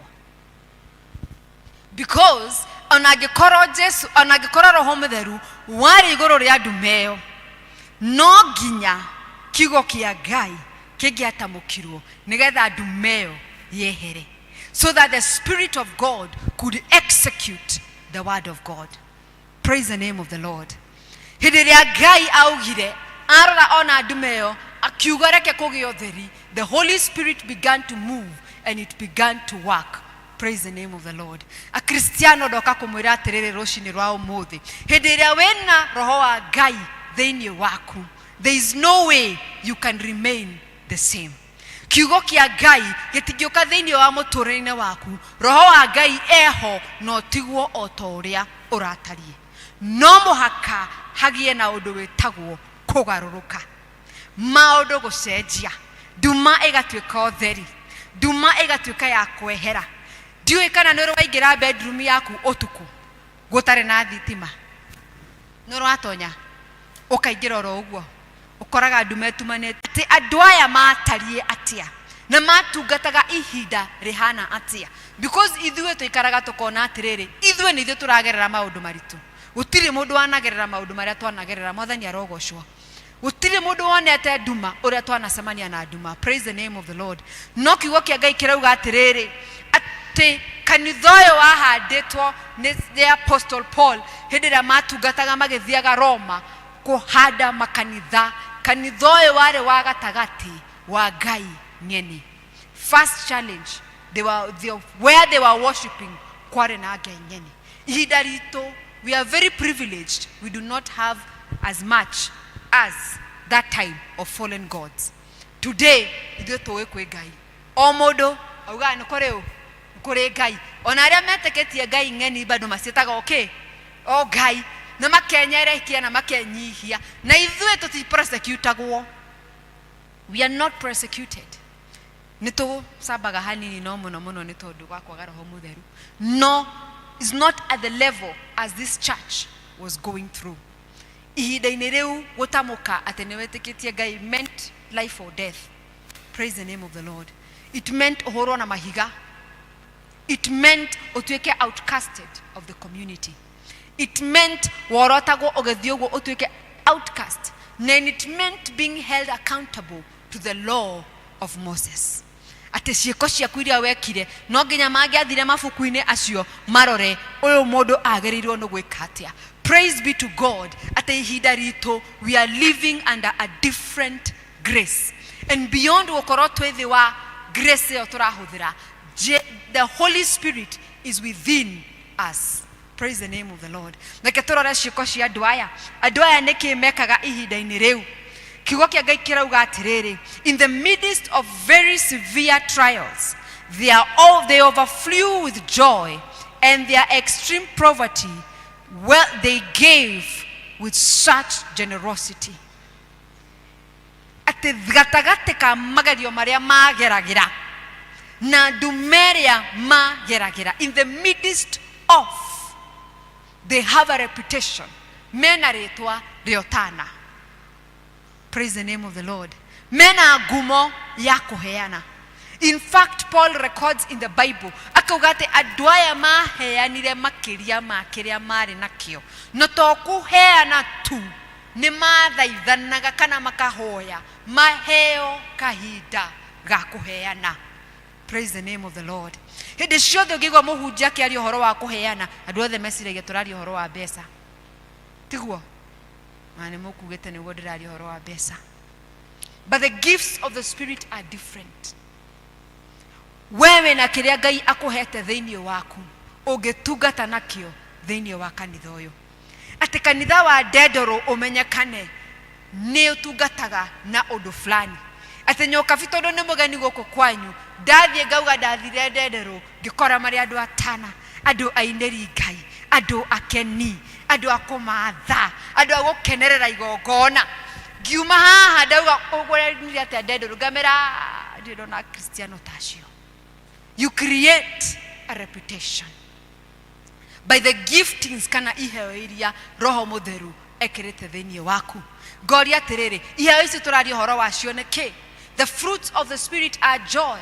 Because onangĩkorwo Roho Mũtheru warĩ igũrũ rĩa ndume ĩyo, no nginya kiugo kĩa Ngai kĩngĩatamũkirwo nĩgetha ndume ĩyo yehere, so that the Spirit of God could execute the word of God. Praise the name of the Lord. Hĩndĩ ĩrĩa Ngai augire arora ona ndume ĩyo akiuga reke kũgĩe ũtheri, the Holy Spirit began to move and it began to work. Praise the name of the Lord. A Cristiano ndoka kũmwĩra atĩrĩrĩ rũcinĩ rwa ũmũthĩ, hĩndĩ ĩrĩa wĩna Roho wa Ngai thĩinĩ waku, there is no way you can remain the same. Kiugo kĩa Ngai gĩtingĩũka thĩinĩ wa mũtũrĩre-inĩ waku, Roho wa Ngai eho no tigwo o ta ũrĩa ũratariĩ. No mũhaka hagie na ũndũ wĩtagwo kũgarũrũka, maũndũ gũcenjia, nduma ĩgatuĩka ũtheri, nduma ĩgatuĩka ya kwehera. Ndiũĩ kana nĩ ũrwaingĩra bedroom yaku ũtukũ gũtarĩ na thitima, nĩ ũratonya ũkaingĩra oro ũguo ũkoraga ndume tumanĩte atĩ andũ aya matariĩ atĩa na matungataga ihinda rĩhana atĩa. Because ithuĩ tũikaraga tũkona atĩrĩrĩ, ithuĩ nĩ ithuĩ tũragerera maũndũ maritũ, gũtirĩ mũndũ wanagerera maũndũ marĩa twanagerera. Mwathani arogocwo. Gũtirĩ mũndũ wonete nduma ũrĩa twanacemania na nduma. Praise the name of the Lord. No kiugo kĩa Ngai kĩrauga atĩrĩrĩ atĩ kanitha ũyũ wahandĩtwo nĩ Apostle Paul hĩndĩ ĩrĩa matungataga magĩthiaga Roma kũhanda makanitha. Kanitha ũyũ warĩ wa gatagatĩ wa Ngai nyene. First challenge, where they were worshiping kwarĩ na Ngai nyene. Ihinda ritũ, we are very privileged. We do not have as much as that time of fallen gods. Today, ithuĩ tũĩ kwĩ Ngai. O mũndũ auga nĩ kũrĩ Ngai. Ona arĩa metĩkĩtie Ngai ng'eni bado maciĩtaga okay, o Ngai, na makenyerekia na makenyihia, na ithuĩ tũti-persecutagwo. We are not persecuted. Nĩ tũcambaga hanini no mũno nĩ tondũ wa kwaga Roho Mũtheru. No, it's not at the level as this church was going through. Ihinda-inĩ rĩu gũtamũka atĩ nĩ wetĩkĩtie Ngai meant life or death. Praise the name of the Lord. It meant ũhũrwo na mahiga. It meant ũtuĩke outcasted of the community. It meant worotagwo ũgĩthiĩ ũguo ũtuĩke outcast. And it meant being held accountable to the law of Moses. Atĩ ciĩko ciaku iria wekire no nginya mangĩathire mabuku-inĩ acio marore ũyũ mũndũ agĩrĩirwo nĩ gwĩka atĩa. Praise be to God. Atĩ ihinda ritũ, we are living under a different grace. And beyond gũkorwo twĩ thĩ wa grace ĩyo tũrahũthĩra, the Holy Spirit is within us. Praise the name of the Lord. Reke tũrore ciĩko cia andũ aya nĩkĩ mekaga ihinda-inĩ rĩu. Kiugo kĩa Ngai kĩrauga atĩrĩrĩ, in the midst of very severe trials, they overflew with joy, and their extreme poverty, well, they gave with such generosity. Atĩ gatagatĩ ka magerio marĩa mageragĩra na ndume ĩrĩa mageragĩra, in the midst of they have a reputation. Mena retwa riotana. Praise the name of the Lord. Mena gumo ya kuheana. In fact, Paul records in the Bible, akaugate adwaya maheanire makiria makiria mari nakio. No to kuheana tu, ni mathaithanaga kana makahoya maheo kahida ga kuheana. Praise the name of the Lord. Hindi ciothe ngigwa muhunjia kiaria horo wa kuheana, andu othe meciragia turaria horo wa mbeca. Tiguo mane mukugete niguo ndiraria horo wa mbeca. But the gifts of the Spirit are different. Wewe na kiria Ngai akuhete thiini waku ugitungata nakio thiini wa kanitha uyu. Ati kanitha wa Ndendoro umenyekane ni utungataga na undu fulani. Ati nyoka bitondo ni mugeni guku kwanyu, ndathie ngauga ndathire Ndendoro ngikora mari andu atana, andu aineri Ngai, andu akeni, andu akumatha, andu agukenerera igongona. Ngiuma haha ndauga ugureni ati Ndendoro ngamera ndirona Kristiano tacio. You create a reputation by the giftings kana iheo iria Roho Mutheru ekirite thiini waku. Ngori atiriri iheo ici turari horo wacio niki? The fruits of the Spirit are joy,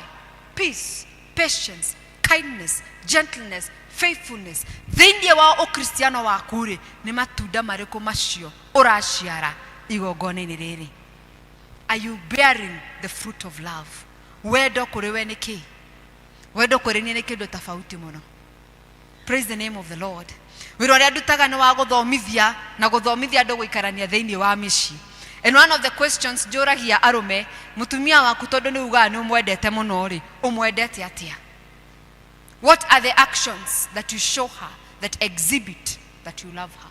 peace, patience, kindness, gentleness, faithfulness. Thiini wa ukristiano waku ri ni matunda mariku macio uraciara igongona-ini riri? Are you bearing the fruit of love? Wendo kuri we niki? Wendo kuri ni kindu tofauti muno. Praise the name of the Lord. Wiro ria ndutaga ni wa guthomithia na guthomithia andu guikarania thiini wa mici. And one of the questions njuragia arume, mutumia waku tondu ni uga ni umwendete muno ri, umwendete atia? What are the actions that you show her that exhibit that you love her?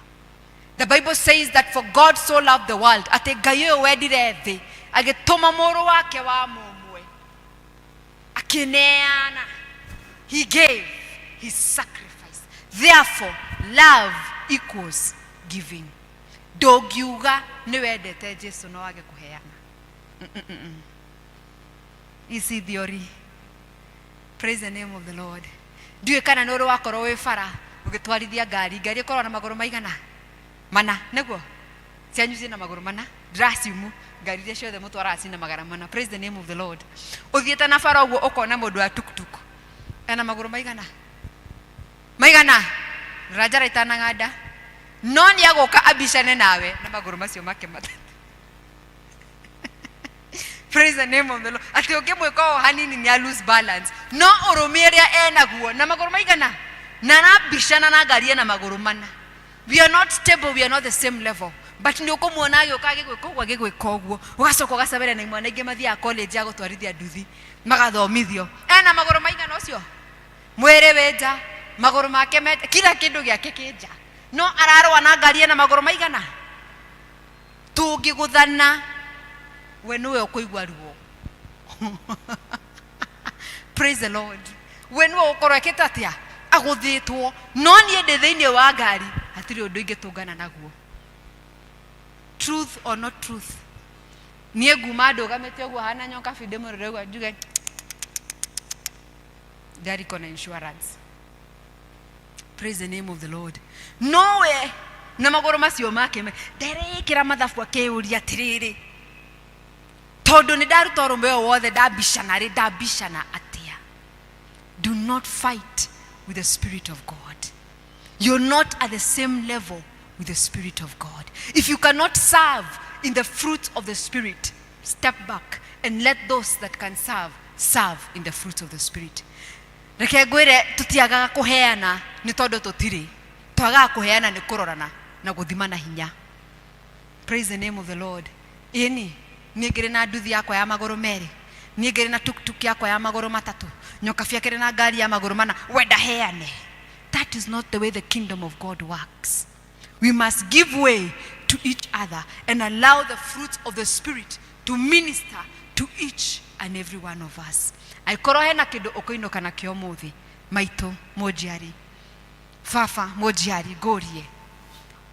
The Bible says that for God so loved the world, ati Ngai uyu wendire thi agituma muru wake wa mumwe akineana. He gave his sacrifice. Therefore, love equals giving. Dogiuga ni wendete Jesu no wage kuheana. Isi theory. Praise the name of the Lord. Ndiwe kana nuru wakoro we fara ugitwarithia ngari ikorwo na maguru maigana mana neguo cianyu cina maguru mana drasiumu ngari iria ciothe mutwara cina magara mana. Praise the name of the Lord. Uthiete na fara uguo ukona mundu wa tuktuk ena maguru maigana rajara itanangada no ni agoka abishane nawe na maguru macio make matatu. Praise the name of the Lord. Ati ukimweka hanini ni lose balance no urumiria enaguo na maguru maigana na nabishana na ngari na maguru mana. We are not stable, we are not the same level. But ni ukumuona agioka gigwika uguo ugacoka ugacabere na imwana ingi mathia college ya gutwarithia nduthi magathomithio ena maguru maigana ucio mwere wenja maguru make kila kindu giake kinja no ararwa na ngari na maguru maigana. Tungiguthana we niwe ukuigwa ruo. Praise the Lord. We niwe ukorwekete atia aguthitwo no nie ndi thiini wa ngari atiri undu ingitungana naguo. Truth or not truth, nie guma ndugamite uguo hana nyoka binde murure uguo njuge ndari kona insurance. Praise the name of the Lord. No way na magoro macio make nderekira mathabu akiuria atiriri tondu ni ndaruta urume wothe ndabishana atia. Do not fight with the Spirit of God. You're not at the same level with the Spirit of God. If you cannot serve in the fruit of the Spirit, step back and let those that can serve in the fruit of the Spirit. Reke ngwire tutiagaga kuheana ni tondu tutiri, twagaga kuheana ni kurorana na guthimana hinya. Praise the name of the Lord. Ini ni ngire na nduthi yakwa ya maguru meri, ni ngire na tuktuk yakwa ya maguru matatu, nyoka fiakire na ngari ya maguru mana, wenda heane. That is not the way the kingdom of God works. We must give way to each other and allow the fruits of the Spirit to minister to each and every one of us. Aikoro hena kindu ukoinoka nakio muthi maito mojiari fafa mojiari gorie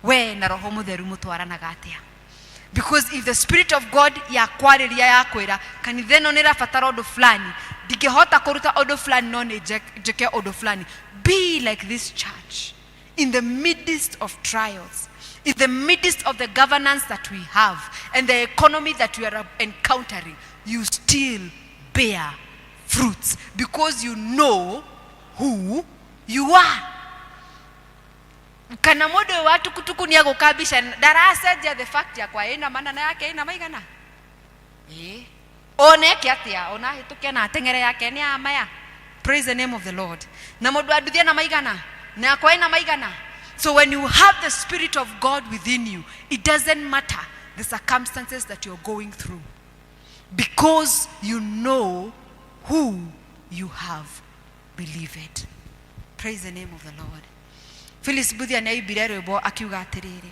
we na Roho Mutheru mutwaranaga atia? Because if the Spirit of God yakwariria yakwira kanitha ino ni rabatara undu fulani ndingihota kuruta undu fulani no ni njeke undu fulani, be like this church in the midst of trials, in the midst of the governance that we have and the economy that we are encountering, you still bear fruits because you know who you are. Kana modo watu kutukunia gukabisha darasa ja the fact ya kwa ina manana yake ina maigana one kiatia ona hituke na tengere yake ni amaya. Praise the name of the Lord. Na modo aduthia na maigana na kwa ina maigana. So when you have the Spirit of God within you, it doesn't matter the circumstances that you're going through, because you know who you have believed. Praise the name of the Lord. Phyllis Budia naibire rwimbo akiuga atiriri,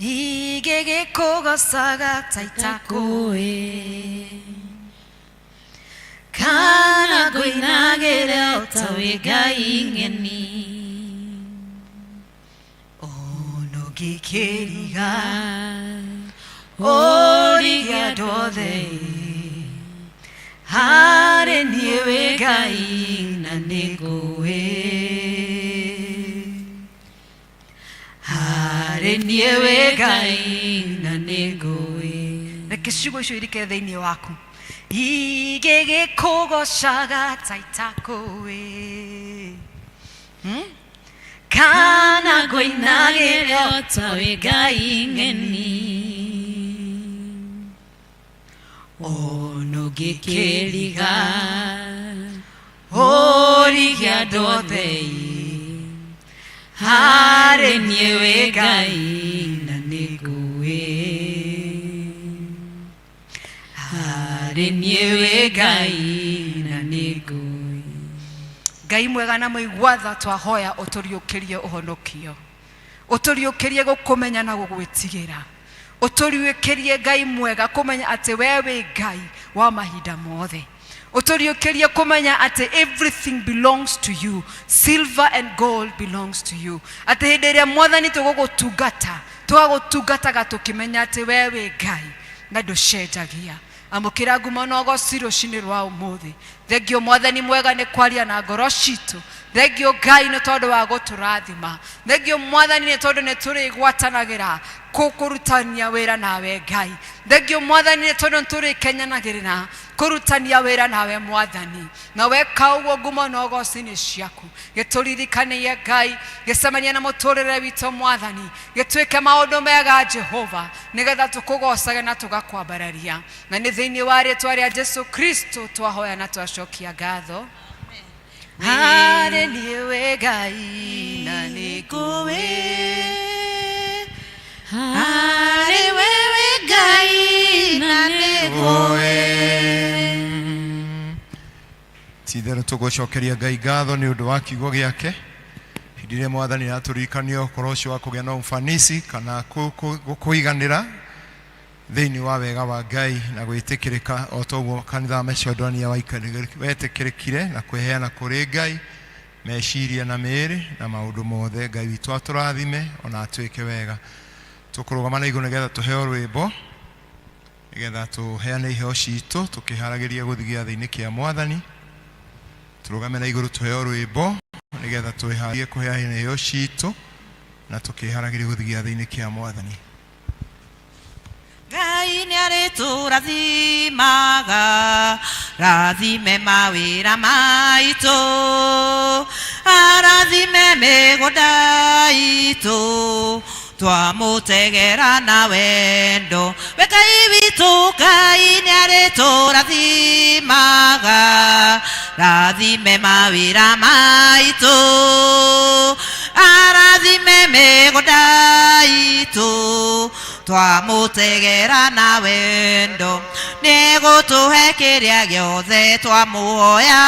igege kogosaga taitakoe kana guinagere otawe Ngai ng'eni ono gikeriga origia dothe hare niewe Ngai na nĩngũĩ hare niewe Ngai na nĩngũĩ. Reke ciugo icio irike thĩinĩ waku. Igĩgĩkũgocaga taitakoe kana ngũinagĩre o tawe Ngai ng'eni ono gĩkĩriga origia ndothei hare niewe Ngai na nĩngũĩ hare niewe Ngai na nĩngũĩ. Ngai mwega na mũigwatha twahoya ũtũriũkĩrie ũhonokio, ũtũriũkĩrie gũkũmenya na gũgwĩtigĩra, ũtũriũkĩrie Ngai mwega kũmenya atĩ we wĩ Ngai wa mahinda mothe, ũtũriũkĩrie kũmenya atĩ everything belongs to you, silver and gold belongs to you, atĩ hĩndĩ ĩrĩa Mwathani tũgũgũtungata tũgagũtungataga tũkĩmenya atĩ we wĩ Ngai na ndũcenjagia. Amũkĩra ngumo na ũgooci rũcinĩ rwa ũmũthĩ. Thengio Mwathani mwega nĩ kwaria na ngoro citũ. Thengio Ngai nĩ tondũ wa gũtũrathima. Thengio Mwathani nĩ tondũ nĩ tũrĩgwatanagĩra kũrutania wĩra nawe Ngai. Thengio Mwathani nĩ tondũ nĩ tũrĩkenyanagĩrĩra kũrutania wĩra nawe Mwathani. Na weka ũguo ngumo na ũgooci-inĩ ciaku gĩtũririkanie Ngai gĩcemania na mũtũrĩre witũ Mwathani, gĩtuĩke maũndũ mega Jehova, nĩgetha tũkũgocage na tũgakwambararia. Na nĩ thĩinĩ wa rĩĩtwa rĩa Jesu Kristo twahoya na twacokia ngatho. Hare niewe Ngai na nĩngũĩ hare wewe Ngai na nĩngũĩ. Titherũ tũgũcokeria Ngai ngatho nĩ ũndũ wa kiugo gĩake. Hĩndĩ ĩrĩa Mwathani atũririkania ũhoro ũcio wa kũgĩa na ũfanisi kana kũiganĩra thĩinĩ wa wega wa Ngai na gwĩtĩkĩrĩka, o ta ũguo kanitha wa Macedoni wetĩkĩrĩkire na kwĩheana kũrĩ Ngai meciria na mĩĩrĩ na maũndũ mothe. Ngai witũ atũrathime ona atuĩke wega. Tũkũrũgama na igũrũ nĩgetha tũheo rwĩmbo, nĩgetha tũheane iheo citũ tũkĩharagĩria gũthiĩ gĩathĩ-inĩ kĩa Mwathani. Tũrũgame na igũrũ tũheo rwĩmbo nĩgetha twĩharĩrie kũheana iheo citũ na tũkĩharagĩria gũthiĩ gĩathĩ-inĩ kĩa Mwathani. Ngai nĩ arĩtũrathimaga, rathime mawĩra maitũ, arathime mĩgũnda itũ, twamũtegera na wendo. We Ngai witũ, Ngai nĩ arĩtũrathimaga, rathime mawĩra maitũ, arathime mĩgũnda itũ, twamũtegera na wendo. Nĩ gũtũhe kĩrĩa gĩothe twamũhoya,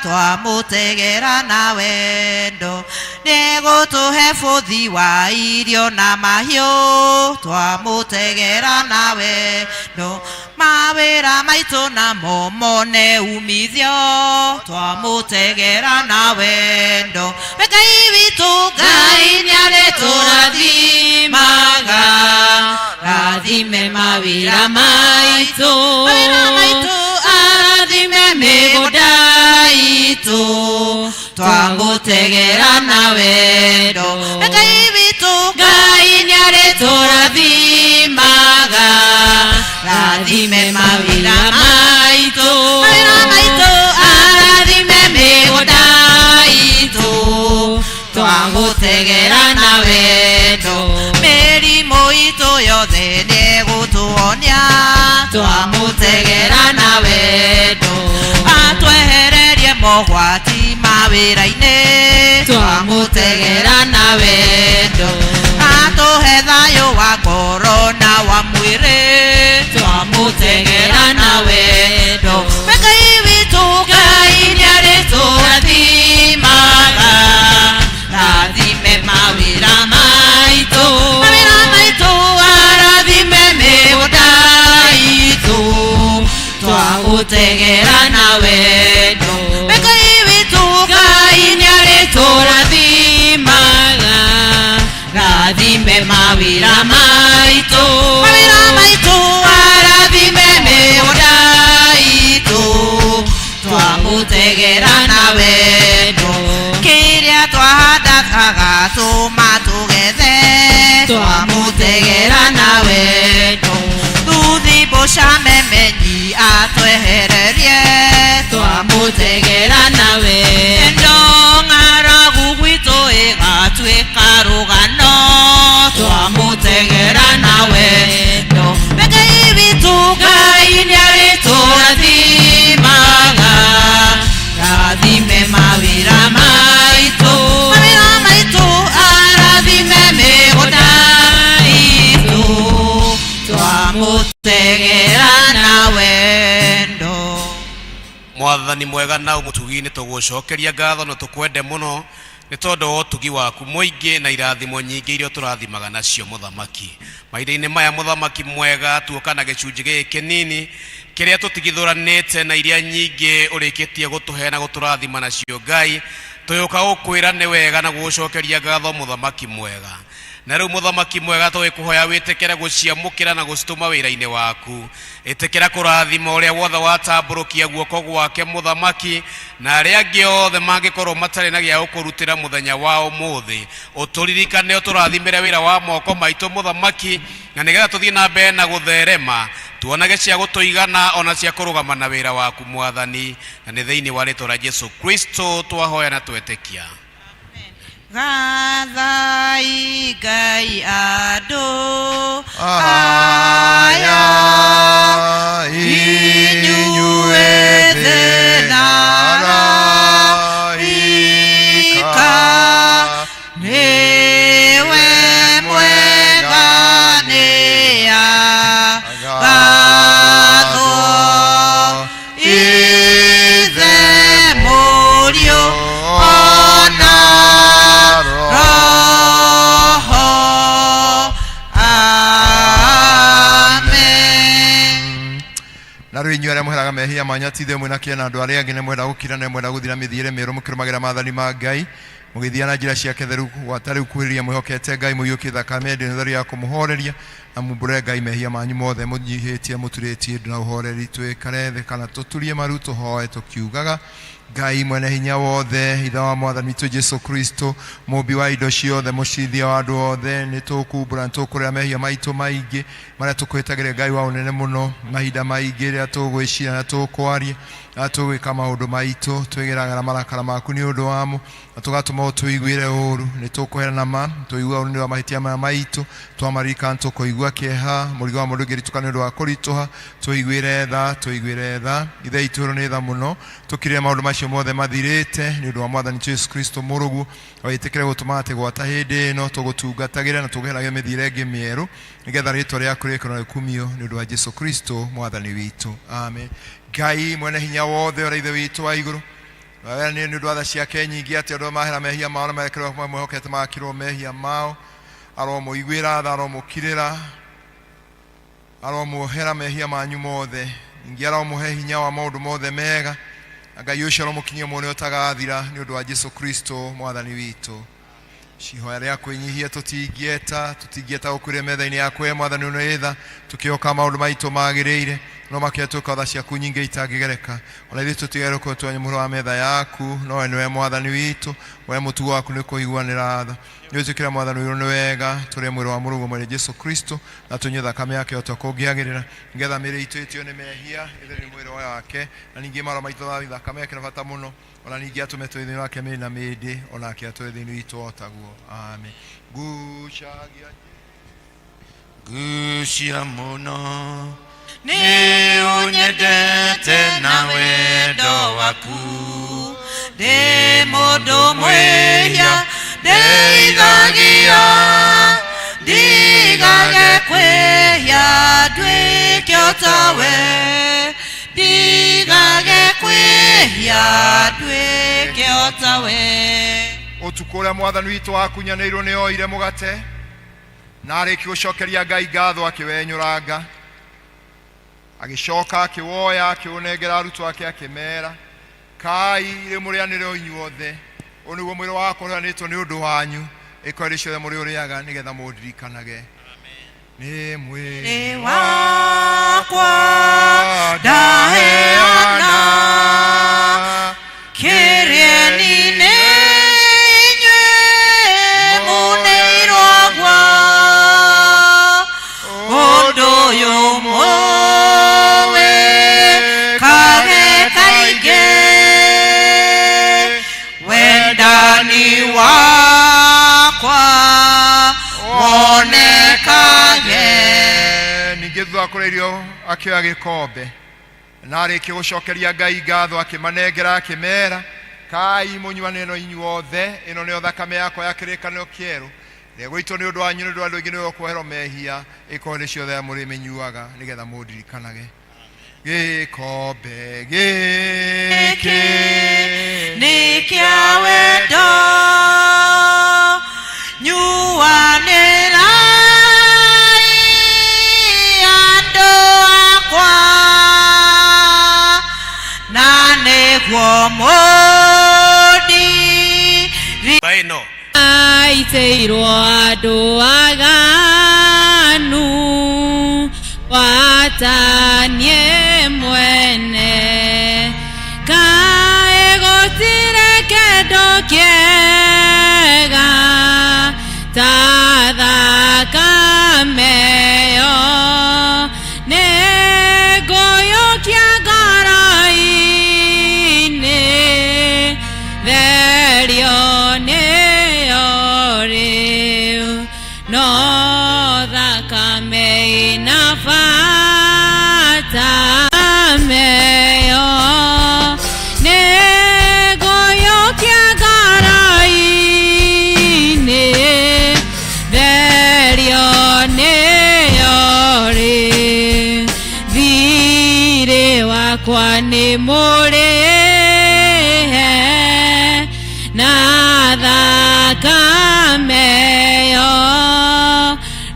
twamũtegera na wendo. Nĩ gũtũhe bũthi wa irio na mahiũ, twamũtegera na wendo. Mawĩra maitũ namo mone umithio, twamũtegera na wendo. We Ngai witũ, Ngai nĩ arĩtũrathimaga, rathime mawĩra maitũ, arathime mĩgũnda itũ, twamũtegera na wendo. mawĩra-inĩ twamũtegera na wendo atũhe thayũ wa ngoro na wa mwĩrĩ twamũtegera na wendo Ngai witũ Ngai nĩarĩtũrathimaga rathime mawĩra maitũ arathime mĩgũnda itũ twamũtegera na wendo Ngai witũ Ngai nĩarĩtũrathimaga rathime mawĩra maitũ arathime mĩgũnda itũ twamũtegera na wendo kĩrĩa twahanda tũma tũgethe twamũtegera na wendo thuthi mbũca memenyi atwehererie twamũtegera na wendo ng'aragu gwitũ ĩgatuĩka rũgano twamũtegera na wendo Ngai witũ Ngai nĩarĩtũrathimaga rathime mawĩra maitũ arathime mĩgũnda itũ twamũtegera na wendo Mwathani mwega na ũmũtugi nĩ tũgũcokeria ngatho na tũkwende mũno nĩ tondũ wa ũtugi waku mũingĩ na irathimo nyingĩ iria tũrathimaga nacio mũthamaki mahinda-inĩ maya mũthamaki mwega tuoka na gĩcunjĩ gĩkĩ kĩnini kĩrĩa tũtigithũranĩte na iria nyingĩ ũrĩkĩtie gũtũhe na gũtũrathima nacio Ngai tũyũka gũkwĩra nĩ wega na gũcokeria ngatho mũthamaki mwega na rĩu mũthamaki mwega tũgĩkũhoya wĩtĩkĩre gũciamũkĩra na gũcitũma wĩra-inĩ waku ĩtĩkĩra kũrathima ũrĩa wothe watambũrũkia guoko gwake mũthamaki na arĩa angĩ othe mangĩkorwo matarĩ na gĩa gũkũrutĩra mũthenya wa ũmũthĩ ũtũririkane ũtũrathimĩre wĩra wa moko maitũ mũthamaki na nĩgetha tũthiĩ na mbere na gũtherema tuonage cia gũtũigana ona cia kũrũgama na wĩra waku Mwathani na nĩ thĩinĩ wa rĩĩtwa rĩa Jesũ Kristo twahoya na twetĩkia gathai Ngai andũ aya inyuĩ thĩnaraika nĩwe mwega nĩa gatho ithe mũriũ ona roho amen na rĩu inyuĩ arĩa mweheraga mehia manyatithio mwĩna kĩena andũ arĩa angĩ nĩ mwenda gũkira na mwenda gũthira mĩthiĩre mĩerũ mũkĩrũmagĩra maathani ma Ngai mũgĩthiĩ na njĩra ciake theru gwatarĩ kuhĩrĩria mwĩhokete Ngai mũiyũkie thakame ndĩ theru ya kũmũhoreria na mumbũre Ngai mehia manyu mothe mũnyihĩtie mũturĩtie ndũ na ũhoreri twĩkare thĩ kana tũturie maru tũhoe tũkiugaga Ngai mwene hinya wothe ithe wa Mwathani witũ Jesũ Kristo mũmbi wa indo ciothe mũcirithia wa andũ othe nĩ tũkumbũra nĩ tũkũrĩra mehia maitũ maingĩ marĩa tũkwĩtagĩre Ngai wa ũnene mũno mahinda maingĩ rĩrĩa tũgwĩciria na tũkwaria na tũgwĩka maũndũ maitũ twĩgĩraga marakara maku nĩ ũndũ wamo na tũgatũma ũtũiguĩre ũũru nĩ tũkũherana ma tũigua ũũru nĩ wa mahĩtia maya maitũ twamarika tũkũigua kĩeha mũrigo wa mũndũ ũngĩrituka nĩ ũndũ wa kũritũha tũiguĩre tha ithe itũ nĩ tha mũno tũkirĩre maũndũ macio mothe mathirĩte nĩ ũndũ wa Mwathani Jesũ Kristo mũrũgu wĩtĩkĩre gũtũma atĩ gwata hĩndĩ ĩno tũgũtungatagĩre na tũgũherage mĩthiĩre ĩngĩ mĩerũ nĩgetha rĩĩtwa rĩaku rĩkĩrwo na rĩkumio nĩ ũndũ wa Jesũ Kristo Mwathani witũ amen Ngai mwene hinya wothe ũrĩa ithe witũ wa igũrũ we nĩ ũndũ wa tha ciake nyingĩ atĩ andũ mahera mehia mao na merekerwo mwĩhokete magakirwo mehia mao aromũiguĩra tha aromũkirĩra aromũhera mehia manyu mothe ningĩ aromũhe hinya wa maũndũ mothe mega Ngai ũcio aromũkinyia muoyo ũtagathira nĩ ũndũ wa Jesũ Kristo Mwathani witũ cihoya rĩa kwĩnyihia tũtingĩeta gũkũrĩa metha-inĩ yaku we Mwathani ũnĩtha tũkĩoka maũndũ maitũ magĩrĩire no makĩhetũka tha ciaku nyingĩ itangĩgereka ona ithuĩ tũtigaĩrwo twanya mũhuro wa metha yaku no we nĩwe Mwathani witũ we mũtugo waku nĩ kũiguanĩra tha nĩ ũtwĩkĩra Mwathani witũ nĩ wega tũrĩe mwĩrĩ wa mũrũguo mwene Jesũ Kristo na tũnyue thakame yake o tũkũngĩagĩrĩra nĩgetha mĩĩrĩ itũ ĩtio nĩ mehia ĩtheru nĩ mwĩrĩ wake na ningĩ marũa maitũ thakame yake nĩ bata mũno ona ningĩ atũme twĩ thĩinĩ wake mĩĩrĩ na mĩĩndĩ onake atũre thĩinĩ witũ o taguo amen gucia mũno nĩ ũnyendete na wendo waku ndĩ mũndũ mwĩhia ndeithagia ndigage kwĩhia nduĩke o tawe ndigage kwĩhia nduĩke o tawe. Ũtukũ ũrĩa mwathani witũ akunyanĩirwo nĩ oire mũgate na arĩkia gũcokeria Ngai ngatho akĩwenyũranga agĩcoka akĩwoya akĩũnengera arutwo ake akĩmera kai rĩmũrĩanĩre o inyuothe ũyũ nĩguo mwĩrĩ wakwa ũheanĩtwo nĩ ũndũ wanyu ĩko hĩndĩ ciothe mũrĩ ũrĩaga nĩgetha mũndirikanage. Nĩ mwĩrĩ wakwa ndaheana kĩrĩeni nĩ inyuĩ mũneirwo gwa ũndũ ũyũ mũwĩkage kaingĩ wendani wakwa wonekage. Ningĩ thutha wa kũrĩa irio akĩoya gĩkombe na arĩkia gũcokeria Ngai ngatho akĩmanengera akĩmera kai mũnyuane no inyuothe ĩno nĩyo thakame yakwa ya kĩrĩkanĩro kĩerũ ĩgũitwo nĩ ũndũ wanyu nĩ ũndũ wa andũ aingĩ nĩguo kweherwo mehia ĩko hĩndĩ ciothe mũrĩmĩnyuaga nĩgetha mũndirikanage. Gĩkombe gĩkĩ nĩ kĩa wendo nyuanĩrai andũ akwa na nĩguo Baino aitĩirwo andũ aganu watanie mwene kaĩ gũtirĩ kĩndũ kĩega ta thakame ĩyo nĩ ngũyũkia ngoro-inĩ therio nĩyo rĩu no thakame ĩna bata meyo nĩ ngũyũkia ngoro-inĩ therio nĩyo rĩu thirĩ wakwa nĩ mũrĩhe na thakame ĩyo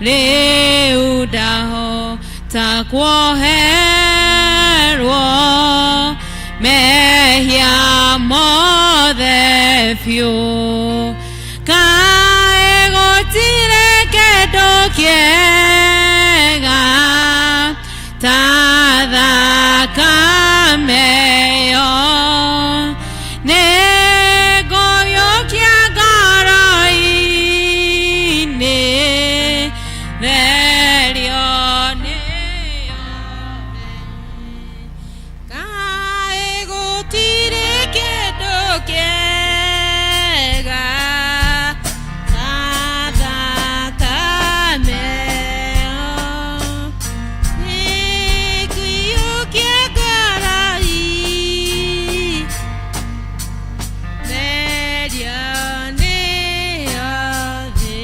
rĩu ndahota kuoherwo mehia mothe biũ kaĩ gũtirĩ kĩndũ kĩega ta thakame ĩyo nĩ ngũyũkia ngoro-inĩ therio nĩyo kaĩ gũtirĩ kĩndũ kĩega ta thakame ĩyo nĩ ngũyũkia ngoro-inĩ therio nĩyo thĩ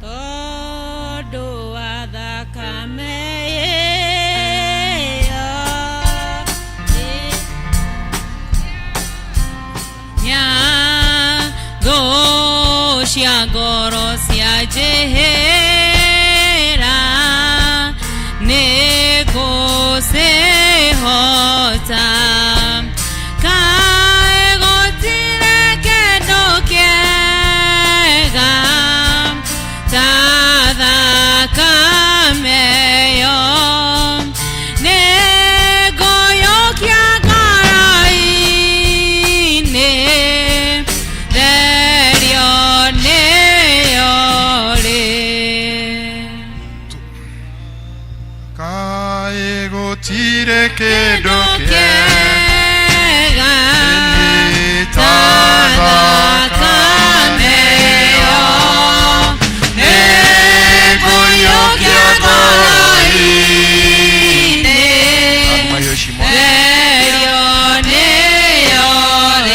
tondũ wa thakame ĩyo nyangũ cia ngoro cia njĩhĩra nĩ ngũcihota kaĩ gũtirĩ kĩndũ kĩega ta thakame ĩyo nĩ ngũyũkia ngoro-inĩ therio nĩyo rĩu kai gũtirĩ kĩndũ kĩega ta thakame ĩyo nĩ ngũyũkia ngoro-inĩ therio nĩyo rĩu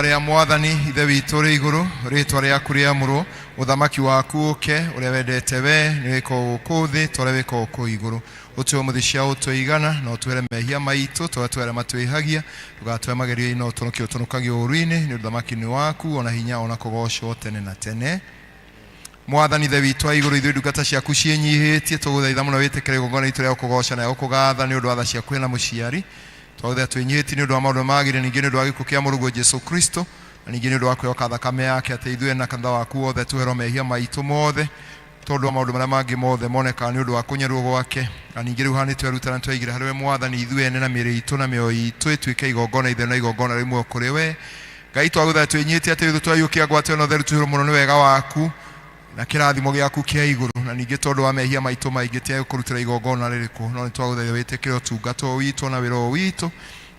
rĩa Mwathani ithe witũ rĩ igũrũ, rĩĩtwa rĩaku rĩamũrwo, ũthamaki waku ũke, ũrĩa wendete we nĩ wĩkwo gũkũ thĩ, ta ũrĩa wĩkwo gũkũ igũrũ. Ũtue mũthĩ cia ũtũigana, na ũtwere mehia maitũ, tũrĩa twere matwĩhagia, ndũgatũe magerio-inĩ, na ũtũnokie ũtũnokagie ũũru-inĩ, nĩ ũthamaki nĩ waku, ona hinya ona kũgocwo tene na tene. Mwathani ithe witũ wa igũrũ, ithuĩ ndungata ciaku ciĩnyihĩtie, tũgũthaitha mũno wĩtĩkĩre igongona itũ rĩa gũkũgoca na gũkũgatha nĩ ũndũ wa tha ciaku na mũciari. Twagũthaitha twĩnyihĩtie nĩ ũndũ wa maũndũ magĩrĩire, ningĩ nĩ ũndũ wa gĩkuũ kĩa mũrũguo Jesũ Kristo, na ningĩ nĩ ũndũ wa kwĩhoka thakame yake, atĩ ithuĩ na kanitha waku wothe tũherwo mehia maitũ mothe, tondũ wa maũndũ marĩa mangĩ mothe monekaga nĩ ũndũ wa kũnyarwo gwake. Na ningĩ rĩu haha nĩtwerutana nĩtwaigire harĩ we Mwathani, ithuĩ ene na mĩĩrĩ itũ na mĩoyo itũ ĩtuĩke igongona itherũ na igongona rĩmwe kũrĩ we. Ngai twagũthaitha twĩnyihĩtie atĩ ithuĩ twaiyũkia ngwatanĩro na ũtheru tũihũrwo mũno nĩ wega waku na kĩrathimo gĩaku kĩa igũrũ, na ningĩ tondũ wa mehia maitũ maingĩ tiage kũrutĩra igongona rĩrĩkũ, no nĩtwagũthaitha wĩtĩkĩre ũtungata ũyũ witũ na wĩra ũyũ witũ,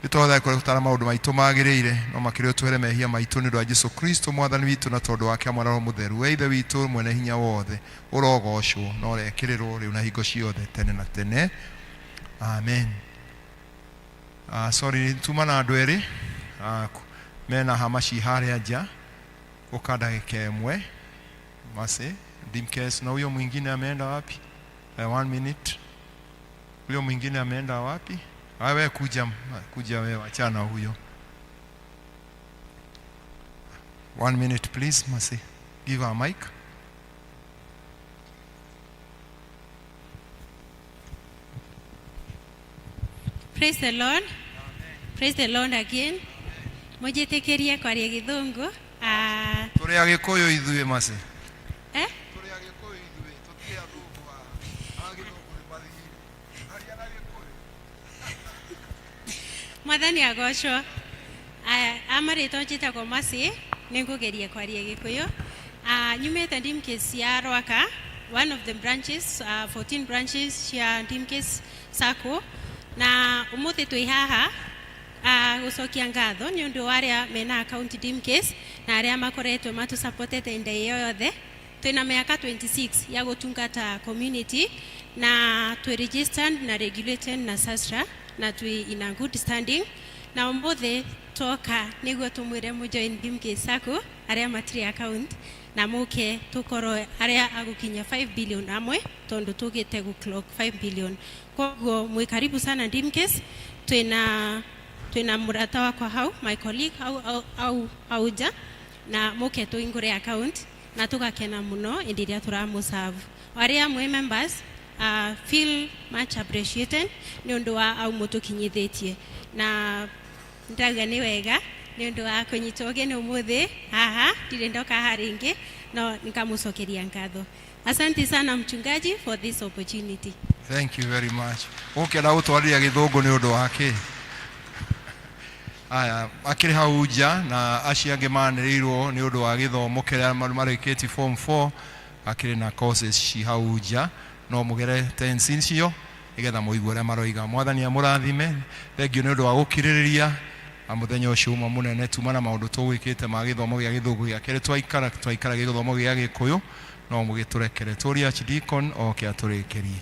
nĩtwagũthaitha kũrutana maũndũ maitũ magĩrĩire, no makĩria ũtwehere mehia maitũ nĩ ũndũ wa Jesũ Kristo Mwathani witũ, na tondũ wake Mwana Roho Mũtheru, we ithe witũ mwene hinya wothe, ũrogocwo na ũrekĩrĩrwo rĩu na hingo ciothe tene na tene. Amen. Sorry, tuma na andũ erĩ mena hamaci harĩa nja, ũka ndagĩka ĩmwe Mase, Dimkes, na huyo mwingine ameenda wapi? 1 minute. Huyo mwingine ameenda wapi? Wewe kuja wewe, achana huyo. 1 minute please, Mase. Give her a mic. Praise the Lord. Praise the Lord again. Mujitekeria kwa ria githungu. Tore agikoyo ithuĩ Mase. Mwathani agocwo. Amarĩtwo njĩtagwo Masi, nĩngũgeria kwaria Gĩkũyũ. Nyumĩte Ndimcase ya Rwaka, one of the branches, 14 branches cia Ndimcase Sacco, na ũmũthĩ twĩ haha gũcokia ngatho nĩ ũndũ wa arĩa mena account Ndimcase na arĩa makoretwo matũsupportete inde ĩyo yothe. Twĩna mĩaka 26 ya gũtungata community, na twĩ registered na regulated na SASRA, na twĩ in a good standing. Na ũmũthĩ toka nĩguo tũmwĩre mũjoin Ndimcase Sacco arĩa matirĩ account, na mũke tũkorwo arĩa agũkinya 5 billion amwe, tondũ tũgĩte clock 5 billion. Koguo mwĩ karibu sana Ndimcase. Twĩna mũrata wakwa hau, my colleague au ja, na mũke tũingũre account na tũgakena mũno ĩndĩ ĩrĩa tũramũserve. Arĩa mwĩ members feel much appreciated nĩ ũndũ wa au mũtũkinyithĩtie, na ndauga nĩ wega nĩ ũndũ wa kũnyitwo ũgeni ũmũthĩ haha, ndirĩ ndoka haha rĩngĩ, no nikamũcokeria ngatho. Asante sana mchungaji for this opportunity. Thank you very much. Ũkĩenda gũtwarĩria gĩthũngũ nĩ ũndũ wake. Aya, akĩrĩ hau nja na acio angĩ manĩrĩirwo nĩ ũndũ wa gĩthomo kĩrĩa marĩkĩtie form 4, akĩrĩ na courses ci hau nja, no mũgere tensin cio nĩgetha mũigue ũrĩa maroiga. Mwathani amũrathime. Thengiũ nĩ ũndũ wa gũkirĩrĩria mũthenya ũcio ũmwe mũnene, tuma na maũndũ tũgwĩkĩte ma gĩthomo gĩa gĩthũngũ gĩa kerĩ twaikara gĩthomo gĩa Gĩkũyũ, no mũgĩtũrekere. Tũria Archdeacon oke atũrĩkĩrie.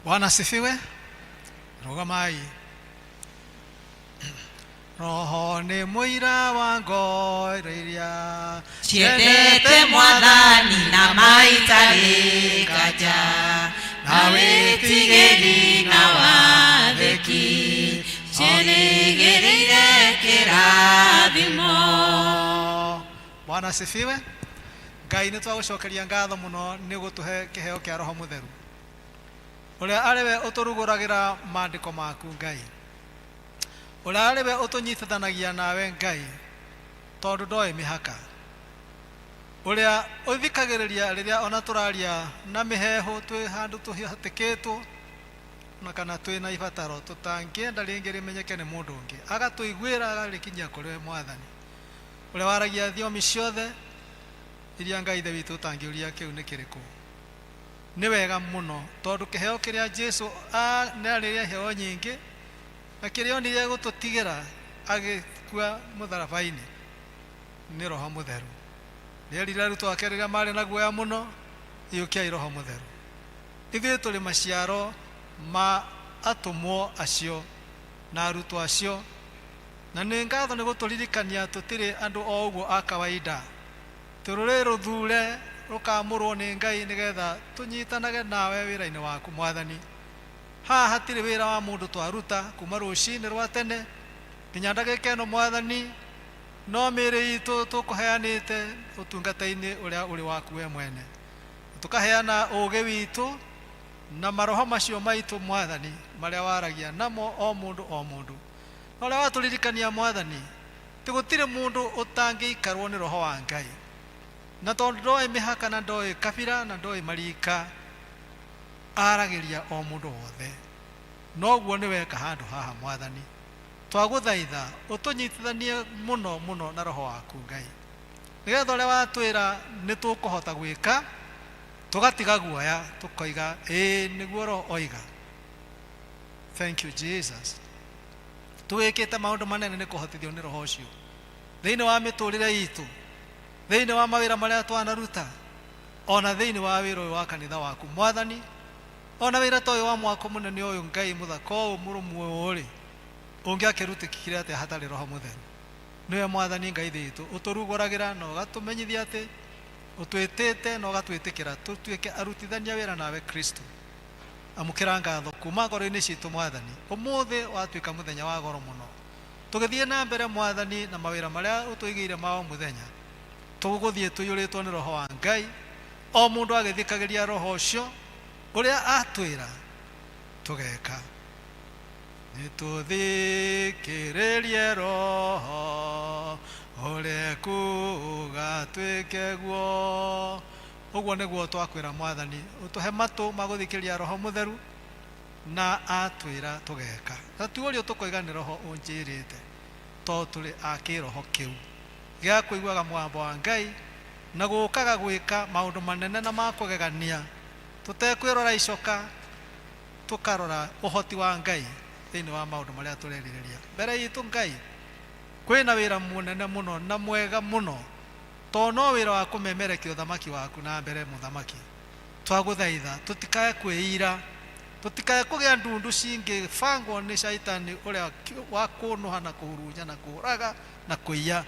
Bwana asifiwe. Rogamai. Roho nĩ mũira wa ngoro iria ciendete Mwathani na maitarĩ nganja, na wĩtigĩri na wathĩki ciĩrĩgĩrĩire kĩrathimo. Bwana asifiwe. Ngai nĩ twagũcokeria ngatho mũno nĩ gũtũhe kĩheo kĩa Roho Mũtheru, ũrĩa arĩ we ũtũrugũragĩra maandĩko maku Ngai, ũrĩa arĩ we ũtũnyitithanagia nawe Ngai tondũ ndoĩ mĩhaka, ũrĩa ũthikagĩrĩria rĩrĩa ona tũraria na mĩheho twĩ handũ tũhatĩkĩtwo na kana twĩ na ibataro tũtangĩenda rĩngĩ rĩmenyeke nĩ mũndũ ũngĩ, agatũiguĩra agarĩkinyia kũrĩ we Mwathani, ũrĩa waragia thiomi ciothe iria Ngai ithe witũ ũtangĩũria kĩu nĩ kĩrĩkũ. Nĩ wega mũno tondũ kĩheo kĩrĩa Jesũ nĩarĩrĩa heo nyingĩ na kiria onire gututigera agikua mutharabaini ni Roho Mutheru. Nierire arutwo ake riria mari na guoya muno, iyukiai Roho Mutheru. Ithuĩ tũrĩ maciaro ma atumwo acio na arutwo acio, na nĩ ngatho nĩ gũtũririkania tũtirĩ andũ o ũguo a kawaida. Tũrũrĩ rũthure rũkamũrwo nĩ Ngai nĩgetha tũnyitanage nawe wĩra-inĩ waku Mwathani. Haha hatirĩ wĩra wa mũndũ twaruta kuma rũcinĩ rwa tene nginya ndagĩka ĩno Mwathani, no mĩĩrĩ itũ tũkũheanĩte ũtungata-inĩ ũrĩa ũrĩ waku we mwene. Tũkaheana ũũgĩ witũ na maroho macio maitũ Mwathani marĩa waragia namo o mũndũ. Na ũrĩa watũririkania Mwathani, tĩ gũtirĩ mũndũ ũtangĩikarwo nĩ Roho wa Ngai. Na tondũ ndoĩ mĩhaka na ndoĩ kabira na ndoĩ marika, aragĩria o mũndũ wothe. Noguo nĩ weka handũ haha Mwathani. Twagũthaitha ũtũnyitithanie mũno na Roho waku Ngai, nĩgetha ũrĩa watwĩra nĩ tũkũhota gwĩka, tũgatiga guoya, tũkoiga nĩguo Roho oiga. Thank you Jesus. Tũgĩkĩte maũndũ manene nĩ kũhotithio nĩ Roho ũcio thĩinĩ wa mĩtũrĩre itũ, thĩinĩ wa mawĩra marĩa twanaruta, ona thĩinĩ wa wĩra ũyũ wa kanitha waku Mwathani, ona wĩra ta ũyũ wa mwako mũnene ũyũ Ngai mũthaka ũyũ mũrũmu ũyũ rĩ, ũngĩakĩrutĩkire atĩa hatarĩ Roho Mũtheru. Nĩwe Mwathani Ngai thitũ ũtũrugũragĩra na ũgatũmenyithia atĩ ũtwĩtĩte na ũgatwĩtĩkĩra tũtuĩke arutithania wĩra nawe Kristo. Amũkĩra ngatho kuma ngoro-inĩ citũ Mwathani. Ũmũthĩ watuĩka mũthenya wa goro mũno, tũgĩthiĩ na mbere Mwathani na mawĩra marĩa ũtũigĩire ma o mũthenya. Tũgũthiĩ tũiyũrĩtwo nĩ Roho wa Ngai, o mũndũ agĩthikagĩria Roho ũcio ũrĩa atwĩra tũgeka. Nĩtũthikĩrĩrie Roho ũrĩa kuuga twĩke guo. Ũguo nĩguo twakwĩra Mwathani, ũtũhe matũ ma gũthikĩrĩria Roho Mũtheru na atwĩra tũgeka. Na ti ũrĩa tũkoiga nĩ Roho ũnjĩrĩte, tondũ tũrĩ a kĩroho kĩu gĩa kũiguaga mwambo wa Ngai na gũũkaga gwĩka maũndũ manene na ma kũgegania, tũtekwĩrora icoka, tũkarora ũhoti wa Ngai thĩinĩ wa maũndũ marĩa tũrerirĩria. Mbere itũ Ngai kwĩna wĩra mũnene mũno na mwega mũno, tondũ no wĩra wa kũmemerekia ũthamaki waku na mbere Mũthamaki. Twagũthaitha tũtikae kwĩira, tũtikae kũgĩa ndundu cingĩbangwo nĩ Shaitani ũrĩa wa kũnũha na kũhurunya na kũũraga na kũiya.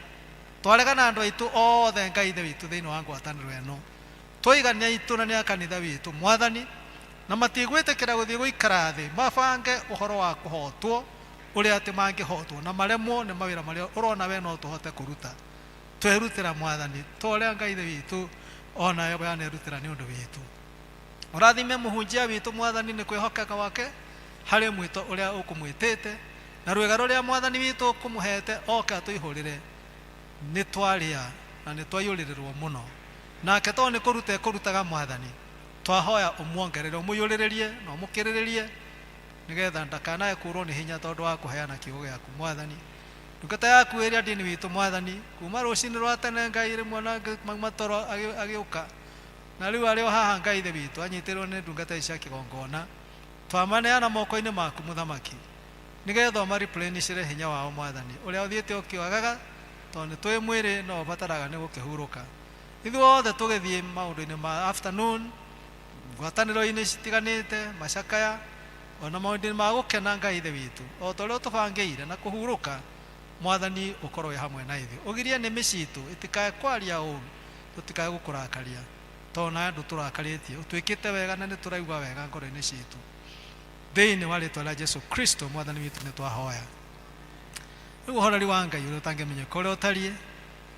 Twaregana andũ aitũ othe Ngai ithe witũ thĩinĩ wa ngwatanĩro ĩno, tũigania itũ na nĩ a kanitha witũ Mwathani, na matigwĩtĩkĩra gũthiĩ gũikara thĩ mabange ũhoro wa kũhotwo ũrĩa atĩ mangĩhotwo na maremwo nĩ mawĩra marĩa ũrona we no tũhote kũruta. Twĩrutĩra Mwathani ta ũrĩa Ngai ithe witũ ona we anerutĩra nĩ ũndũ witũ. Ũrathime mũhunjia witũ Mwathani nĩ kwĩhokeka wake harĩ mwĩto ũrĩa ũkũmwĩtĩte, na rwĩga rũrĩa Mwathani witũ ũkũmũhete oke atũihũrĩre. Nĩ twarĩa na nĩ twaiyũrĩrĩrwo mũno, nake tondũ nĩ kũruta kũrutaga Mwathani, twahoya ũmuongerere, ũmũiyũrĩrĩrie na ũmũkĩrĩrĩrie, nĩgetha ndakanae kũrwo nĩ hinya tondũ wa kũheana kiugo gĩaku Mwathani. Ndungata yaku ĩrĩa ndini witũ Mwathani, kuma rũcinĩ rwa tene Ngai rĩmwe na mauma toro agĩũka, na rĩu arĩ o haha Ngai ithe witũ anyitĩrĩrwo nĩ ndungata ici cia kĩgongona, twamaneana moko-inĩ maku Mũthamaki, nĩgetha ũmareplenishĩre hinya wao Mwathani ũrĩa ũthiĩte ũkĩwagaga, tondũ nĩ twĩ mwĩrĩ no ũbataraga nĩ gũkĩhurũka. Ithuothe tũgĩthiĩ maũndũ-inĩ ma afternoon, ngwatanĩro-inĩ citiganĩte, macakaya, ona maũndũ-inĩ ma gũkena Ngai ithe witũ, o ta ũrĩa ũtũbangĩire na kũhurũka Mwathani ũkorwo wĩ hamwe na ithuĩ. Ũgirie nĩmĩ citũ itikae kwaria ũũru, tũtikae gũkũrakaria, tondũ na andũ tũrakarĩtie. Ũtwĩkĩte wega na nĩ tũraigua wega ngoro-inĩ citũ, thĩinĩ wa rĩĩtwa rĩa Jesũ Kristo Mwathani witũ nĩ twahoya. Rĩu ũhoreri wa Ngai ũrĩa ũtangĩmenyeka ũrĩa ũtariĩ,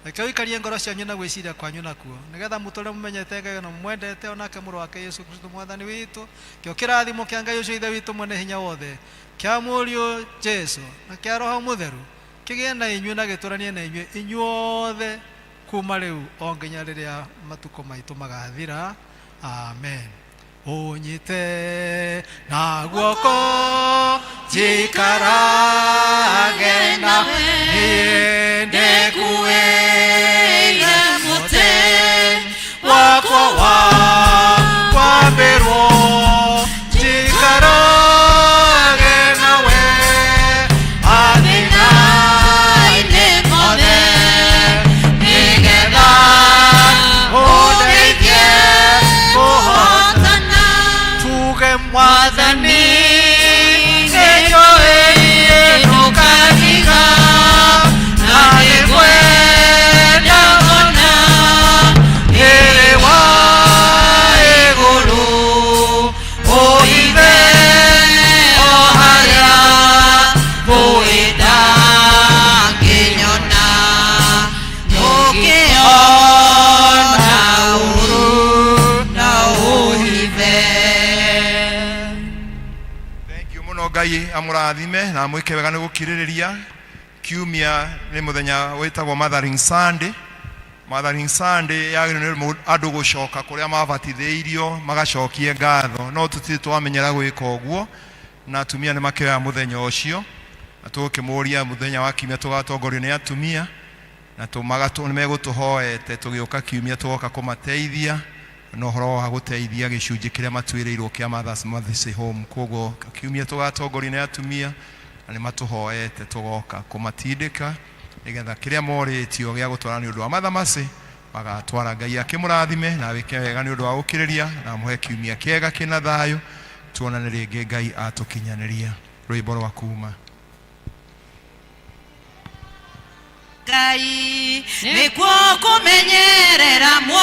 reke ũikarie ngoro cianyu na gwĩciria kwanyu nakuo, nĩgetha mũtũũre mũmenyete Ngai na mũmwendete, onake mũrũ wake Yesu Kristo Mwathani witũ. Kĩo kĩrathimo kĩa Ngai ũcio ithe witũ mwene hinya wothe, kĩa mũriũ Jesũ na kĩa Roho Mũtheru kĩgĩe na inyuĩ na gĩtũranie na inyuĩ inyuothe kuma rĩu o nginya rĩrĩa matukũ maitũ magathira. Amen. Ũnyite na guoko njikarage nawe, niĩ ndĩkuĩire mũtĩ wakwa wa kwambĩrwo, njikarage nawe amurathime na mwike wega ni gukiririria kiumia ni muthenya witagwo Mothering Sunday. Mothering Sunday yagire ni andu gucoka kuria mabatitheirio magacokie ngatho, no tutiri twamenyera gwika uguo na atumia ni makioya muthenya ucio na tukimuria muthenya wa kiumia tugatongorio ni atumia na tumagatu megutuhoete tugiuka kiumia tugoka kumateithia no horo wa guteithia gicunji kiria matwireirwo kia Mothers Home. Koguo kiumia tugatongorio ni atumia na ni matuhoete tugoka kumatindika nigetha kiria moritio gia gutwara ni undu wa mathamasi magatwara. Ngai akimurathime na wike wega ni undu wa gukiriria na muhe kiumia kiega kina thayo. Tuonane ringi Ngai atukinyaniria. Rwimbo rwa kuma. Ngai nikuo kumenyerera mwo